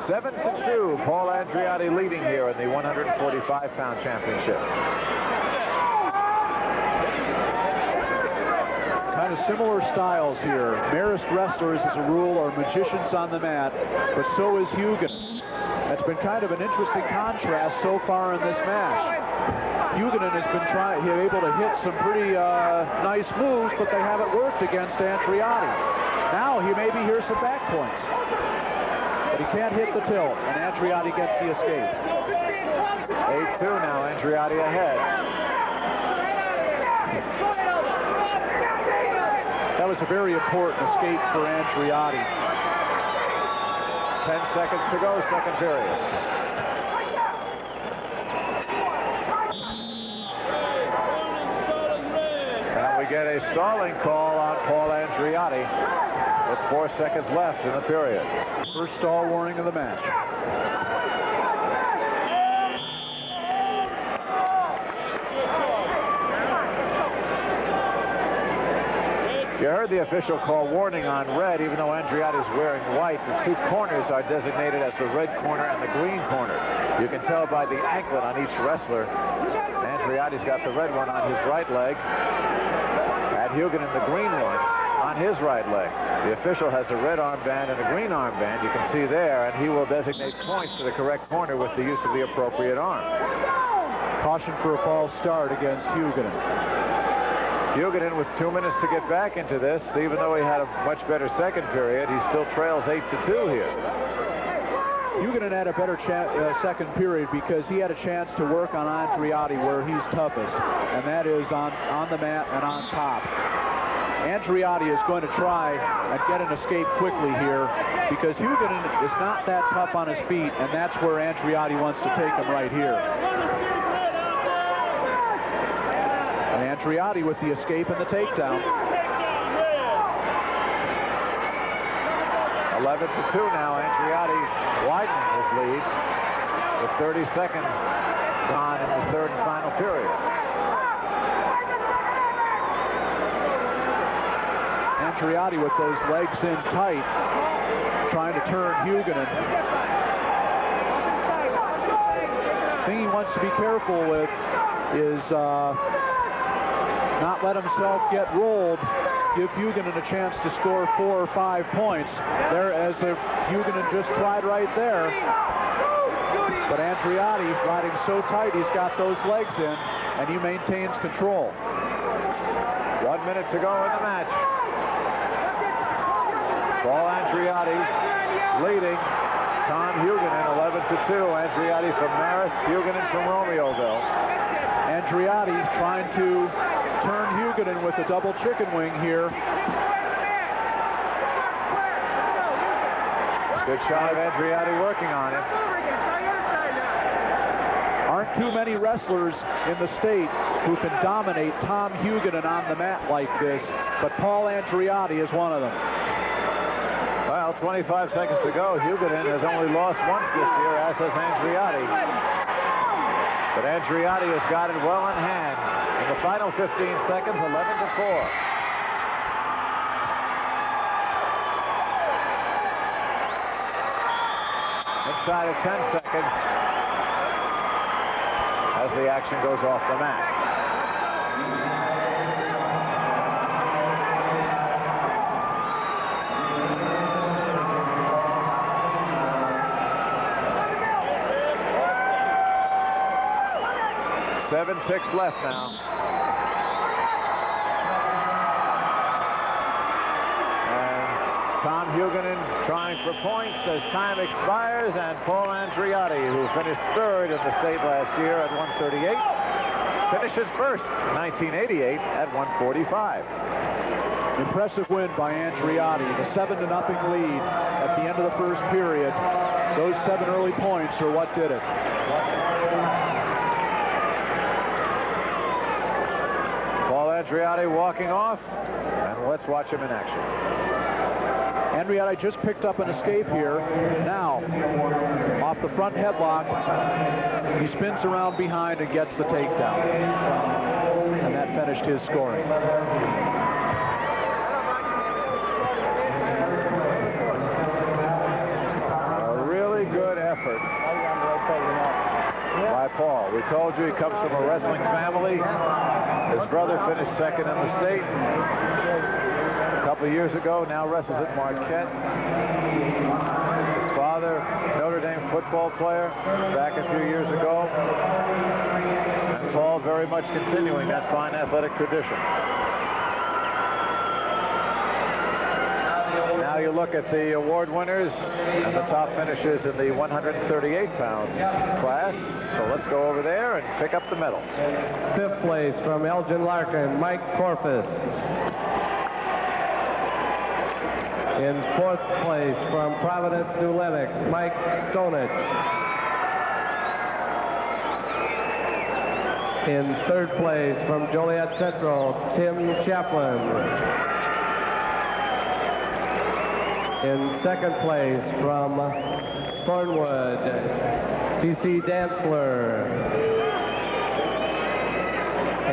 7-2, Paul Andriotti leading here in the 145-pound championship. Kind of similar styles here. Marist wrestlers, as a rule, are magicians on the mat, but so is Huguenin. That's been kind of an interesting contrast so far in this match. Huguenin has been able to hit some pretty nice moves, but they haven't worked against Andriotti. Now maybe here's some back points, but he can't hit the tilt, and Andriotti gets the escape. 8-2 now, Andriotti ahead. That was a very important escape for Andriotti. 10 seconds to go, second period. And we get a stalling call on Paul Andriotti with 4 seconds left in the period. First stall warning of the match. heard the official call warning on red, even though Andreotti is wearing white. The two corners are designated as the red corner and the green corner. You can tell by the anklet on each wrestler. Andreotti's got the red one on his right leg. At Huguenin, the green one on his right leg. The official has a red armband and a green armband, you can see there, and he will designate points to the correct corner with the use of the appropriate arm. Caution for a false start against Huguenin. Huguenin with 2 minutes to get back into this. Even though he had a much better second period, he still trails 8-2 here. Huguenin had a better second period because he had a chance to work on Andreotti where he's toughest, and that is on the mat and on top. Andreotti is going to try and get an escape quickly here because Huguenin is not that tough on his feet, and that's where Andreotti wants to take him right here. And Andreotti with the escape and the takedown. 11-2 now. Andreotti widening his lead with 30 seconds gone in the third and final period. Andreotti with those legs in tight, trying to turn Huguenin. The thing he wants to be careful with is not let himself get rolled. Give Huguenin a chance to score 4 or 5 points. There, as if Huguenin just tried right there. But Andreotti riding so tight, he's got those legs in, and he maintains control. 1 minute to go in the match. Paul Andreotti leading Tom Huguenin 11-2. Andreotti from Marist, Huguenin from Romeoville. Andreotti trying to turn Huguenin with a double chicken wing here. Good shot of Andreotti working on him. Aren't too many wrestlers in the state who can dominate Tom Huguenin on the mat like this, but Paul Andreotti is one of them. Well, 25 seconds to go. Huguenin has only lost once this year, as has Andreotti. But Andreotti has got it well in hand. In the final 15 seconds, 11-4. Inside of 10 seconds as the action goes off the mat. Seven ticks left now. And Tom Huguenin trying for points as time expires, and Paul Andreotti, who finished third in the state last year at 138, finishes first in 1988 at 145. Impressive win by Andreotti. The 7-0 lead at the end of the first period. Those 7 early points are what did it. Andreotti walking off, and let's watch him in action. Andreotti just picked up an escape here. Now, off the front headlock, he spins around behind and gets the takedown. And that finished his scoring. A really good effort by Paul. We told you he comes from a wrestling family. His brother finished second in the state a couple of years ago, now wrestles at Marquette. His father, Notre Dame football player, back a few years ago. And Paul very much continuing that fine athletic tradition. Now you look at the award winners and the top finishers in the 138-pound class. So let's go over there and pick up the medals. 5th place from Elgin Larkin, Mike Corpus. In 4th place from Providence, New Lenox, Mike Stonich. In 3rd place from Joliet Central, Tim Chaplin. In 2nd place from Thornwood, T.C. Dantzler.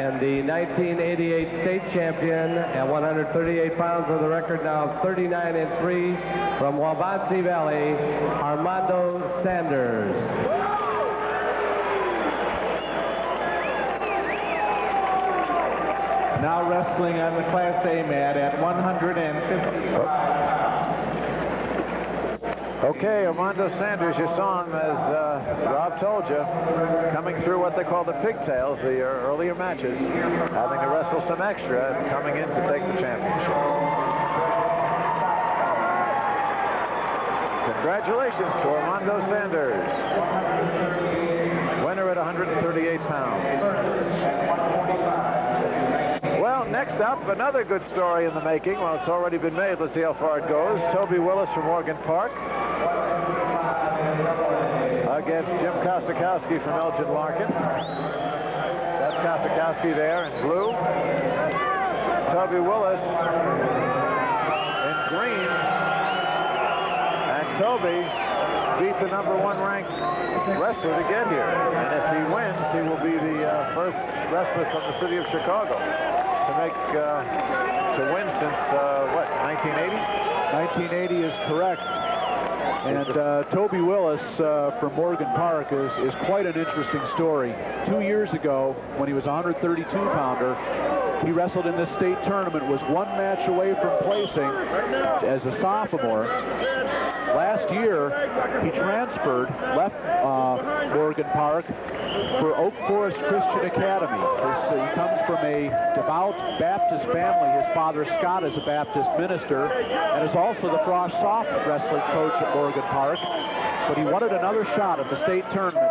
And the 1988 state champion at 138 pounds with a record now of 39-3 from Wabansie Valley, Armando Sanders. Now wrestling on the Class A mat at 155. Okay, Armando Sanders, you saw him, as Rob told you, coming through what they call the pigtails, the earlier matches, having to wrestle some extra and coming in to take the championship. Congratulations to Armando Sanders, winner at 138 pounds. Well, next up, another good story in the making. Well, it's already been made. Let's see how far it goes. Toby Willis from Morgan Park against Jim Kosakowski from Elgin Larkin. That's Kosakowski there in blue. Toby Willis in green. And Toby beat the #1 ranked wrestler to get here. And if he wins, he will be the first wrestler from the city of Chicago to win since, what, 1980? 1980 is correct. And Toby Willis from Morgan Park is quite an interesting story. 2 years ago, when he was a 132-pounder, he wrestled in this state tournament, was one match away from placing as a sophomore. Last year, he transferred, left Morgan Park for Oak Forest Christian Academy. He comes from a devout Baptist family. His father, Scott, is a Baptist minister and is also the Frost soft wrestling coach at Morgan Park. But he wanted another shot at the state tournament.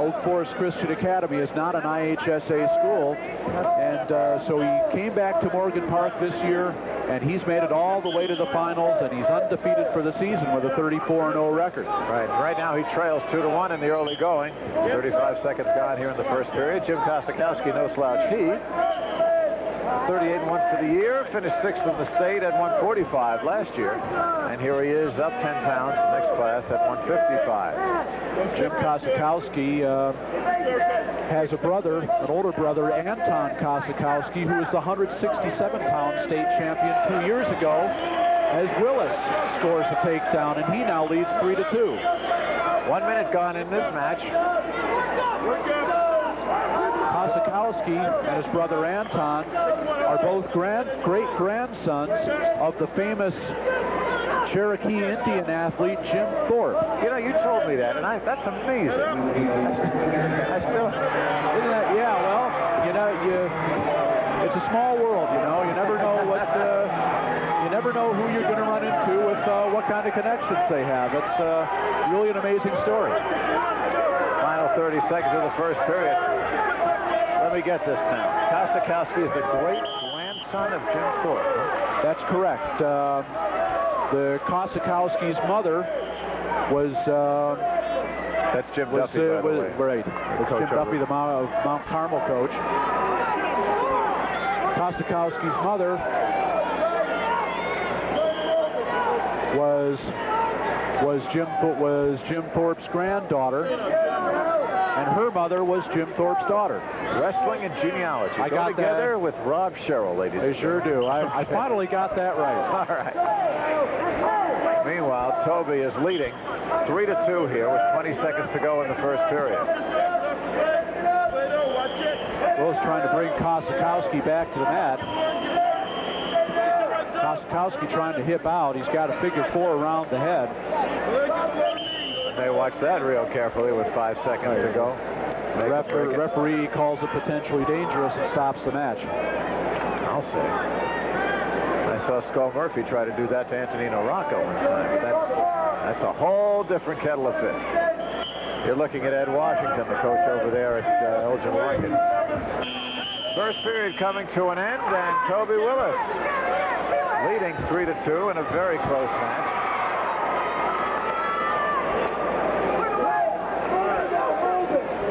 Oak Forest Christian Academy is not an IHSA school, and so he came back to Morgan Park this year, and he's made it all the way to the finals, and he's undefeated for the season with a 34-0 record. Right now he trails 2-1 in the early going. 35 seconds gone here in the first period. Jim Kosakowski, no slouch. He 38-1 for the year, finished 6th in the state at 145 last year, and here he is up 10 pounds next class at 155. Jim Kosakowski has a brother, an older brother, Anton Kosakowski, who was the 167-pound state champion 2 years ago, as Willis scores a takedown, and he now leads 3-2. 1 minute gone in this match. Kosakowski and his brother Anton are both great-grandsons of the famous Cherokee Indian athlete Jim Thorpe. You know, you told me that, and that's amazing. I still... Isn't that, yeah, well, you know, it's a small world, you know. You never know what... you never know who you're going to run into with what kind of connections they have. It's really an amazing story. Final 30 seconds of the first period. Let me get this now. Kosakowski is the great-grandson of Jim Thorpe. That's correct. The Kosakowski's mother was... That's Jim Duffy, by the way. Right. It's Jim Duffy, the Mount Carmel coach. Kosakowski's mother was Jim Thorpe's granddaughter, and her mother was Jim Thorpe's daughter. Wrestling and genealogy. I got together that. with Rob Sherrill, ladies. They sure do. I finally got that right. All right. Meanwhile, Toby is leading 3-2 here with 20 seconds to go in the first period. Will's trying to bring Kosakowski back to the mat. Kosakowski trying to hip out. He's got a figure 4 around the head. They watch that real carefully with 5 seconds to go. The referee calls it potentially dangerous and stops the match. I'll say. I saw Skull Murphy try to do that to Antonino Rocco one time, but that's a whole different kettle of fish. You're looking at Ed Washington, the coach over there at Elgin Larkin. First period coming to an end, and Toby Willis leading 3-2 in a very close match.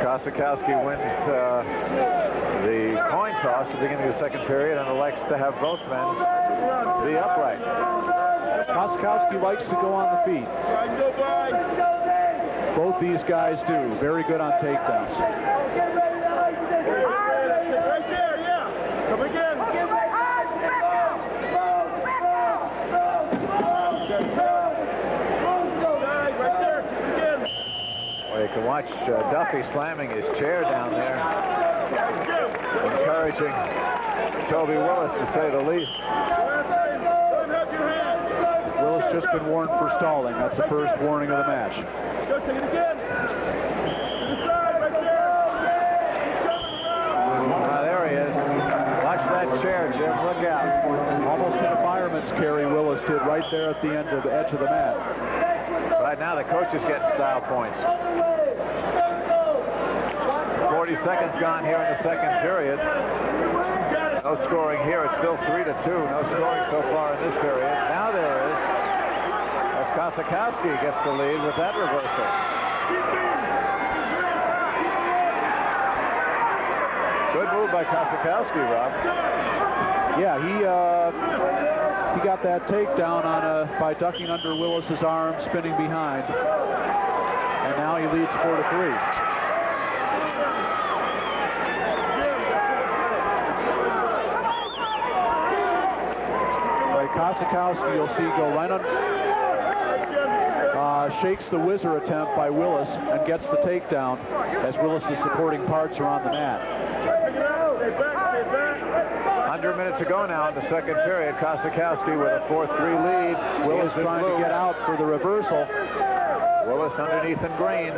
Kosakowski wins the coin toss at the beginning of the second period and elects to have both men be upright. Kosakowski likes to go on the feet. Both these guys do. Very good on takedowns. Come again. Right there. Again. Well, you can watch Duffy slamming his chair down there, encouraging Toby Willis, to say the least. Willis just been warned for stalling. That's the first warning of the match. Go take it again. To the side, right there. There he is. Watch that chair, Jim. Look out. Almost in a fireman's carry, Willis did right there at the end of the edge of the mat. Right now, the coach is getting style points. 40 seconds gone here in the second period. No scoring here. It's still 3-2. No scoring so far in this period. Now there is. As Kosakowski gets the lead with that reversal. Good move by Kosakowski, Rob. Yeah, he got that takedown on by ducking under Willis's arm, spinning behind, and now he leads 4-3. Kosakowski, you'll see, go right on, shakes the whizzer attempt by Willis and gets the takedown as Willis's supporting parts are on the mat. 100 minutes to go now in the second period. Kosakowski with a 4-3 lead. Willis trying to get out for the reversal. Willis underneath in green.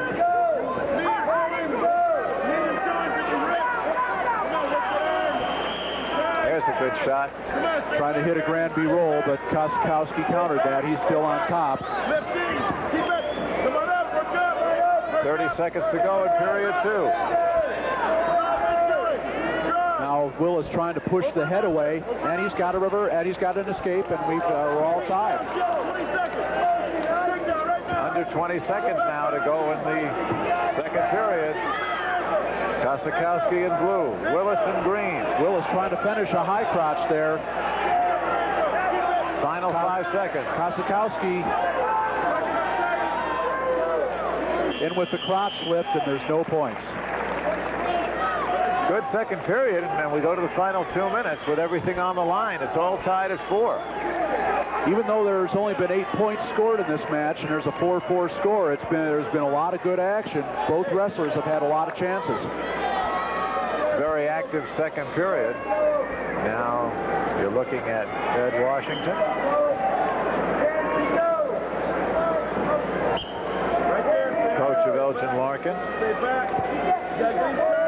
There's a good shot. Trying to hit a Granby roll, but Kosakowski countered that. He's still on top. 30 seconds to go in period 2. Now Willis trying to push the head away, and he's got a river, and he's got an escape, and we're all tied. Under 20 seconds now to go in the second period. Kosakowski in blue, Willis in green. Willis trying to finish a high crotch there. Final 5 seconds. Kosakowski in with the crotch slip, and there's no points. Good second period, and then we go to the final 2 minutes with everything on the line. It's all tied at 4. Even though there's only been 8 points scored in this match, and there's a 4-4 score, there's been a lot of good action. Both wrestlers have had a lot of chances. Very active second period. Now you're looking at Ed Washington. Coach of Elgin Larkin. Stay back. Stay back.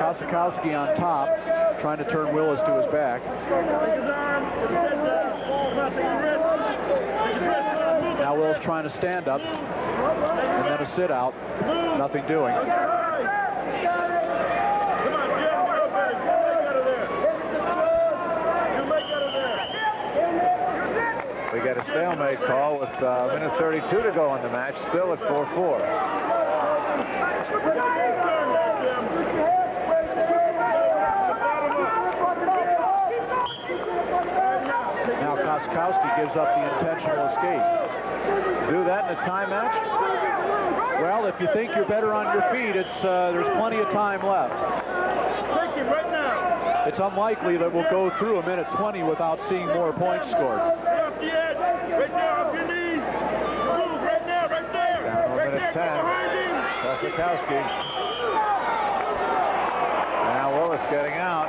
Kosakowski on top, trying to turn Willis to his back. Now Willis trying to stand up, and then a sit out. Nothing doing. We get a stalemate call with minute 32 to go in the match, still at 4-4. Now Kosakowski gives up the intentional escape. Do that in a tie match? Well, if you think you're better on your feet, there's plenty of time left. Take him right now. It's unlikely that we'll go through a minute 20 without seeing more points scored. Off the edge. Right there, off your knees. Move right there, right there. Down to a Right minute there, 10. behind him. Kosakowski. Now Willis getting out.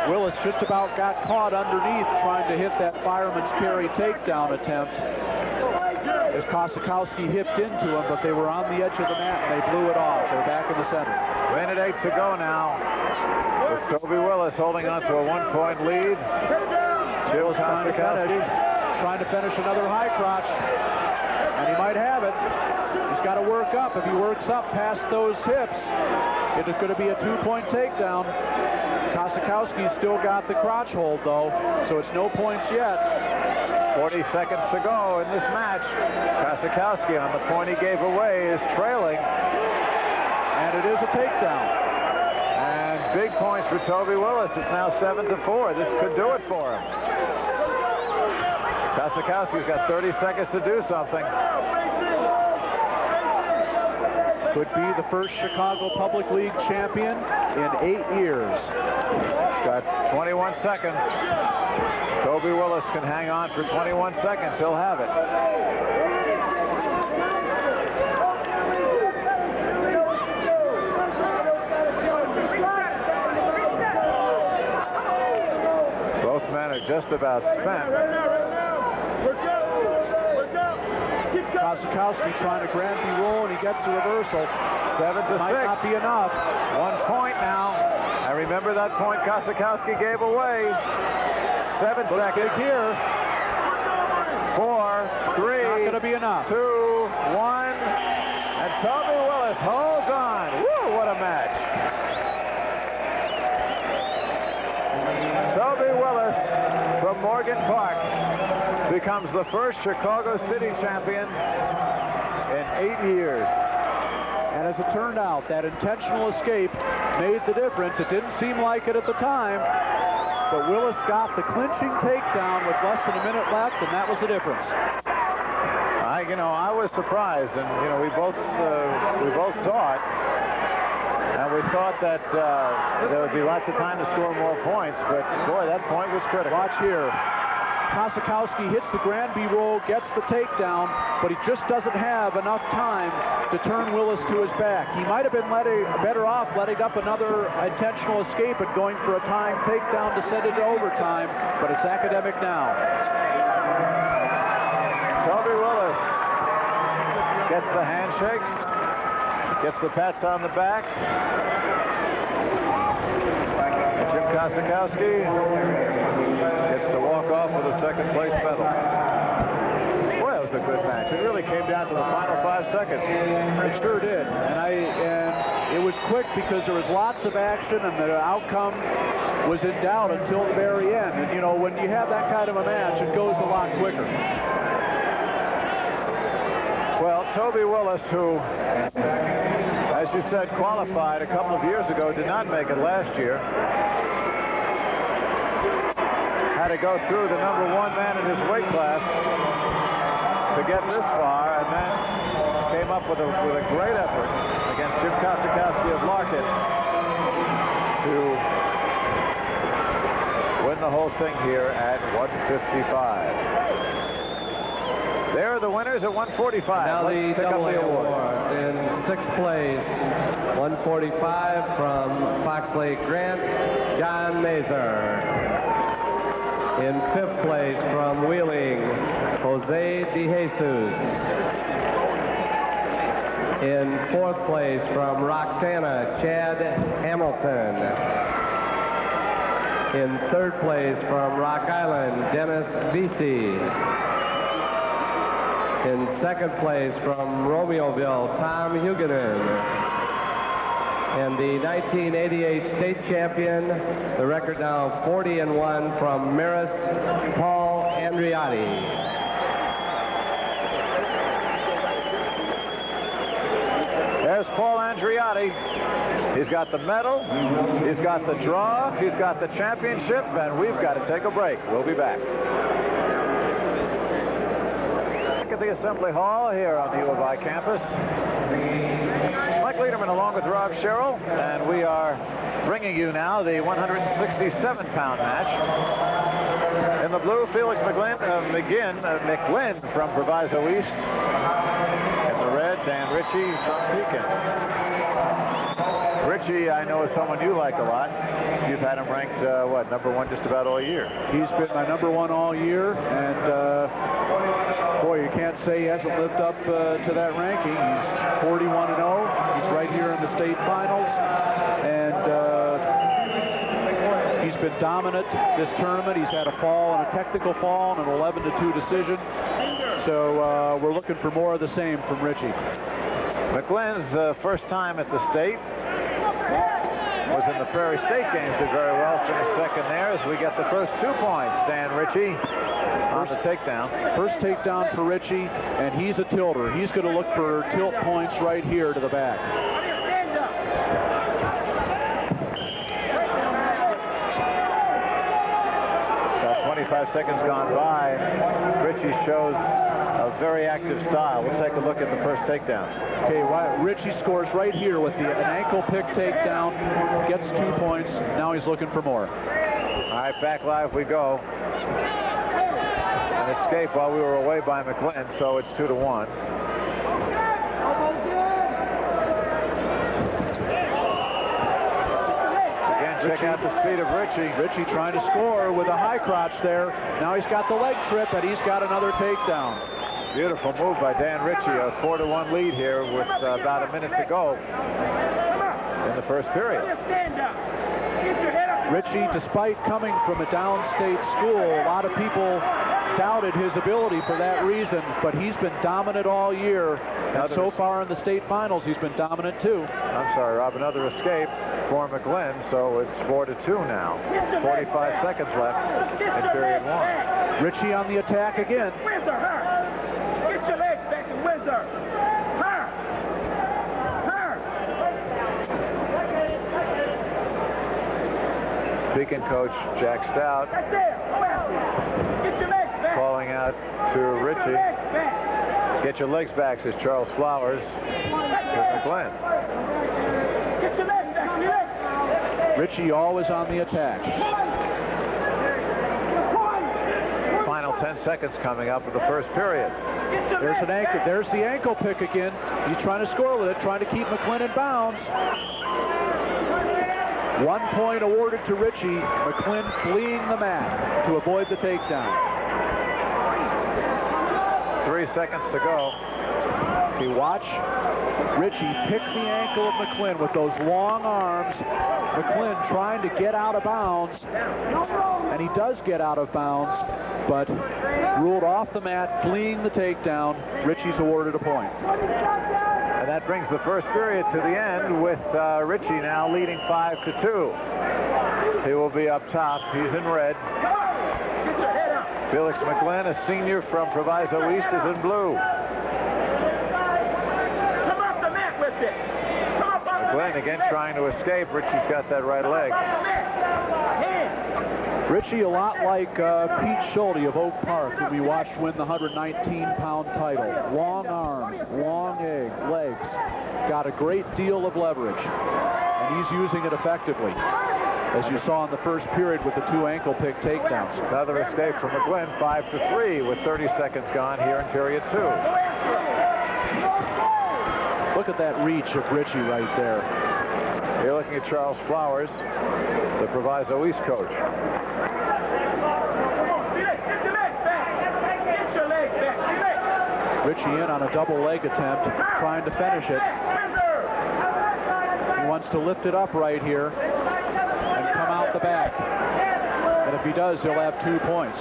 Willis just about got caught underneath trying to hit that fireman's carry takedown attempt. As Kosakowski hipped into him, but they were on the edge of the mat and they blew it off. They're back in the center. Minute 8 to go now. With Toby Willis holding on to a 1-point lead. Willis trying to finish another high crotch. And he might have it. He's got to work up. If he works up past those hips, it is going to be a 2-point takedown. Kosakowski's still got the crotch hold, though, so it's no points yet. 40 seconds to go in this match. Kosakowski, on the point he gave away, is trailing. And it is a takedown. And big points for Toby Willis. It's now 7-4. This could do it for him. Kosakowski's got 30 seconds to do something. Could be the first Chicago Public League champion in 8 years. Got 21 seconds. Toby Willis can hang on for 21 seconds. He'll have it. Both men are just about spent. Kosakowski trying to Granby roll, and he gets the reversal. 7-6. Might not be enough. 1 point now. I remember that point Kosakowski gave away. 7 seconds here. 4, 3, Not going to be enough. 2, 1. And Toby Willis holds on. Woo, what a match. Toby Willis from Morgan Park becomes the first Chicago City champion in 8 years. And as it turned out, that intentional escape made the difference. It didn't seem like it at the time, but Willis got the clinching takedown with less than a minute left, and that was the difference. I was surprised, and we both saw it, and we thought that there would be lots of time to score more points. But boy, that point was critical. Watch here. Kosakowski hits the Granby roll, gets the takedown, but he just doesn't have enough time to turn Willis to his back. He might have been better off letting up another intentional escape and going for a tying takedown to send it to overtime, but it's academic now. Toby Willis gets the handshakes, gets the pats on the back. And Jim Kosakowski gets to walk off with a second place medal. Boy, that was a good match. It really came down to the final 5 seconds. It sure did. And it was quick because there was lots of action and the outcome was in doubt until the very end. And when you have that kind of a match, it goes a lot quicker. Well, Toby Willis, who, as you said, qualified a couple of years ago, did not make it last year. Had to go through the #1 man in his weight class to get this far, and then came up with a great effort against Jim Kosakowski of Larkin to win the whole thing here at 155. There are the winners at 145. Now Let's the pick up the award. in 6th place, 145 from Fox Lake Grant, John Mazer. In 5th place from Wheeling, Jose De Jesus. In 4th place from Roxana, Chad Hamilton. In 3rd place from Rock Island, Dennis Vesey. In 2nd place from Romeoville, Tom Huguenin. And the 1988 state champion, the record now 40-1 from Marist, Paul Andriotti. There's Paul Andriotti. He's got the medal, he's got the draw, he's got the championship, and we've got to take a break. We'll be back. At the Assembly Hall here on the U of I campus. Mike Lederman along with Rob Sherrill, and we are bringing you now the 167-pound match. In the blue, Felix McGlynn from Proviso East. In the red, Dan Ritchie from Pekin. Ritchie, I know, is someone you like a lot. You've had him ranked, #1 just about all year. He's been my #1 all year, and boy, you can't say he hasn't lived up to that ranking. He's 41-0. He's right here in the state finals, and he's been dominant this tournament. He's had a fall and a technical fall and an 11-2 decision. So we're looking for more of the same from Ritchie. McGlynn's first time at the state was in the Prairie State games. Did very well. Finished second there as we get the first 2 points. Dan Ritchie on the takedown. First takedown for Ritchie, and he's a tilter. He's going to look for tilt points right here to the back. About 25 seconds gone by. Ritchie shows a very active style. We'll take a look at the first takedown. Okay, Richie scores right here with an ankle pick takedown, gets 2 points. Now he's looking for more. All right, back live we go. An escape while we were away by McGlynn, so it's 2-1. Check out the speed of Richie. Richie trying to score with a high crotch there. Now he's got the leg trip, and he's got another takedown. Beautiful move by Dan Richie. A 4-1 lead here with about a minute to go in the first period. Richie, despite coming from a downstate school, a lot of people doubted his ability for that reason, but he's been dominant all year. And so far in the state finals, he's been dominant too. I'm sorry, Rob, another escape for McGlynn, so it's 4-2 now. 45 seconds left in period 1. Richie on the attack again. Where's her? Get your legs back and where's her? Beacon coach Jack Stout Right there. Get your legs back. calling out to Richie. Get your legs back, says Charles Flowers to McGlynn. Get your legs back. Your legs. Richie always on the attack. Final 10 seconds coming up of the first period. There's an ankle. There's the ankle pick again. He's trying to score with it, trying to keep McGlynn in bounds. 1 point awarded to Richie. McGlynn fleeing the mat to avoid the takedown. 3 seconds to go. You watch Richie pick the ankle of McGlynn with those long arms. McGlynn trying to get out of bounds, and he does get out of bounds, but ruled off the mat, fleeing the takedown. Richie's awarded a point. And that brings the first period to the end with Richie now leading 5-2. He will be up top. He's in red. Felix McGlynn, a senior from Proviso East, is in blue. Come off the mat with it. Come off the McGlynn again trying to escape. Richie's got that right leg. Richie, a lot like Pete Schulte of Oak Park, who we watched win the 119-pound title. Long arms, long legs, got a great deal of leverage, and he's using it effectively, as you saw in the first period with the 2 ankle pick takedowns. Another escape from McGlynn, 5-3, with 30 seconds gone here in period 2. Look at that reach of Richie right there. You're looking at Charles Flowers, the Proviso East coach. Richie in on a double leg attempt, trying to finish it. He wants to lift it up right here and come out the back. And if he does, he'll have 2 points.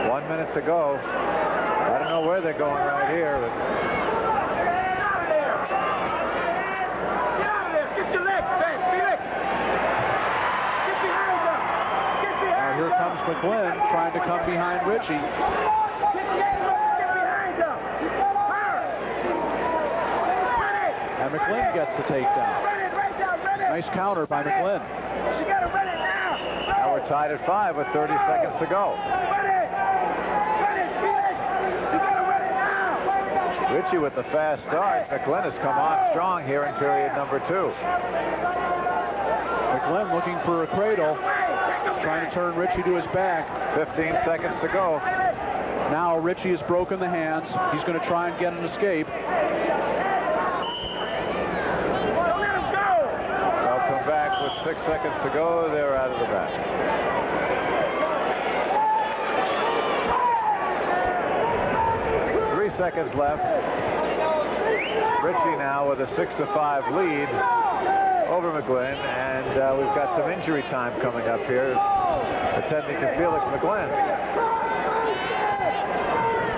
1 minute to go. I don't know where they're going right here. But now here comes McGlynn trying to come behind Richie. And McGlynn gets the takedown. Nice counter by McGlynn. now we're tied at 5 with 30 seconds to go. Richie with the fast start. McGlynn has come on strong here in period number 2. McGlynn looking for a cradle, trying to turn Richie to his back. 15 seconds to go. Now Richie has broken the hands. He's going to try and get an escape. They'll come back with 6 seconds to go. They're out of the back. Seconds left. Richie now with a 6-5 lead over McGlynn, and we've got some injury time coming up here, attending to Felix McGlynn.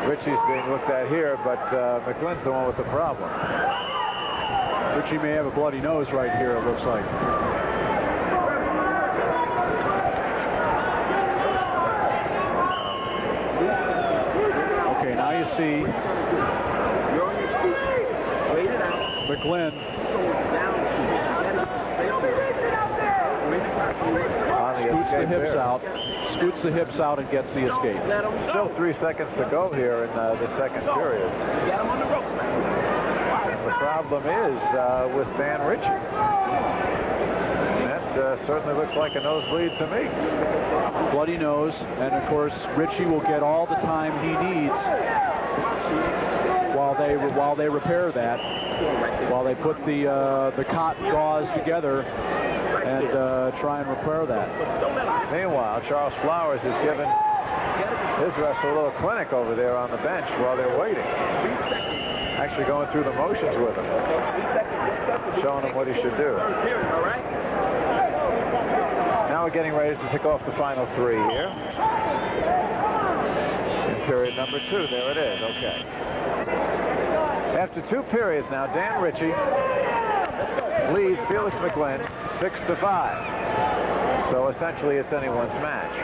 Richie's being looked at here, but McGlynn's the one with the problem. Richie may have a bloody nose right here, it looks like. Okay, now you see McGlynn scoots the hips out, scoots the hips out and gets the escape. Still 3 seconds to go here in the second period. The problem is with Dan Ritchie. That certainly looks like a nosebleed to me. Bloody nose, and of course Ritchie will get all the time he needs while they repair that, while they put the cotton gauze together and try and repair that. Meanwhile, Charles Flowers has given his wrestler a little clinic over there on the bench while they're waiting. Actually going through the motions with him, showing him what he should do. Now we're getting ready to tick off the final 3 here. In period number 2, there it is, okay. After 2 periods now, Dan Ritchie leads Felix McGlynn 6-5. So essentially it's anyone's match.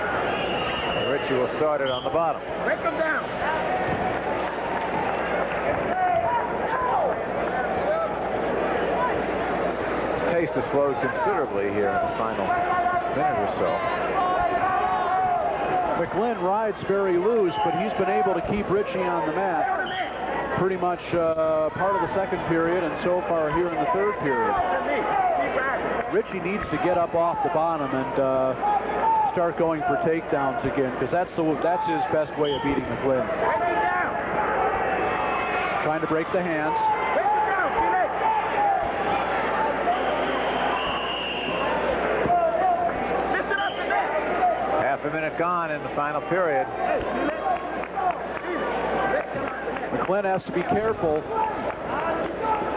And Ritchie will start it on the bottom. Break them down. His pace has slowed considerably here in the final minute or so. McGlynn rides very loose, but he's been able to keep Ritchie on the mat pretty much part of the second period and so far here in the third period. Ritchie needs to get up off the bottom and start going for takedowns again, because that's his best way of beating McGlynn. Trying to break the hands. Half a minute gone in the final period. McGlynn has to be careful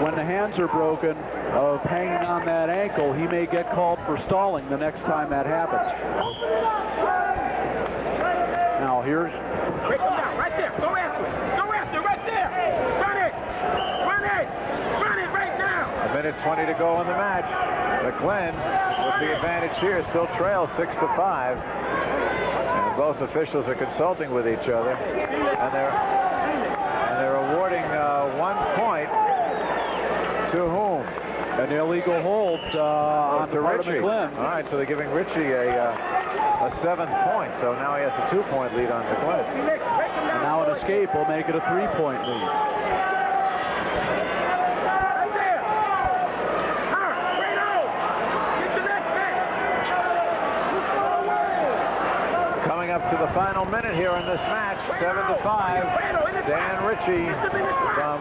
when the hands are broken of hanging on that ankle. He may get called for stalling the next time that happens. Now here's... Break them down, right there. Go after it. Go after it, right there. Run it. Run it. Run it right now. 1:20 to go in the match. McGlynn, with the advantage here, still trails 6-5. And both officials are consulting with each other. And they're awarding 1 point to whom? An illegal hold on the part of McGlynn. All right, so they're giving Ritchie a 7th point. So now he has a 2-point lead on McGlynn. And now an escape will make it a 3-point lead. Coming up to the final minute here in this match, 7-5. Dan Ritchie from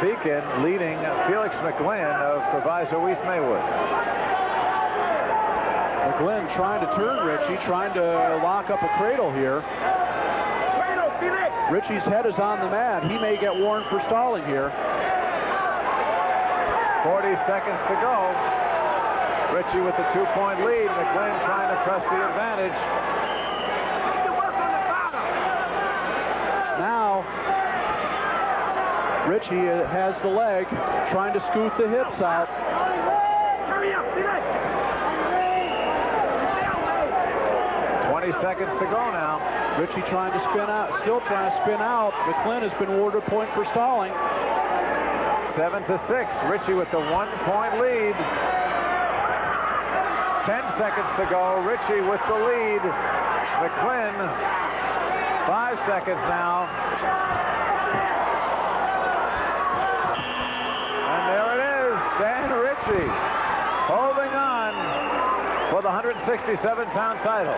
Beacon leading Felix McGlynn of Proviso East Maywood. McGlynn trying to turn Ritchie, trying to lock up a cradle here. Ritchie's head is on the mat. He may get warned for stalling here. 40 seconds to go. Ritchie with the 2-point lead. McGlynn trying to press the advantage. Now, Ritchie has the leg, trying to scoot the hips out. 20 seconds to go now. Ritchie trying to spin out, still trying to spin out. McGlynn has been awarded a point for stalling. 7-6. Ritchie with the 1-point lead. 10 seconds to go. Ritchie with the lead. McGlynn, 5 seconds now. And there it is. Dan Ritchie holding on for the 167-pound title.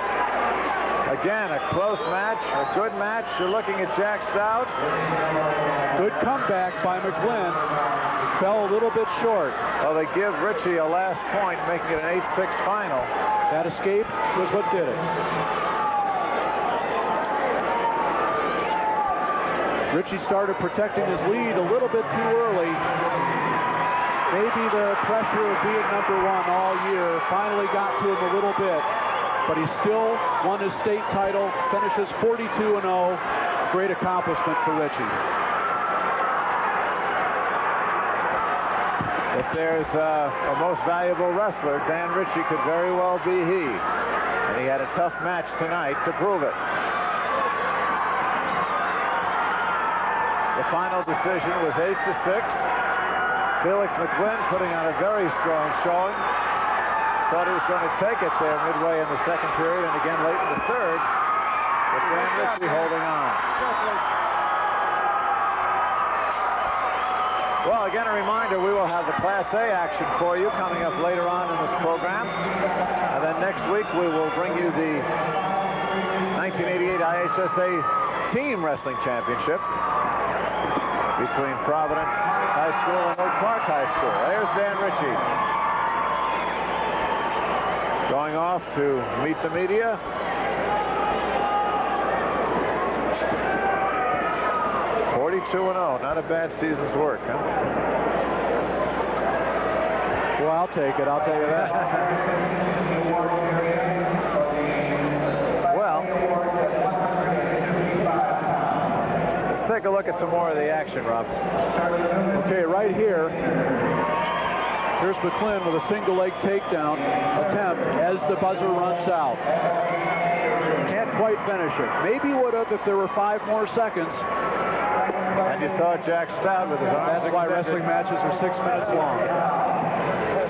Again, a close match, a good match. You're looking at Jack Stout. Good comeback by McGlynn. Fell a little bit short. Well, they give Ritchie a last point, making it an 8-6 final. That escape was what did it. Ritchie started protecting his lead a little bit too early. Maybe the pressure of being #1 all year finally got to him a little bit. But he still won his state title, finishes 42-0. Great accomplishment for Ritchie. If there's a most valuable wrestler, Dan Ritchie could very well be he. And he had a tough match tonight to prove it. The final decision was 8-6. Felix McGlynn putting on a very strong showing. Thought he was going to take it there midway in the second period and again late in the third. But Dan Ritchie holding on. Well, again, a reminder, we will have the Class A action for you coming up later on in this program. And then next week, we will bring you the 1988 IHSA Team Wrestling Championship between Providence High School and Oak Park High School. There's Dan Ritchie going off to meet the media. .42-0, not a bad season's work, huh? Well, I'll take it. I'll tell you that. Well, let's take a look at some more of the action, Rob. Okay, right here. Here's McClin with a single leg takedown attempt as the buzzer runs out. Can't quite finish it. Maybe would have if there were 5 more seconds. And you saw Jack Stout with his arms That's why extended. wrestling matches are 6 minutes long.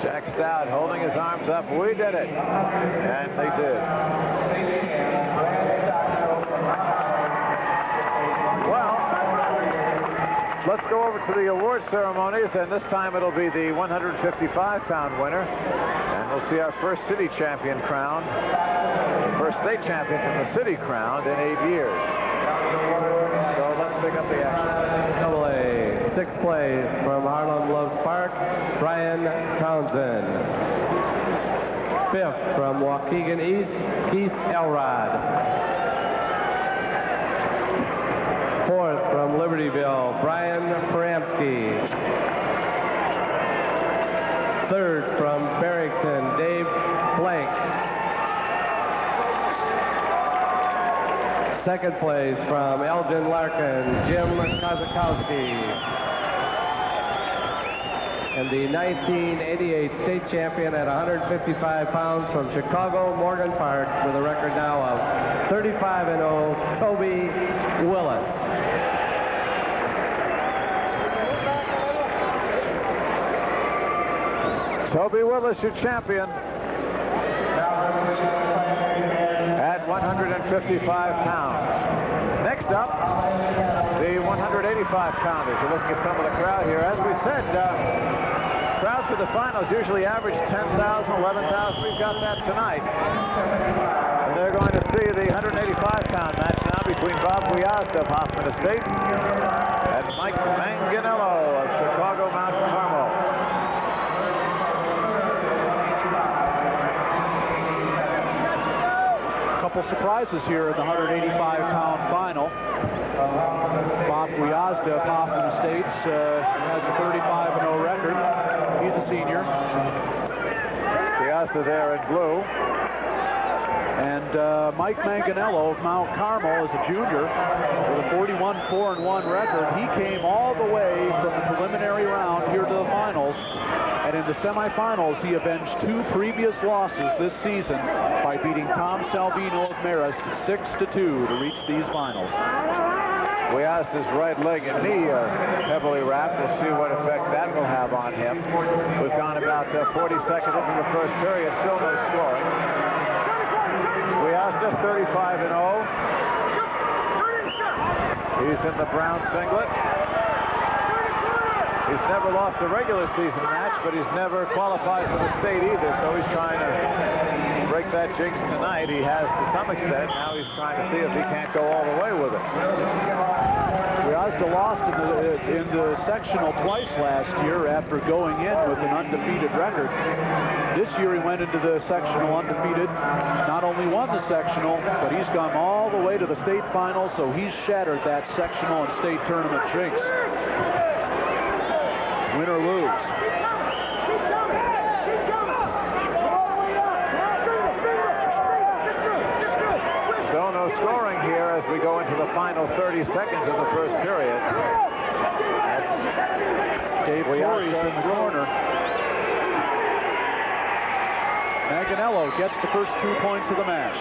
Jack Stout holding his arms up. We did it. And they did. Well, let's go over to the award ceremonies, and this time it'll be the 155-pound winner. And we'll see our first city champion crowned, first state champion from the city crowned in 8 years. So let's pick up the action. Double A, 6th place from Harlem Loves Park, Brian Townsend. 5th from Waukegan East, Keith Elrod. 4th from Libertyville, Brian Peramsky. 3rd from Barrington, Dave Blank. 2nd place from Elgin Larkin, Jim Kozakowski. And the 1988 state champion at 155 pounds from Chicago, Morgan Park, with a record now of 35-0, Toby Willis. Toby Willis, your champion. At 155 pounds. Next up, the 185-pounders. You're looking at some of the crowd here. As we said, crowds for the finals usually average 10,000, 11,000. We've got that tonight. And they're going to see the 185-pound match now between Bob Guiazda of Hoffman Estates and Mike Manganello of Chicago Mount Carmel. Couple surprises here in the 185-pound final. Bob Guiazda of Hoffman Estates has a 35-0 record. He's a senior. Guiazda there in blue. And Mike Manganello of Mount Carmel is a junior with a 41-4-1 record. He came all the way from the preliminary round here to the finals. And in the semifinals, he avenged 2 previous losses this season by beating Tom Salvino of Marist 6-2 to reach these finals. Guiazda's right leg and knee are heavily wrapped. We'll see what effect that will have on him. We've gone about 40 seconds into the first period, still no scoring. Guiazda 35-0. He's in the brown singlet. He's never lost a regular season match, but he's never qualified for the state either, so he's trying to break that jinx tonight. He has to some extent. Now he's trying to see if he can't go all the way with it. Guiazda lost in the sectional twice last year after going in with an undefeated record. This year he went into the sectional undefeated, not only won the sectional, but he's gone all the way to the state final, so he's shattered that sectional and state tournament jinx. Win or lose. Still no scoring here as we go into the final 30 seconds of the first period. That's Dave Torres in the corner. Manganello gets the first 2 points of the match.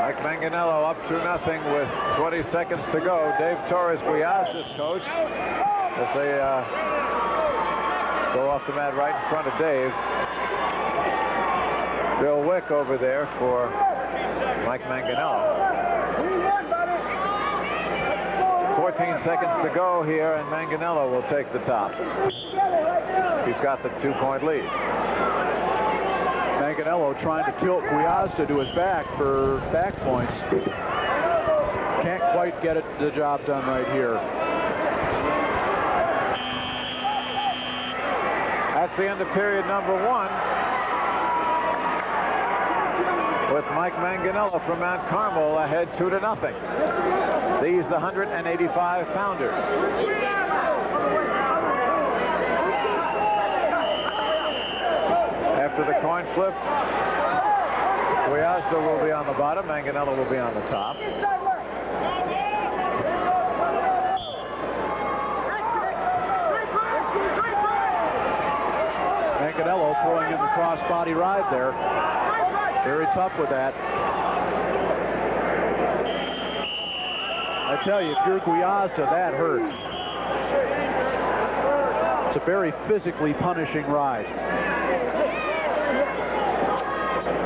Mike Manganello up 2-0 with 20 seconds to go. Dave Torres, Guiazda's coach, as they go off the mat right in front of Dave. Bill Wick over there for Mike Manganello. 14 seconds to go here, and Manganello will take the top. He's got the 2-point lead. Manganello trying to tilt Gwiazda to his back for back points. Can't quite get the job done right here. That's the end of period number 1. With Mike Manganello from Mount Carmel ahead 2-0. These the 185-pounders. After the coin flip, Gwiazda will be on the bottom, Manganello will be on the top. Manganello throwing in the cross-body ride there. Very tough with that. I tell you, if you're Gwiazda, that hurts. It's a very physically punishing ride.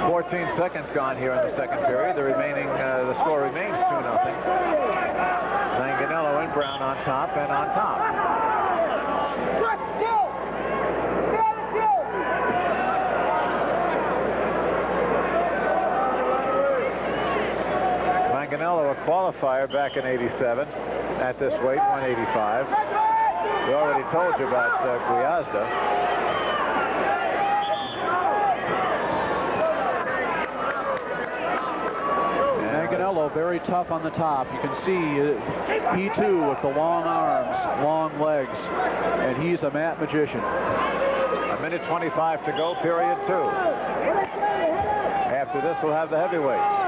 14 seconds gone here in the second period. The score remains 2-0. Manganello and Brown on top and on top. Manganello, a qualifier back in '87 at this weight, 185. We already told you about Gwiazda. Manganello very tough on the top. You can see he too with the long arms, long legs, and he's a mat magician. 1:25 to go, period 2. After this, we'll have the heavyweights.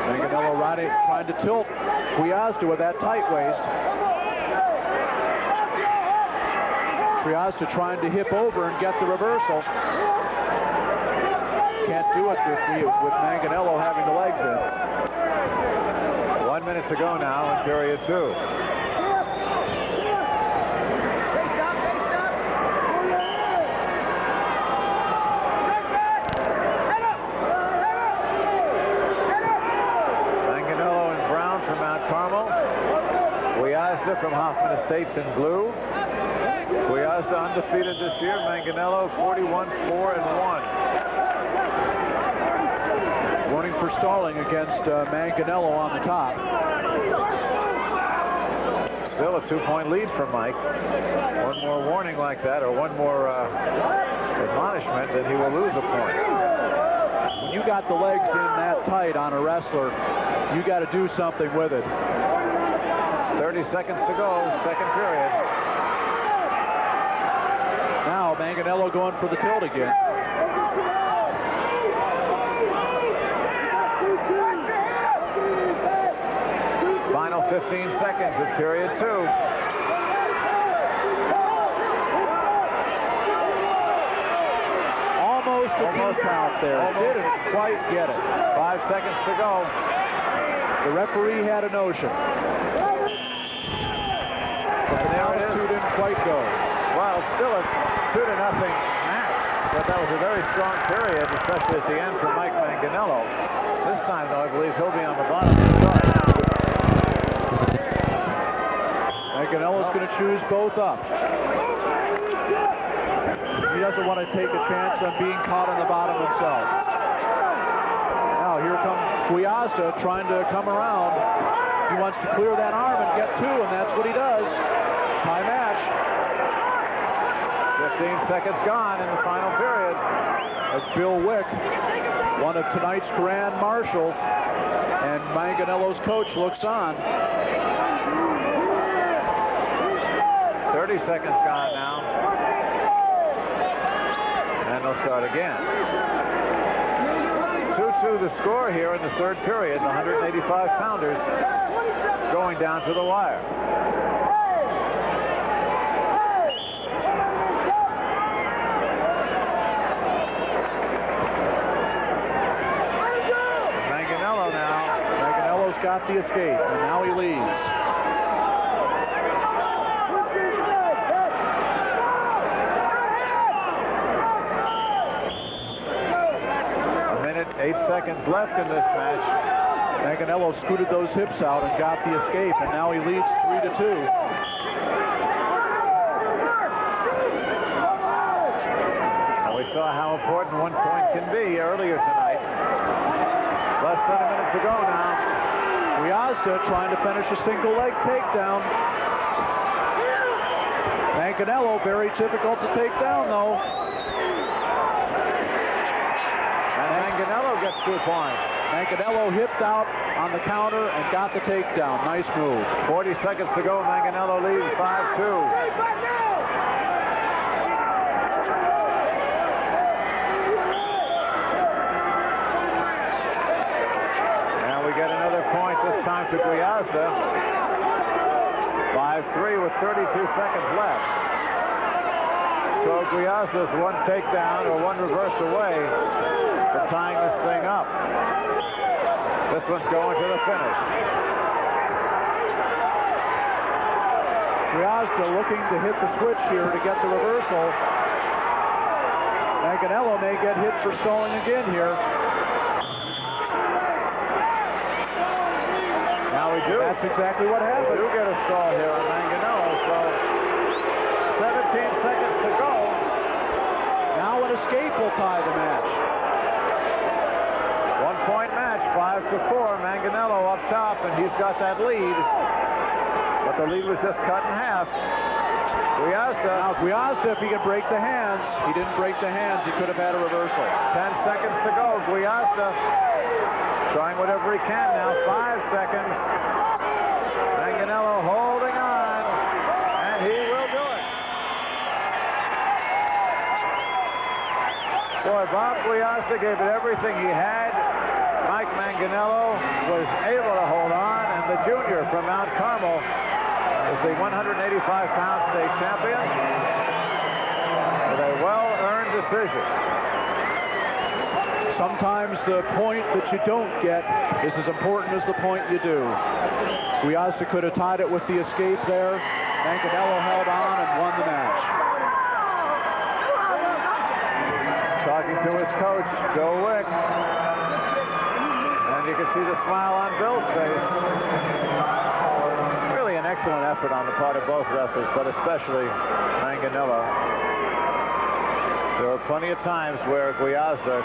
Manganello trying to tilt Gwiazda with that tight waist. Gwiazda trying to hip over and get the reversal. Can't do it with Manganello having the legs in. 1 minute to go now in period 2. Manganello and Brown from Mount Carmel. Gwiazda from Hoffman Estates in blue. Gwiazda undefeated this year. Manganello 41-4-1. Warning for stalling against Manganello on the top. Still a 2-point lead for Mike. One more warning like that, or one more admonishment, and he will lose a point. When you got the legs in that tight on a wrestler, you got to do something with it. 30 seconds to go, second period. Now Manganello going for the tilt again. Final 15 seconds of period 2. Almost a count there. Didn't quite get it. 5 seconds to go. The referee had a notion. But now the 2 didn't quite go. Well, it's still a 2-0 match, but that was a very strong period, especially at the end for Mike Manganello. This time, though, I believe he'll be on the bottom of the chart. Manganello's going to choose both up. He doesn't want to take a chance on being caught on the bottom himself. Now here comes Gwiazda trying to come around. He wants to clear that arm and get 2, and that's what he does. Tie match. 15 seconds gone in the final period. As Bill Wick, one of tonight's grand marshals, and Manganello's coach looks on. 30 seconds gone now. And they'll start again. 2-2 the score here in the third period. The 185-pounders going down to the wire. Manganello now. Manganello's got the escape, and now he leads. 8 seconds left in this match. Manganello scooted those hips out and got the escape, and now he leads 3-2. And we saw how important 1 point can be earlier tonight. Less than a minute to go now. Gwiazda trying to finish a single leg takedown. Manganello very difficult to take down though. And Manganello gets 2 points. Manganello hipped out on the counter and got the takedown. Nice move. 40 seconds to go. Manganello leads 5-2. And we get another point this time to Gwiazda. 5-3 with 32 seconds left. So Gwiazda's 1 takedown or 1 reverse away from tying this thing up. This one's going to the finish. Gwiazda looking to hit the switch here to get the reversal. Manganello may get hit for stalling again here. Now we do. That's exactly what happened. We do get a stall here on Manganello, so 17 seconds to go. Now an escape will tie the match. 1 point match, 5-4. Manganello up top, and he's got that lead. But the lead was just cut in half. Gwiazda. Now Gwiazda, if he can break the hands, he didn't break the hands, he could have had a reversal. 10 seconds to go. Gwiazda trying whatever he can now. 5 seconds. Manganello holding on, and he will do it. Boy, Bob Gwiazda gave it everything he had. Mike Manganello was able to hold on, and the junior from Mount Carmel is the 185-pound state champion with a well-earned decision. Sometimes the point that you don't get is as important as the point you do. Gwiazda could have tied it with the escape there. Manganello held on and won the match. Talking to his coach, Bill Wick. And you can see the smile on Bill's face. Really an excellent effort on the part of both wrestlers, but especially Manganello. There were plenty of times where Gwiazda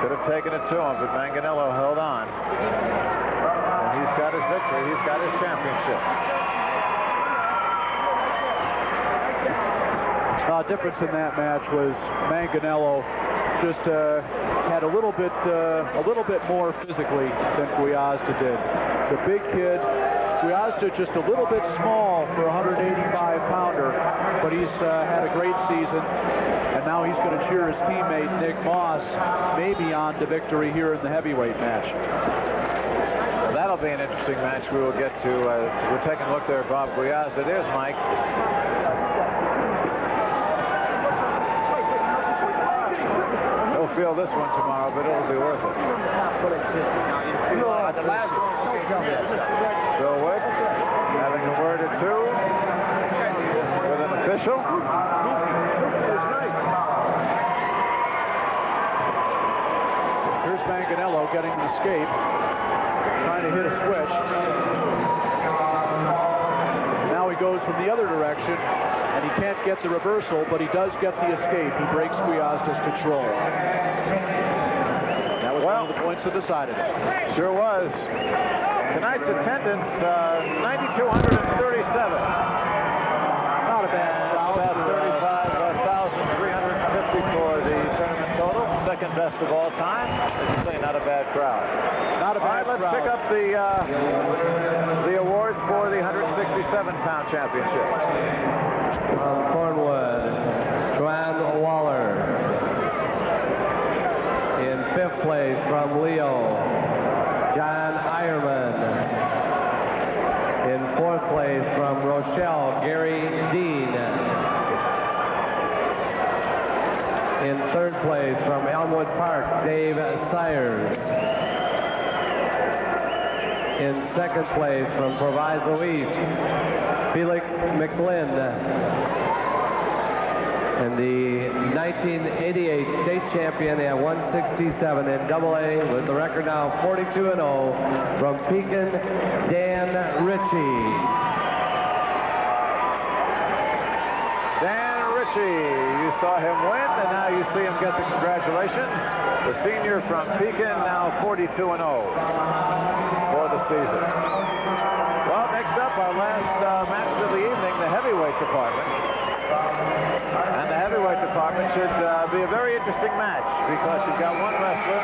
could have taken it to him, but Manganello held on. And he's got his victory. He's got his championship. The difference in that match was Manganello just had a little bit more physically than Gwiazda did. He's a big kid. Gwiazda just a little bit small for a 185-pounder, but he's had a great season, and now he's going to cheer his teammate Nick Moss maybe on to victory here in the heavyweight match. Well, that'll be an interesting match we will get to. We're taking a look there at Bob Gwiazda. There's Mike. He'll feel this one tomorrow, but it'll be worth it. Bill Wick having a word or two with an official. Here's Manganello getting an escape, trying to hit a switch. Now he goes from the other direction, and he can't get the reversal, but he does get the escape. He breaks Gwiazda's control. That was one of the points that decided it. Sure was. Tonight's attendance, 9,237. Not a bad crowd. About 35,350 for the tournament total. Second best of all time. As you say, not a bad crowd. Not a bad crowd. Let's pick up the awards for the 167-pound championship. From Cornwood, Joanne Waller. In 5th place from Leo, John Ironman. In 4th place from Rochelle, Gary Dean. In 3rd place from Elmwood Park, Dave Sires. In 2nd place from Proviso East, Felix McLean. and the 1988 state champion at 167 in AA with the record now 42-0 from Pekin, Dan Ritchie. Dan Ritchie, you saw him win, and now you see him get the congratulations. The senior from Pekin, now 42-0 for the season. Well, next up, our last match of the evening, the heavyweight department. And the heavyweight department should be a very interesting match because you've got one wrestler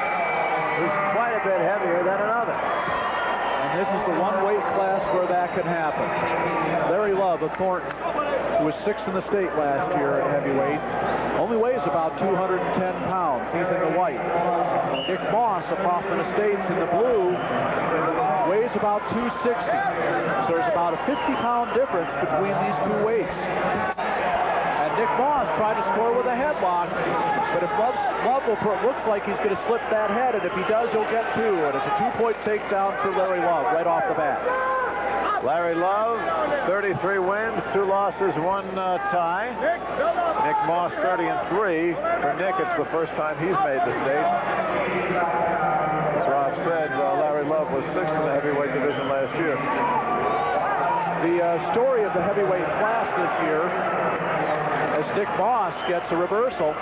who's quite a bit heavier than another. And this is the one weight class where that can happen. Larry Love of Thornton, who was 6th in the state last year at heavyweight, only weighs about 210 pounds. He's in the white. Nick Moss of Hoffman Estates in the blue weighs about 260. So there's about a 50-pound difference between these two weights. And Nick Moss tried to score with a headlock, but if Love looks like he's going to slip that head, and if he does, he'll get 2. And it's a 2-point takedown for Larry Love right off the bat. Larry Love, 33 wins, 2 losses, 1 tie. Nick Moss, 30-3. For Nick, it's the first time he's made the state. As Rob said, Larry Love was 6th in the heavyweight division last year. The story of the heavyweight class this year, as Nick Moss gets a reversal,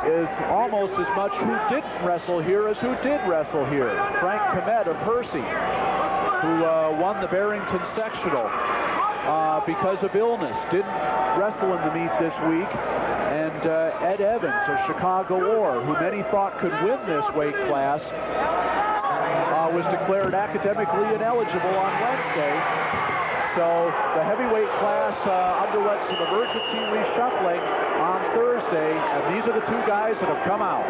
is almost as much who didn't wrestle here as who did wrestle here. Frank Komet of Hershey, who won the Barrington sectional because of illness, didn't wrestle in the meet this week. And Ed Evans of Chicago War, who many thought could win this weight class, was declared academically ineligible on Wednesday. So the heavyweight class underwent some emergency reshuffling on Thursday, and these are the 2 guys that have come out.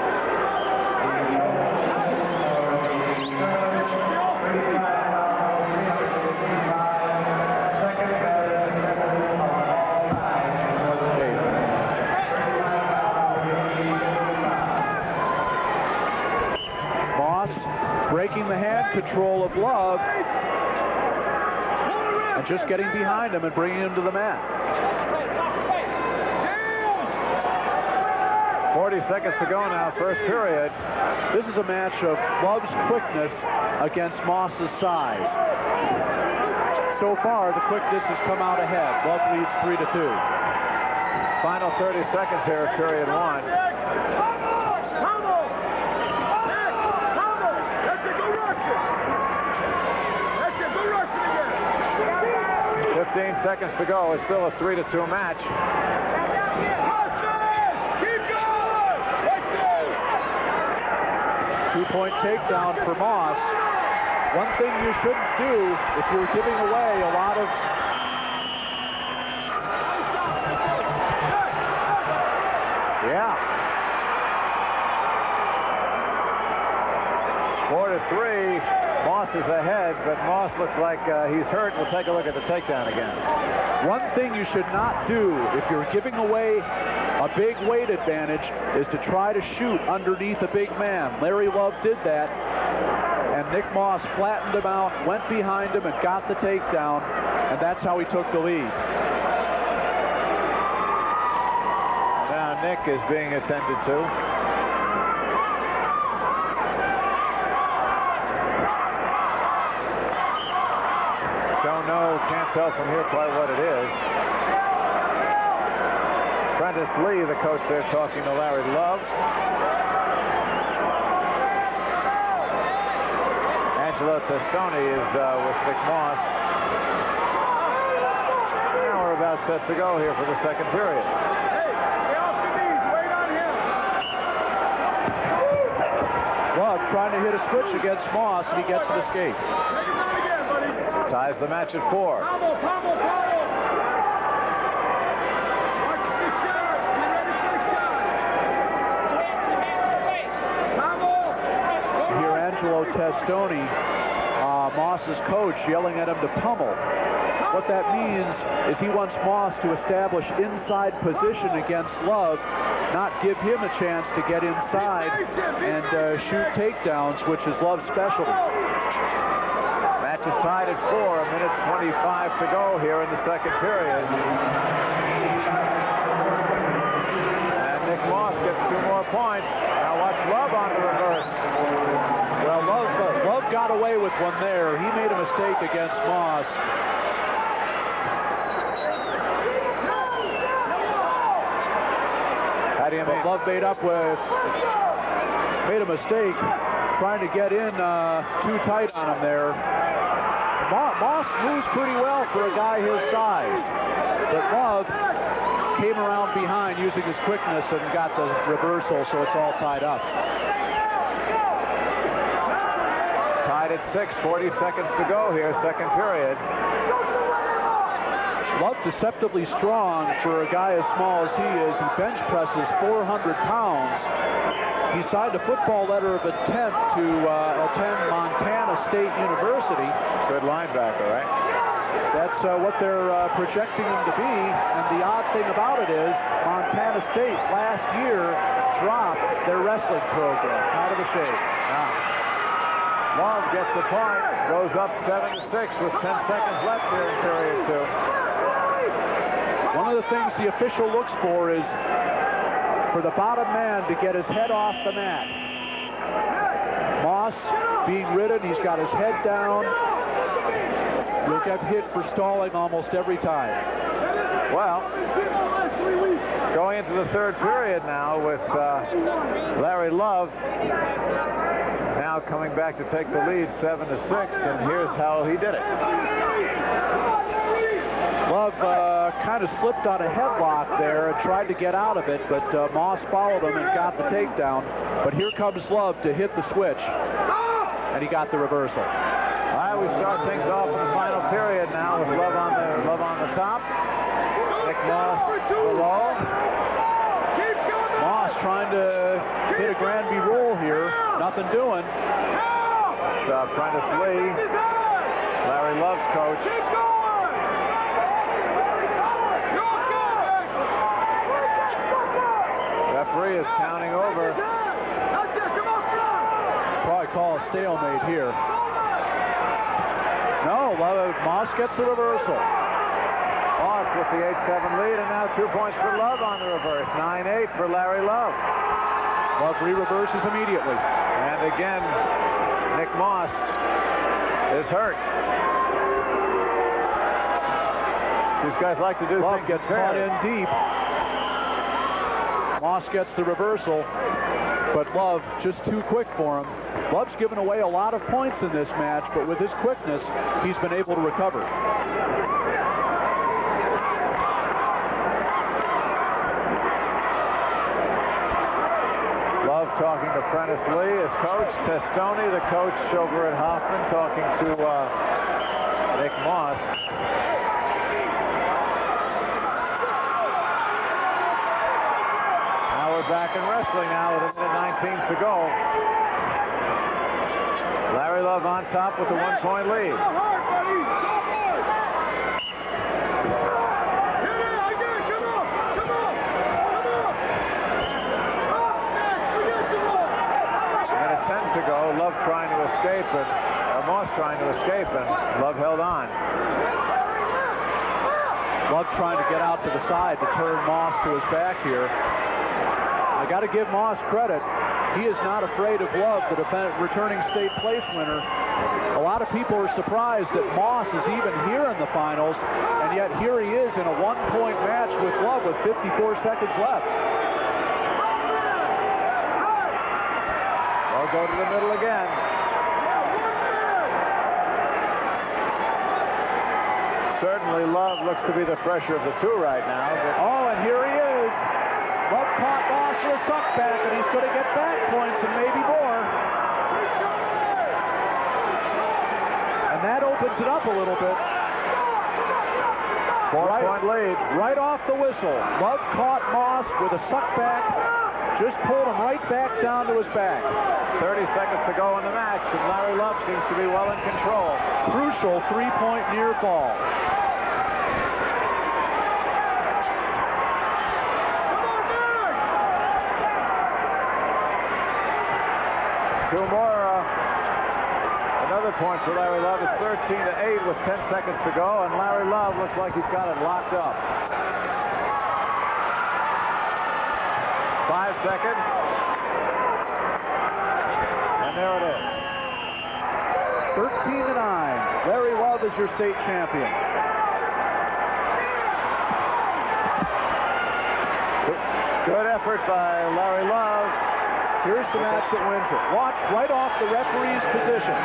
Moss breaking the hand control of Love, and just getting behind him and bringing him to the mat. 40 seconds to go now, first period. This is a match of Love's quickness against Moss's size. So far, the quickness has come out ahead. Love leads 3-2. Final 30 seconds here of period 1. 15 seconds to go. It's still a 3-2 match. Keep going! 2-point takedown for Moss. One thing you shouldn't do if you're giving away a lot of... Yeah. 4-3. Moss is ahead, but Moss looks like he's hurt. We'll take a look at the takedown again. One thing you should not do if you're giving away a big weight advantage is to try to shoot underneath a big man. Larry Love did that, and Nick Moss flattened him out, went behind him, and got the takedown, and that's how he took the lead. Now Nick is being attended to. No, can't tell from here quite what it is. Prentice Lee, the coach there, talking to Larry Love. Angelo Testoni is with Nick Moss. Now we're about set to go here for the second period. Hey, stay off the knees. Wait on him. Love trying to hit a switch against Moss, and he gets an escape. Ties the match at 4. Watch the shot. Get ready for the shot. You hear Angelo Testoni, Moss's coach, yelling at him to pummel. What that means is he wants Moss to establish inside position against Love, not give him a chance to get inside and shoot takedowns, which is Love's specialty. Match is tied at 4, a minute 25 to go here in the second period. points. Now watch Love on the reverse. Well, Love got away with one there. He made a mistake against Moss. How do you mean? Love made a mistake trying to get in too tight on him there. Moss moves pretty well for a guy his size, but Love came around behind using his quickness and got the reversal, so it's all tied up. Tied at 6, 40 seconds to go here, second period. Love deceptively strong for a guy as small as he is. He bench presses 400 pounds. He signed a football letter of intent to attend Montana State University. Good linebacker, right? That's what they're projecting him to be. And the odd thing about it is Montana State last year dropped their wrestling program out of the shade. Love gets the point, goes up 7-6 with 10 seconds left here in period 2. One of the things the official looks for is for the bottom man to get his head off the mat. Moss being ridden, he's got his head down. He'll get hit for stalling almost every time. Well, going into the third period now with Larry Love now coming back to take the lead 7-6, and here's how he did it. Love kind of slipped on a headlock there and tried to get out of it, but Moss followed him and got the takedown. But here comes Love to hit the switch, and he got the reversal. All right, we start things off in the final period now with Love on the top. Nick Moss below. Moss trying to hit a Granby roll here. Nothing doing. Trying to slee Larry Love's coach. Referee is counting over. Probably call a stalemate here. No, Moss gets the reversal. Moss with the 8-7 lead, and now 2 points for Love on the reverse. 9-8 for Larry Love. Love re-reverses immediately. And again, Nick Moss is hurt. These guys like to do Love things gets caught in deep. Moss gets the reversal, but Love just too quick for him. Love's given away a lot of points in this match, but with his quickness, he's been able to recover. Love talking to Prentice Lee, his coach. Testoni, the coach over at Hoffman, talking to Nick Moss. Now we're back in wrestling now with 1:19 to go. Larry Love on top with a 1-point lead. To go, Love trying to escape, and Moss trying to escape, and Love held on. Love trying to get out to the side to turn Moss to his back here. I got to give Moss credit. He is not afraid of Love, the returning state place winner. A lot of people are surprised that Moss is even here in the finals, and yet here he is in a 1-point match with Love with 54 seconds left. Go to the middle again. Certainly Love looks to be the fresher of the two right now. Oh, and here he is. Love caught Moss for a suck back, and he's going to get back points and maybe more. And that opens it up a little bit. 4-point lead. Right off the whistle. Love caught Moss with a suck back. Just pulled him right back down to his back. 30 seconds to go in the match, and Larry Love seems to be well in control. Crucial 3-point near fall. Two more. Another point for Larry Love. It's 13-8 with 10 seconds to go, and Larry Love looks like he's got it locked up. 5 seconds. And there it is. 13-9. Larry Love is your state champion. Good effort by Larry Love. Here's the match that wins it. Watch right off the referee's position.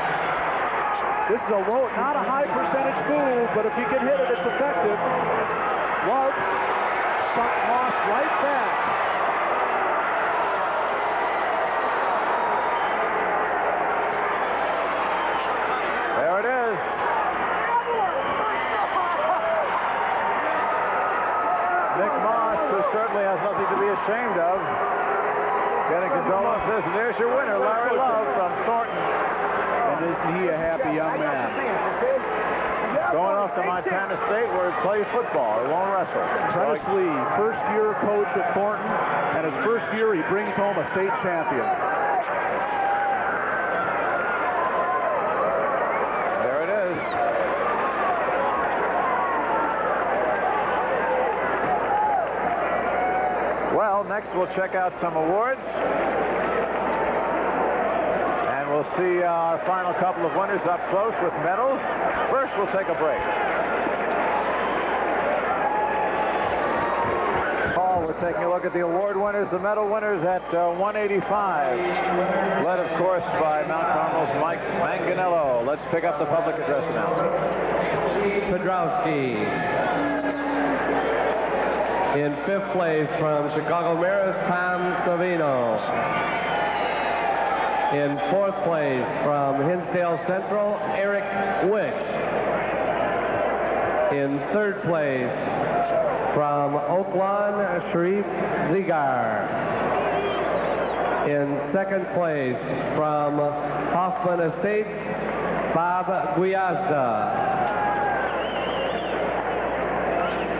This is a low, not a high percentage move, but if you can hit it, it's effective. Love sunk Moss right back. There it is. Nick Moss, who certainly has nothing to be ashamed of, getting condolences. And there's your winner, Larry Love from Thornton. And isn't he a happy young man? Going off to Montana State where he plays football. He won't wrestle. Prentice Lee, first-year coach at Thornton, and his first year he brings home a state champion. There it is. Well, next we'll check out some awards. And we'll see our final couple of winners up close with medals. First, we'll take a break. Paul, we're taking a look at the award winners, the medal winners at 185. Led, of course, by Mount Carmel's Mike Manganello. Let's pick up the public address announcement. Pedrowski. In fifth place from Chicago Maris, Tom Savino. In fourth place from Hinsdale Central, Eric Wish. In third place from Oaklawn, Sharif Zigar. In second place from Hoffman Estates, Bob Guiazda.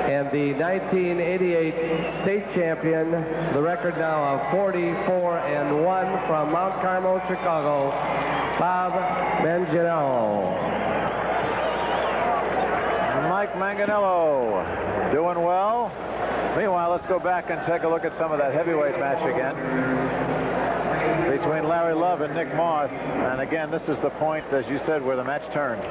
And the 1988 state champion, the record now of 44-1 from Mount Carmel, Chicago, Bob Manganiello. Mike Manganiello doing well. Meanwhile, let's go back and take a look at some of that heavyweight match again between Larry Love and Nick Moss. And again, this is the point, as you said, where the match turned.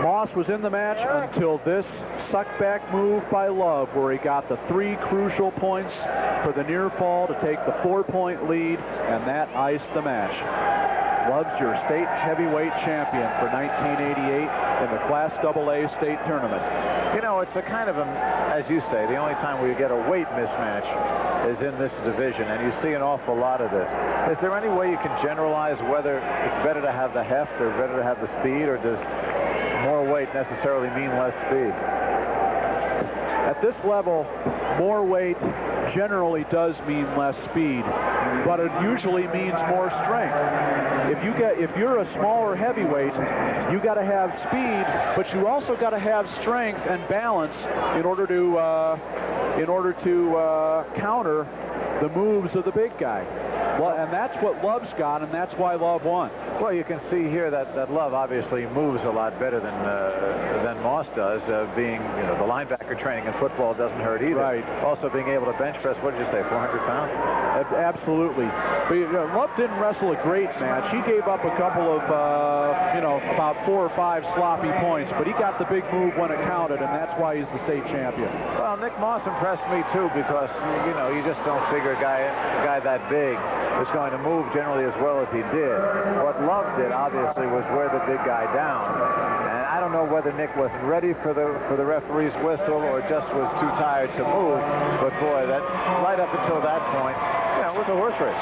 Moss was in the match until this suck-back move by Love, where he got the 3 crucial points for the near fall to take the 4-point lead, and that iced the match. Love's your state heavyweight champion for 1988 in the Class AA state tournament. You know, it's a kind of, as you say, the only time where you get a weight mismatch is in this division, and you see an awful lot of this. Is there any way you can generalize whether it's better to have the heft or better to have the speed, or does more weight necessarily mean less speed? At this level, more weight generally does mean less speed, but it usually means more strength. If you're a smaller heavyweight, you got to have speed, but you also got to have strength and balance in order to counter the moves of the big guy. Well, and that's what Love's got, and that's why Love won. Well, you can see here that Love obviously moves a lot better than Moss does. Being, you know, the linebacker training in football doesn't hurt either. Right. Also being able to bench press, what did you say, 400 pounds? Absolutely. But Love didn't wrestle a great match. He gave up a couple of, about 4 or 5 sloppy points, but he got the big move when it counted, and that's why he's the state champion. Well, Nick Moss impressed me too, because, you know, you just don't figure a guy that big is going to move generally as well as he did. What Love did, obviously, was wear the big guy down. And I don't know whether Nick wasn't ready for the referee's whistle or just was too tired to move. But boy, that right up until that point, you know, it was a horse race.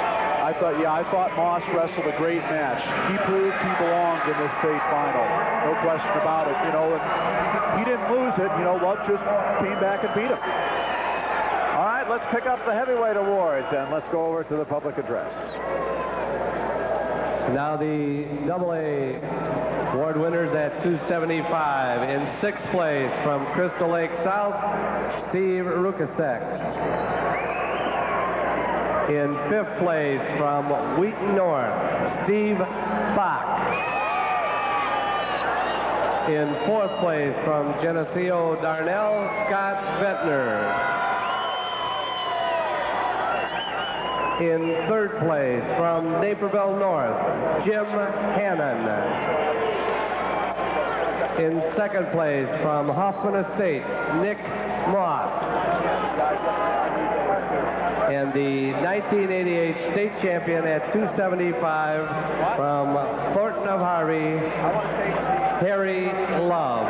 I thought Moss wrestled a great match. He proved he belonged in this state final. No question about it. You know, and he didn't lose it. You know, Love just came back and beat him. All right, let's pick up the heavyweight awards, and let's go over to the public address. Now the AA award winners at 275. In sixth place from Crystal Lake South, Steve Rukasek. In fifth place from Wheaton North, Steve Bach. In fourth place from Geneseo Darnell, Scott Ventnor. In third place from Naperville North, Jim Hannon. In second place from Hoffman Estates, Nick Moss. And the 1988 state champion at 275 from Thornton of Harvey, Harry Love.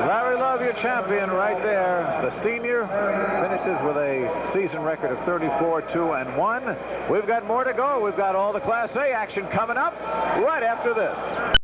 Larry Love, your champion right there. The senior finishes with a season record of 34-2-1. We've got more to go. We've got all the Class A action coming up right after this.